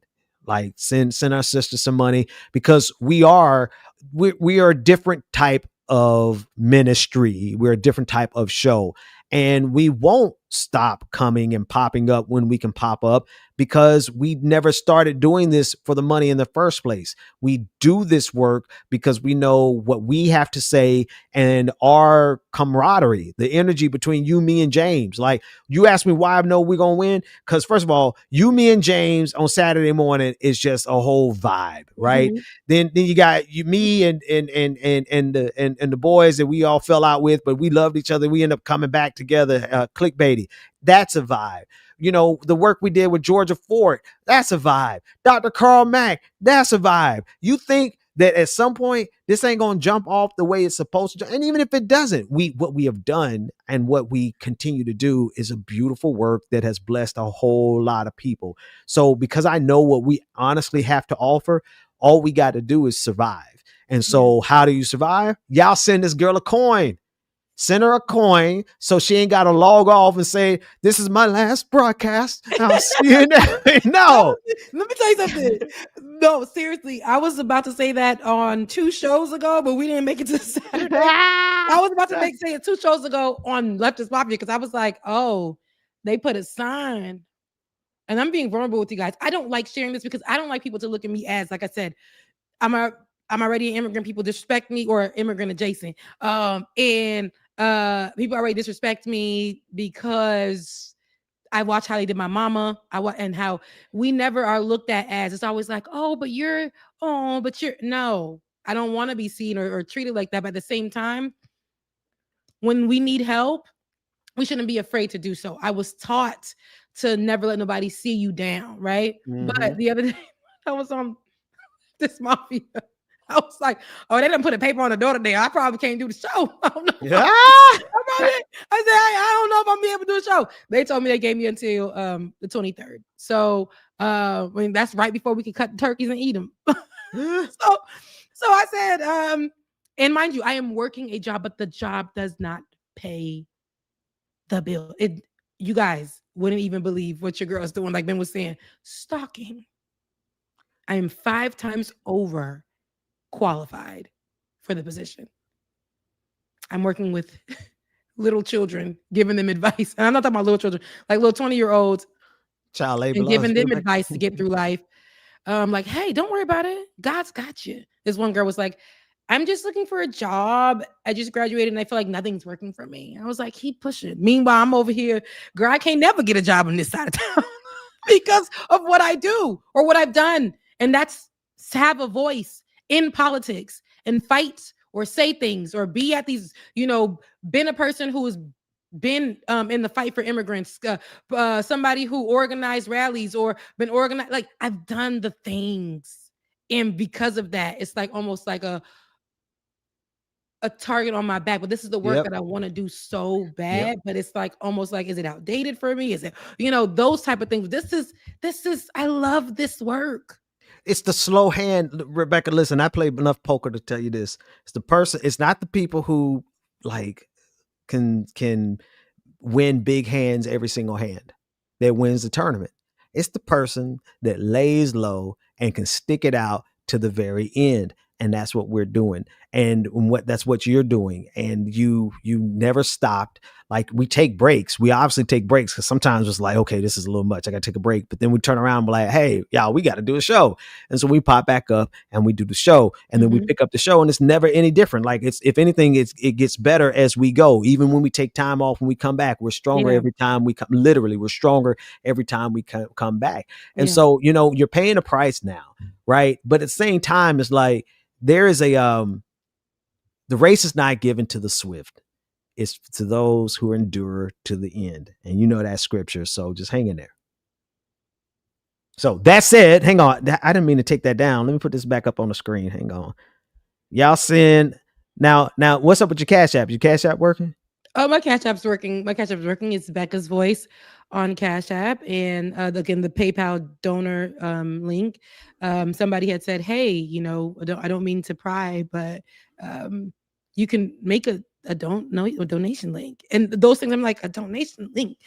Like, send our sister some money, because we are a different type of ministry. We're a different type of show, and we won't stop coming and popping up when we can pop up, because we never started doing this for the money in the first place. We do this work because we know what we have to say, and our camaraderie, the energy between you, me, and James. Like, you ask me why I know we're going to win. Because first of all, you, me, and James on Saturday morning is just a whole vibe, right? Mm-hmm. Then you got you, me, and the boys that we all fell out with, but we loved each other. We end up coming back together, clickbaity. That's a vibe. The work we did with Georgia Ford, that's a vibe. Dr. Carl Mack, that's a vibe. You think that at some point this ain't going to jump off the way it's supposed to? And even if it doesn't, what we have done and what we continue to do is a beautiful work that has blessed a whole lot of people. So because I know what we honestly have to offer, all we got to do is survive. And so how do you survive? Y'all send this girl a coin. Send her a coin so she ain't got to log off and say, this is my last broadcast. I'll see you next. No. Let me tell you something. No, seriously. I was about to say that on 2 shows ago, but we didn't make it to Saturday. I was about to say it 2 shows ago on Left is Popular, because I was like, oh, they put a sign. And I'm being vulnerable with you guys. I don't like sharing this because I don't like people to look at me as, like I said, I'm already an immigrant. People disrespect me, or immigrant adjacent. And people already disrespect me because I watch how they did my mama. And how we never are looked at as, it's always like, no, I don't want to be seen or treated like that. But at the same time, when we need help, we shouldn't be afraid to do so. I was taught to never let nobody see you down, right? But the other day I was on this mafia. I was like, oh, they didn't put a paper on the door today. I probably can't do the show. I don't know. Yeah. I said, I don't know if I'm be able to do a show. They told me they gave me until the 23rd. So I mean, that's right before we could cut the turkeys and eat them. So I said, and mind you, I am working a job, but the job does not pay the bill. You guys wouldn't even believe what your girl's doing. Like Ben was saying, stalking. I am 5 times over qualified for the position. I'm working with little children, giving them advice. And I'm not talking about little children, like little 20-year-olds, Child labor and laws giving them still advice to get through life. Like, hey, don't worry about it. God's got you. This one girl was like, I'm just looking for a job. I just graduated and I feel like nothing's working for me. I was like, keep pushing. Meanwhile, I'm over here, girl, I can't never get a job on this side of town because of what I do or what I've done. And that's to have a voice in politics and fight or say things or be at these, been a person who has been in the fight for immigrants, somebody who organized rallies or been organized. Like, I've done the things. And because of that, it's like almost like a target on my back. But this is the work that I want to do so bad. But it's like almost like, is it outdated for me? Is it, those type of things? This is, I love this work. It's the slow hand. Rebecca, listen, I played enough poker to tell you this. It's the person, it's not the people who like can win big hands every single hand that wins the tournament. It's the person that lays low and can stick it out to the very end. And that's what we're doing. And that's what you're doing. And you never stopped. Like, we take breaks. We obviously take breaks because sometimes it's like, okay, this is a little much. I got to take a break. But then we turn around and be like, hey, y'all, we got to do a show. And so we pop back up and we do the show. And then we pick up the show, and it's never any different. Like, if anything, it gets better as we go. Even when we take time off, when we come back, we're stronger every time we come. Literally, we're stronger every time we come back. And so, you're paying a price now, right? But at the same time, it's like, there is the race is not given to the swift. It's to those who endure to the end. And you know that scripture. So just hang in there. So that said, hang on. I didn't mean to take that down. Let me put this back up on the screen. Hang on. Y'all send now, what's up with your Cash App? Your Cash App working? Oh, my Cash App's working. My Cash App's working. It's Becca's Voice on Cash App. And again, the PayPal donor link. Somebody had said, hey, I don't mean to pry, but you can make a donation link. And those things, I'm like, a donation link.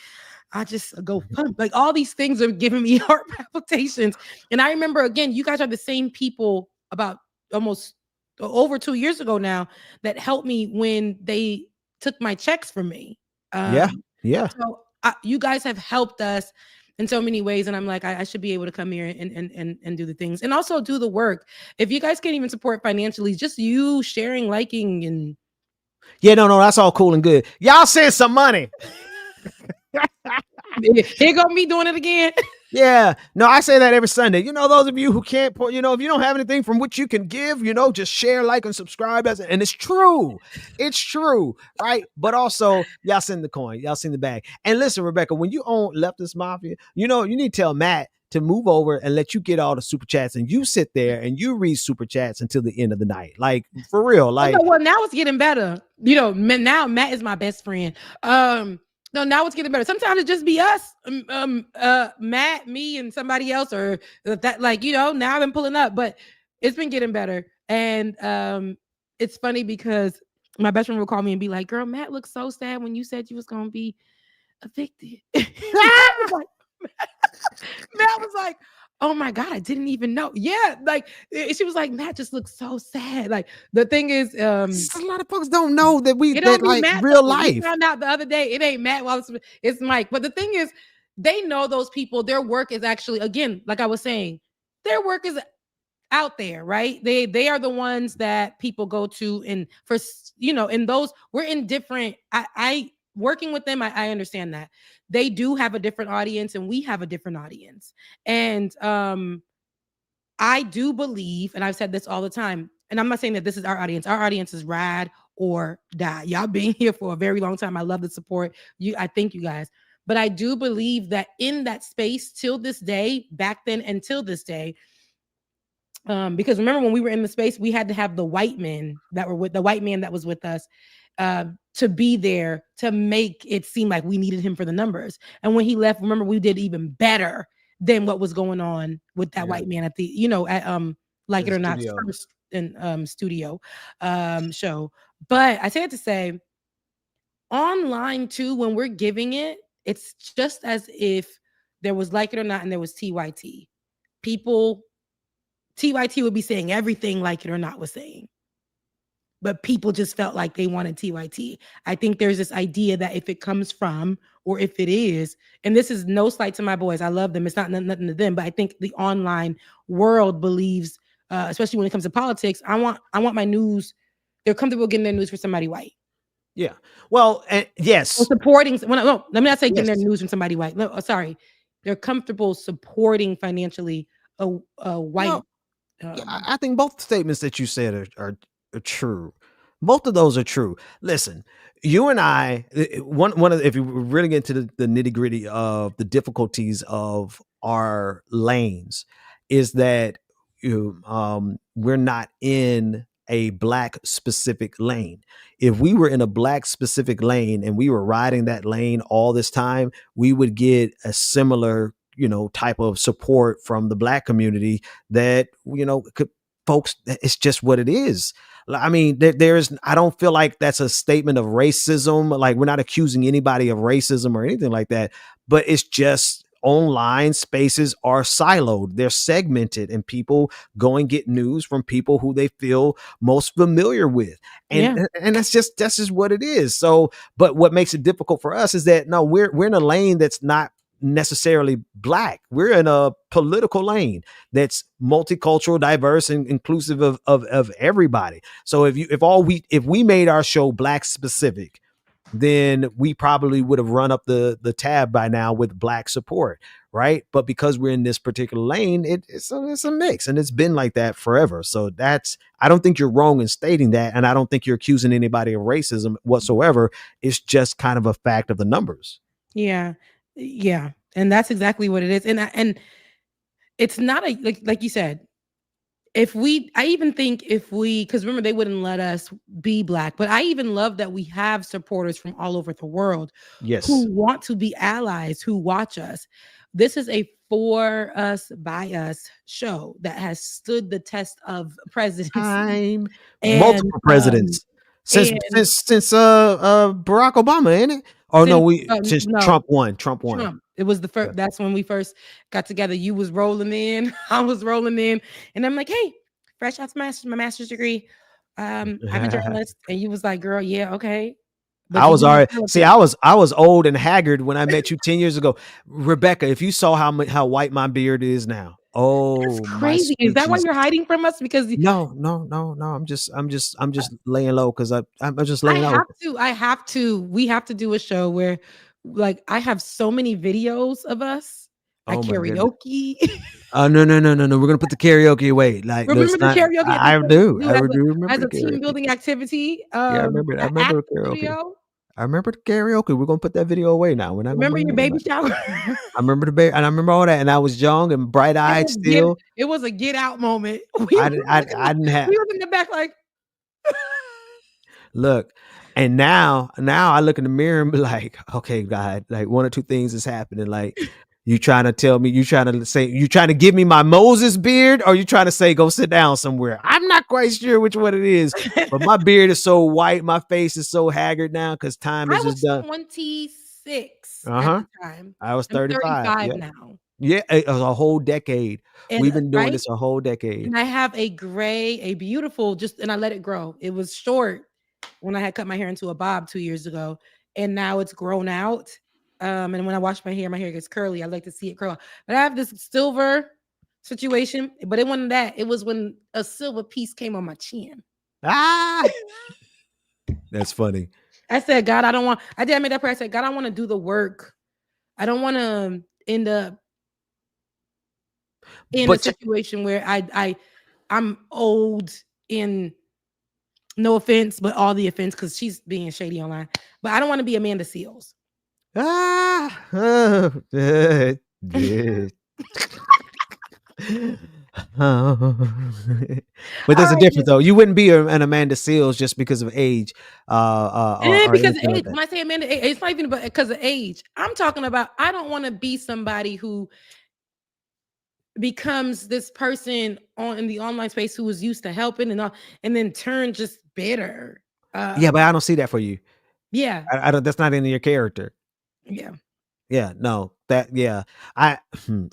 I just go fun. Like, all these things are giving me heart palpitations. And I remember, again, you guys are the same people about almost over 2 years ago now that helped me when they took my checks from me. Yeah. So you guys have helped us in so many ways. And I'm like, I should be able to come here and do the things and also do the work. If you guys can't even support financially, just you sharing, liking, and no, that's all cool and good. Y'all send some money. Here go me doing it again. Yeah, no, I say that every Sunday. Those of you who can't, if you don't have anything from which you can give, just share, like, and subscribe. And it's true. It's true, right? But also, y'all send the coin. Y'all send the bag. And listen, Rebecca, when you own Leftist Mafia, you need to tell Matt to move over and let you get all the super chats, and you sit there and you read super chats until the end of the night. Like, for real. Like, well, now it's getting better. Now Matt is my best friend. No, now it's getting better. Sometimes it just be us, Matt, me, and somebody else, or that. Like, now I've been pulling up, but it's been getting better. And it's funny because my best friend will call me and be like, "Girl, Matt looked so sad when you said you was gonna be evicted." Matt was like, oh my God, I didn't even know. Yeah, like she was like, Matt just looks so sad. Like, the thing is, a lot of folks don't know that like Matt, real life. life. Found out the other day it ain't Matt. Well, it's Mike. But the thing is, they know those people. Their work is actually, again, like I was saying, their work is out there, right? They are the ones that people go to, and for in those, we're in different. I working with them, I understand that they do have a different audience and we have a different audience. And I do believe, and I've said this all the time, and I'm not saying that this is our audience. Our audience is ride or die. Y'all been here for a very long time. I love the support. I thank you guys. But I do believe that in that space till this day, back then until this day, because remember when we were in the space, we had to have the white men that were with the white man that was with us to be there to make it seem like we needed him for the numbers. And when he left, remember, we did even better than what was going on with that white man at the, at Like It or Not first in studio show. But I say it to say, online too, when we're giving it, it's just as if there was Like It or Not and there was TYT. TYT would be saying everything Like It or Not was saying, but people just felt like they wanted TYT. I think there's this idea that if it comes from, or if it is, and this is no slight to my boys, I love them, it's not nothing to them, but I think the online world believes, especially when it comes to politics, I want my news, they're comfortable getting their news for somebody white. Yeah. Well, yes. Or supporting, no, let me not say getting their news from somebody white. No, sorry. They're comfortable supporting financially a white. No. I think both statements that you said are true. Both of those are true. Listen, you and I, one of, if you really get into the nitty gritty of the difficulties of our lanes, is that we're not in a black specific lane. If we were in a black specific lane and we were riding that lane all this time, we would get a similar type of support from the black community that, folks, it's just what it is. I mean, I don't feel like that's a statement of racism. Like, we're not accusing anybody of racism or anything like that, but it's just online spaces are siloed. They're segmented, and people go and get news from people who they feel most familiar with. And that's just what it is. So, but what makes it difficult for us is that, no, we're in a lane that's not necessarily black. We're in a political lane that's multicultural, diverse, and inclusive of everybody. So if we made our show black specific, then we probably would have run up the tab by now with black support, right? But because we're in this particular lane, it's a mix, and it's been like that forever. So I don't think you're wrong in stating that, and I don't think you're accusing anybody of racism whatsoever. It's just kind of a fact of the numbers. Yeah. And that's exactly what it is. And it's not like you said, I even think because remember, they wouldn't let us be black, but I even love that we have supporters from all over the world, who want to be allies, who watch us. This is a for us, by us show that has stood the test of presidency. Multiple presidents. Since Barack Obama, ain't it? Oh, since Trump won. Trump. It was the first. That's when we first got together. You was rolling in, I was rolling in, and I'm like, hey, fresh out my master's degree. I'm a journalist, and you was like, girl, yeah, okay. But I was already I was old and haggard when I met you 10 years ago, Rebecca. If you saw how white my beard is now. Oh, that's crazy. Is that why you're hiding from us? Because no. I'm just laying low because I'm just laying low. I have to. We have to do a show where, like, I have so many videos of us at karaoke. No. We're gonna put the karaoke away. Like, remember the karaoke? I do remember as a team building activity. I remember the karaoke. Video. I remember the karaoke. We're gonna put that video away now. Remember your baby shower? I remember the baby, and I remember all that. And I was young and bright eyed still. It was a get out moment. I didn't have. We was in the back like. Look, and now I look in the mirror and be like, okay, God, like one or two things is happening. Like, you trying to tell me, you trying to give me my Moses beard, or you trying to say go sit down somewhere? I'm not quite sure which one it is, but my beard is so white, my face is so haggard now because time is just done. 26 at the time. I was 35. 35 now. Yeah, it was a whole decade. We've been doing this a whole decade. And I have a beautiful, and I let it grow. It was short when I had cut my hair into a bob 2 years ago, and now it's grown out. And when I wash my hair gets curly. I like to see it curl. But I have this silver situation, but it wasn't that. It was when a silver piece came on my chin. That's funny. I said, God, I made that prayer. I said, God, I want to do the work. I don't want to end up in a situation where I'm old in, no offense, but all the offense, because she's being shady online. But I don't want to be Amanda Seales. But there's All a right, difference though. You wouldn't be an Amanda Seals just because of age, or because of anything like age. that. When I say Amanda, it's not even because of age. I'm talking about I don't want to be somebody who becomes this person in the online space who was used to helping and then turn just bitter. Yeah, but I don't see that for you. Yeah, I don't. That's not in your character. yeah. Yeah, no, I'm not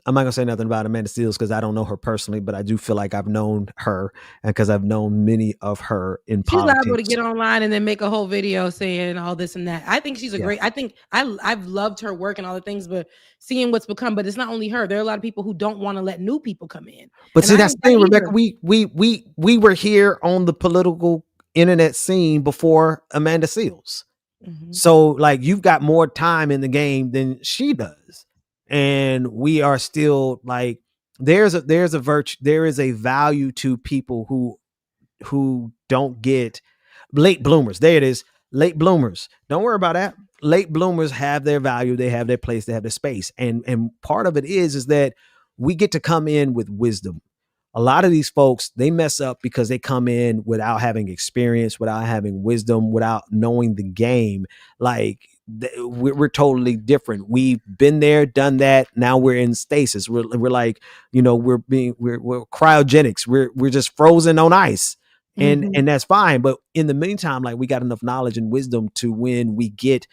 gonna say nothing about Amanda Seals because I don't know her personally, but I do feel like I've known her, and because I've known many of her in She's liable to politics. get online and then make a whole video saying all this and that. I think she's a Yeah. great. I think I've loved her work and all the things, but seeing what's become. But it's not only her. There are a lot of people who don't want to let new people come in. But And see, I that's ain't the that thing, Rebecca. either. We were here on the political internet scene before Amanda Seals. Mhm. So like you've got more time in the game than she does. And we are still like there's a virtue, there is a value to people who don't get late bloomers. There it is. Late bloomers. Don't worry about that. Late bloomers have their value, they have their place, they have their space. And part of it is that we get to come in with wisdom. A lot of these folks, they mess up because they come in without having experience, without having wisdom, without knowing the game. Like we're totally different. We've been there, done that. Now we're in stasis. We're like, we're cryogenics. We're just frozen on ice. And that's fine. But in the meantime, like we got enough knowledge and wisdom to when we get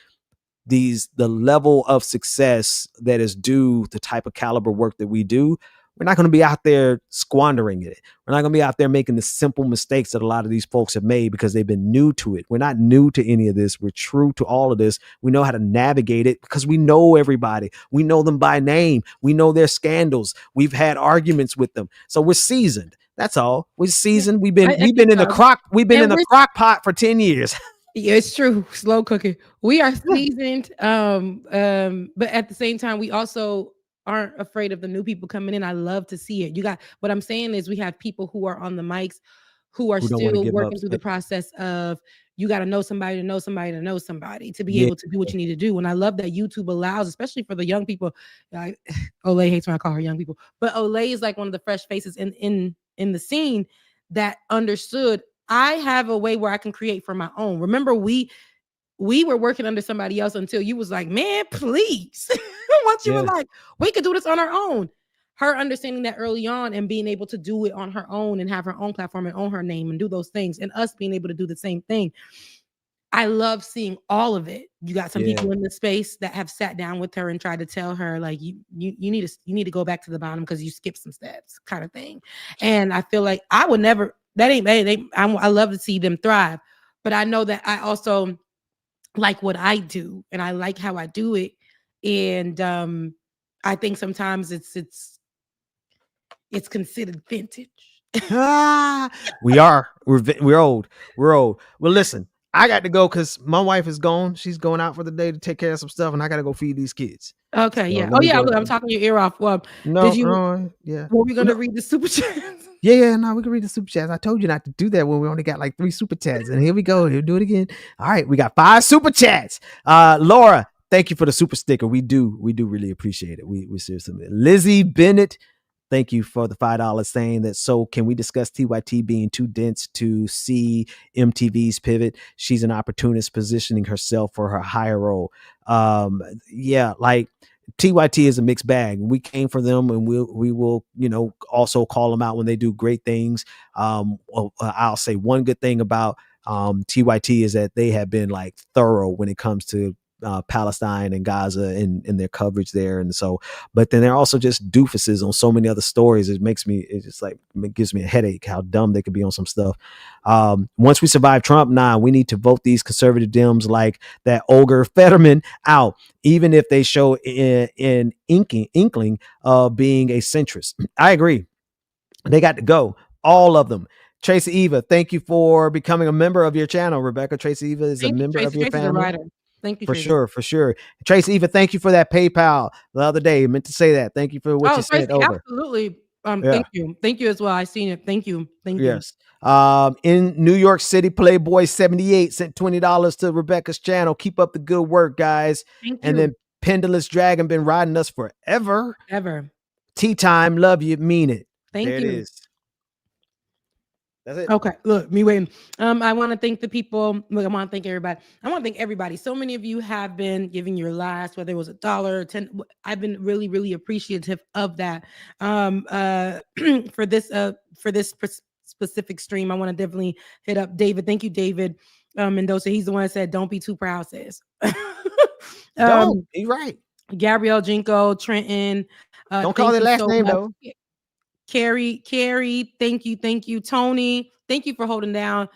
the level of success that is due the type of caliber work that we do, we're not going to be out there squandering it. We're not going to be out there making the simple mistakes that a lot of these folks have made because they've been new to it. We're not new to any of this. We're true to all of this. We know how to navigate it because we know everybody. We know them by name. We know their scandals. We've had arguments with them. So we're seasoned. That's all. We're seasoned. We've been in the crock pot for 10 years. Yeah, it's true. Slow cooking. We are seasoned. But at the same time, we also aren't afraid of the new people coming in. I love to see it. What I'm saying is we have people who are on the mics who are Who don't wanna still give up. working through the process of you got to know somebody to know somebody to know somebody to be Yeah. able to do what you need to do. And I love that YouTube allows, especially for the young people. Olay hates when I call her young people, but Olay is like one of the fresh faces in the scene that understood I have a way where I can create for my own. Remember, we were working under somebody else until you was like, man, please. Once you were Yeah. like, we could do this on our own. Her understanding that early on and being able to do it on her own and have her own platform and own her name and do those things, and us being able to do the same thing. I love seeing all of it. You got some Yeah. people in the space that have sat down with her and tried to tell her, like, you need to go back to the bottom because you skipped some steps, kind of thing. And I feel like I would never. I love to see them thrive, but I know that I also like what I do and I like how I do it. And I think sometimes it's considered vintage. We are. We're old. We're old. Well, listen, I got to go because my wife is gone. She's going out for the day to take care of some stuff, and I got to go feed these kids. Okay, So yeah. let me go. Look, I'm talking your ear off. Well, No, did you? yeah. Were we gonna read the super chats? Yeah, no, we can read the super chats. I told you not to do that when we only got like 3 super chats. And here we go. He'll do it again. All right, we got 5 super chats. Laura, thank you for the super sticker. We do really appreciate it. We seriously. Lizzie Bennett, thank you for the $5 saying that. So can we discuss TYT being too dense to see MTV's pivot? She's an opportunist positioning herself for her higher role. Yeah, like TYT is a mixed bag. We came for them, and we will, also call them out when they do great things. I'll say one good thing about TYT is that they have been like thorough when it comes to Palestine and Gaza and their coverage there. And so, but then they're also just doofuses on so many other stories. It gives me a headache how dumb they could be on some stuff. Once we survive Trump, we need to vote these conservative Dems like that Olga Fetterman out, even if they show an inkling of being a centrist. I agree. They got to go. All of them. Tracy Eva, thank you for becoming a member of your channel. Rebecca, Tracy Eva is a member of your family. Thank you, for sure. Tracy Eva, thank you for that PayPal the other day. I meant to say that. Thank you for what you sent over. Absolutely. Thank you as well. I seen it. Thank you. Yes. In New York City, Playboy 78 sent $20 to Rebecca's channel. Keep up the good work, guys. Thank And you. then Pendulous Dragon been riding us forever. Ever. Tea time, love you, mean it. Thank there you. It is. That's it. Okay, look, me waiting. I want to thank the people. Look, I want to thank everybody. I want to thank everybody. So many of you have been giving your last, whether it was $1 or 10. I've been really, really appreciative of that. For this specific stream, I want to definitely hit up David. Thank you, David Mendoza. He's the one that said, "Don't be too proud." Says. Don't. You're right. Gabrielle Jinko, Trenton. Don't call their last name though. Carrie, thank you. Tony, thank you for holding down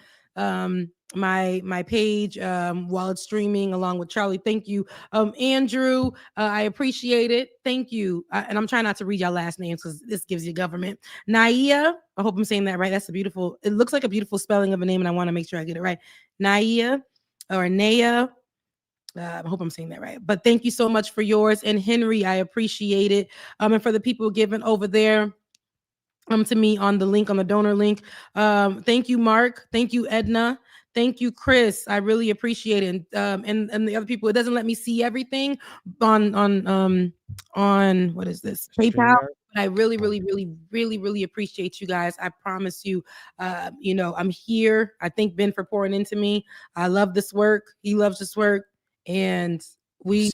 my page while it's streaming along with Charlie. Thank you. Andrew, I appreciate it. Thank you. And I'm trying not to read y'all last names because this gives you government. Naia, I hope I'm saying that right. It looks like a beautiful spelling of a name, and I want to make sure I get it right. Naia or Naya. I hope I'm saying that right. But thank you so much for yours. And Henry, I appreciate it. And for the people giving over there to me on the link, on the donor link. Thank you, Mark. Thank you, Edna. Thank you, Chris. I really appreciate it. And the other people, it doesn't let me see everything on what is this? PayPal. But I really, really, really, really, really appreciate you guys. I promise you, I'm here. I thank Ben for pouring into me. I love this work. He loves this work. And we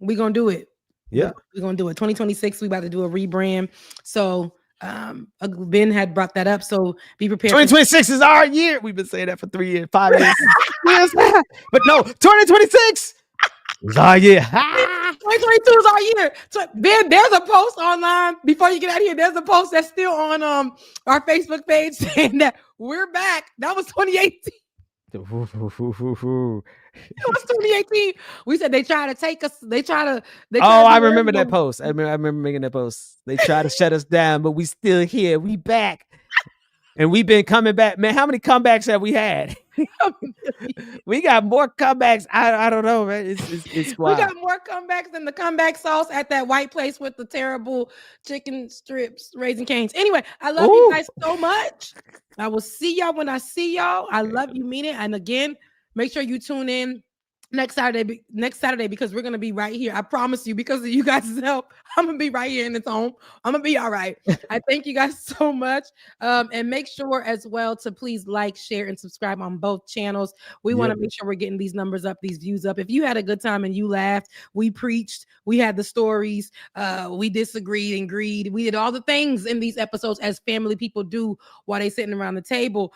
gonna do it. Yeah, we're gonna do it. 2026, we about to do a rebrand. So Ben had brought that up. So be prepared. 2026 is our year. We've been saying that for 5 years. Yes, but no, 2026 is our year. 2022 is our year. So Ben, there's a post online before you get out of here. There's a post that's still on our Facebook page saying that we're back. That was 2018. It was 2018. We said they try to take us. I remember that post. I remember making that post. They try to shut us down, but we still here. We back, and we've been coming back. Man, how many comebacks have we had? We got more comebacks. I don't know, man. It's wild. We got more comebacks than the comeback sauce at that white place with the terrible chicken strips, Raising Cane's. Anyway, I love you guys so much. I will see y'all when I see y'all. I love you, mean it. And again, make sure you tune in next Saturday because we're gonna be right here. I promise you, because of you guys' help, I'm gonna be right here in the home. I'm gonna be all right. I thank you guys so much. And make sure as well to please like, share, and subscribe on both channels. We want to make sure we're getting these numbers up, these views up. If you had a good time and you laughed, we preached, we had the stories, we disagreed and agreed. We did all the things in these episodes as family people do while they sitting around the table.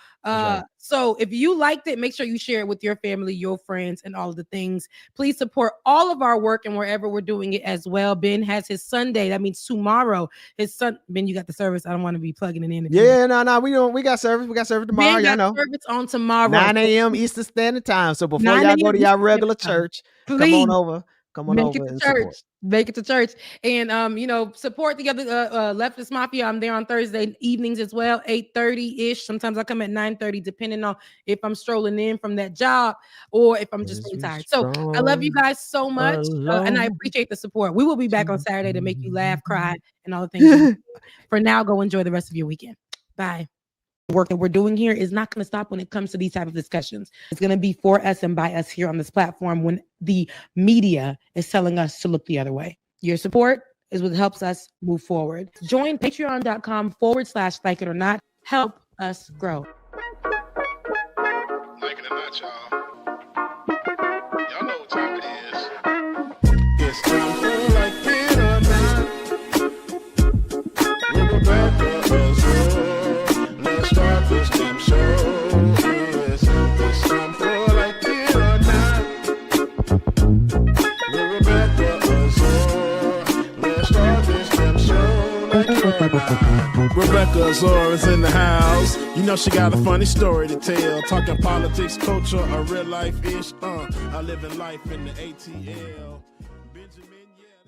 So if you liked it, make sure you share it with your family, your friends, and all of the things. Please support all of our work and wherever we're doing it as well. Ben has his Sunday. That means tomorrow. Ben, you got the service. I don't want to be plugging it in. Yeah, no, we got service. We got service tomorrow. Ben y'all got know. service on tomorrow. 9 a.m. Eastern Standard Time. So before y'all go to y'all regular church, come on over. Come on over and support. Make it to church. And support the other Leftist Mafia. I'm there on Thursday evenings as well, 8:30-ish. Sometimes I come at 9:30, depending on if I'm strolling in from that job or if I'm just really tired. So I love you guys so much. And I appreciate the support. We will be back on Saturday to make you laugh, cry, and all the things. For now, go enjoy the rest of your weekend. Bye. Work that we're doing here is not going to stop when it comes to these type of discussions. It's going to be for us and by us here on this platform when the media is telling us to look the other way. Your support is what helps us move forward. Join patreon.com/like it or not. Help us grow. Like it or not, y'all. Y'all know what time it is. It's time for Like It or Not. With Rebecca Azor. Let's start this damn show. Yes, it's time for Like It or Not. With Rebecca Azor. Let's start this damn show. Like It or Not. Rebecca Azor is in the house. You know she got a funny story to tell. Talking politics, culture, a real life ish. I live in life in the ATL. Benjamin, yeah.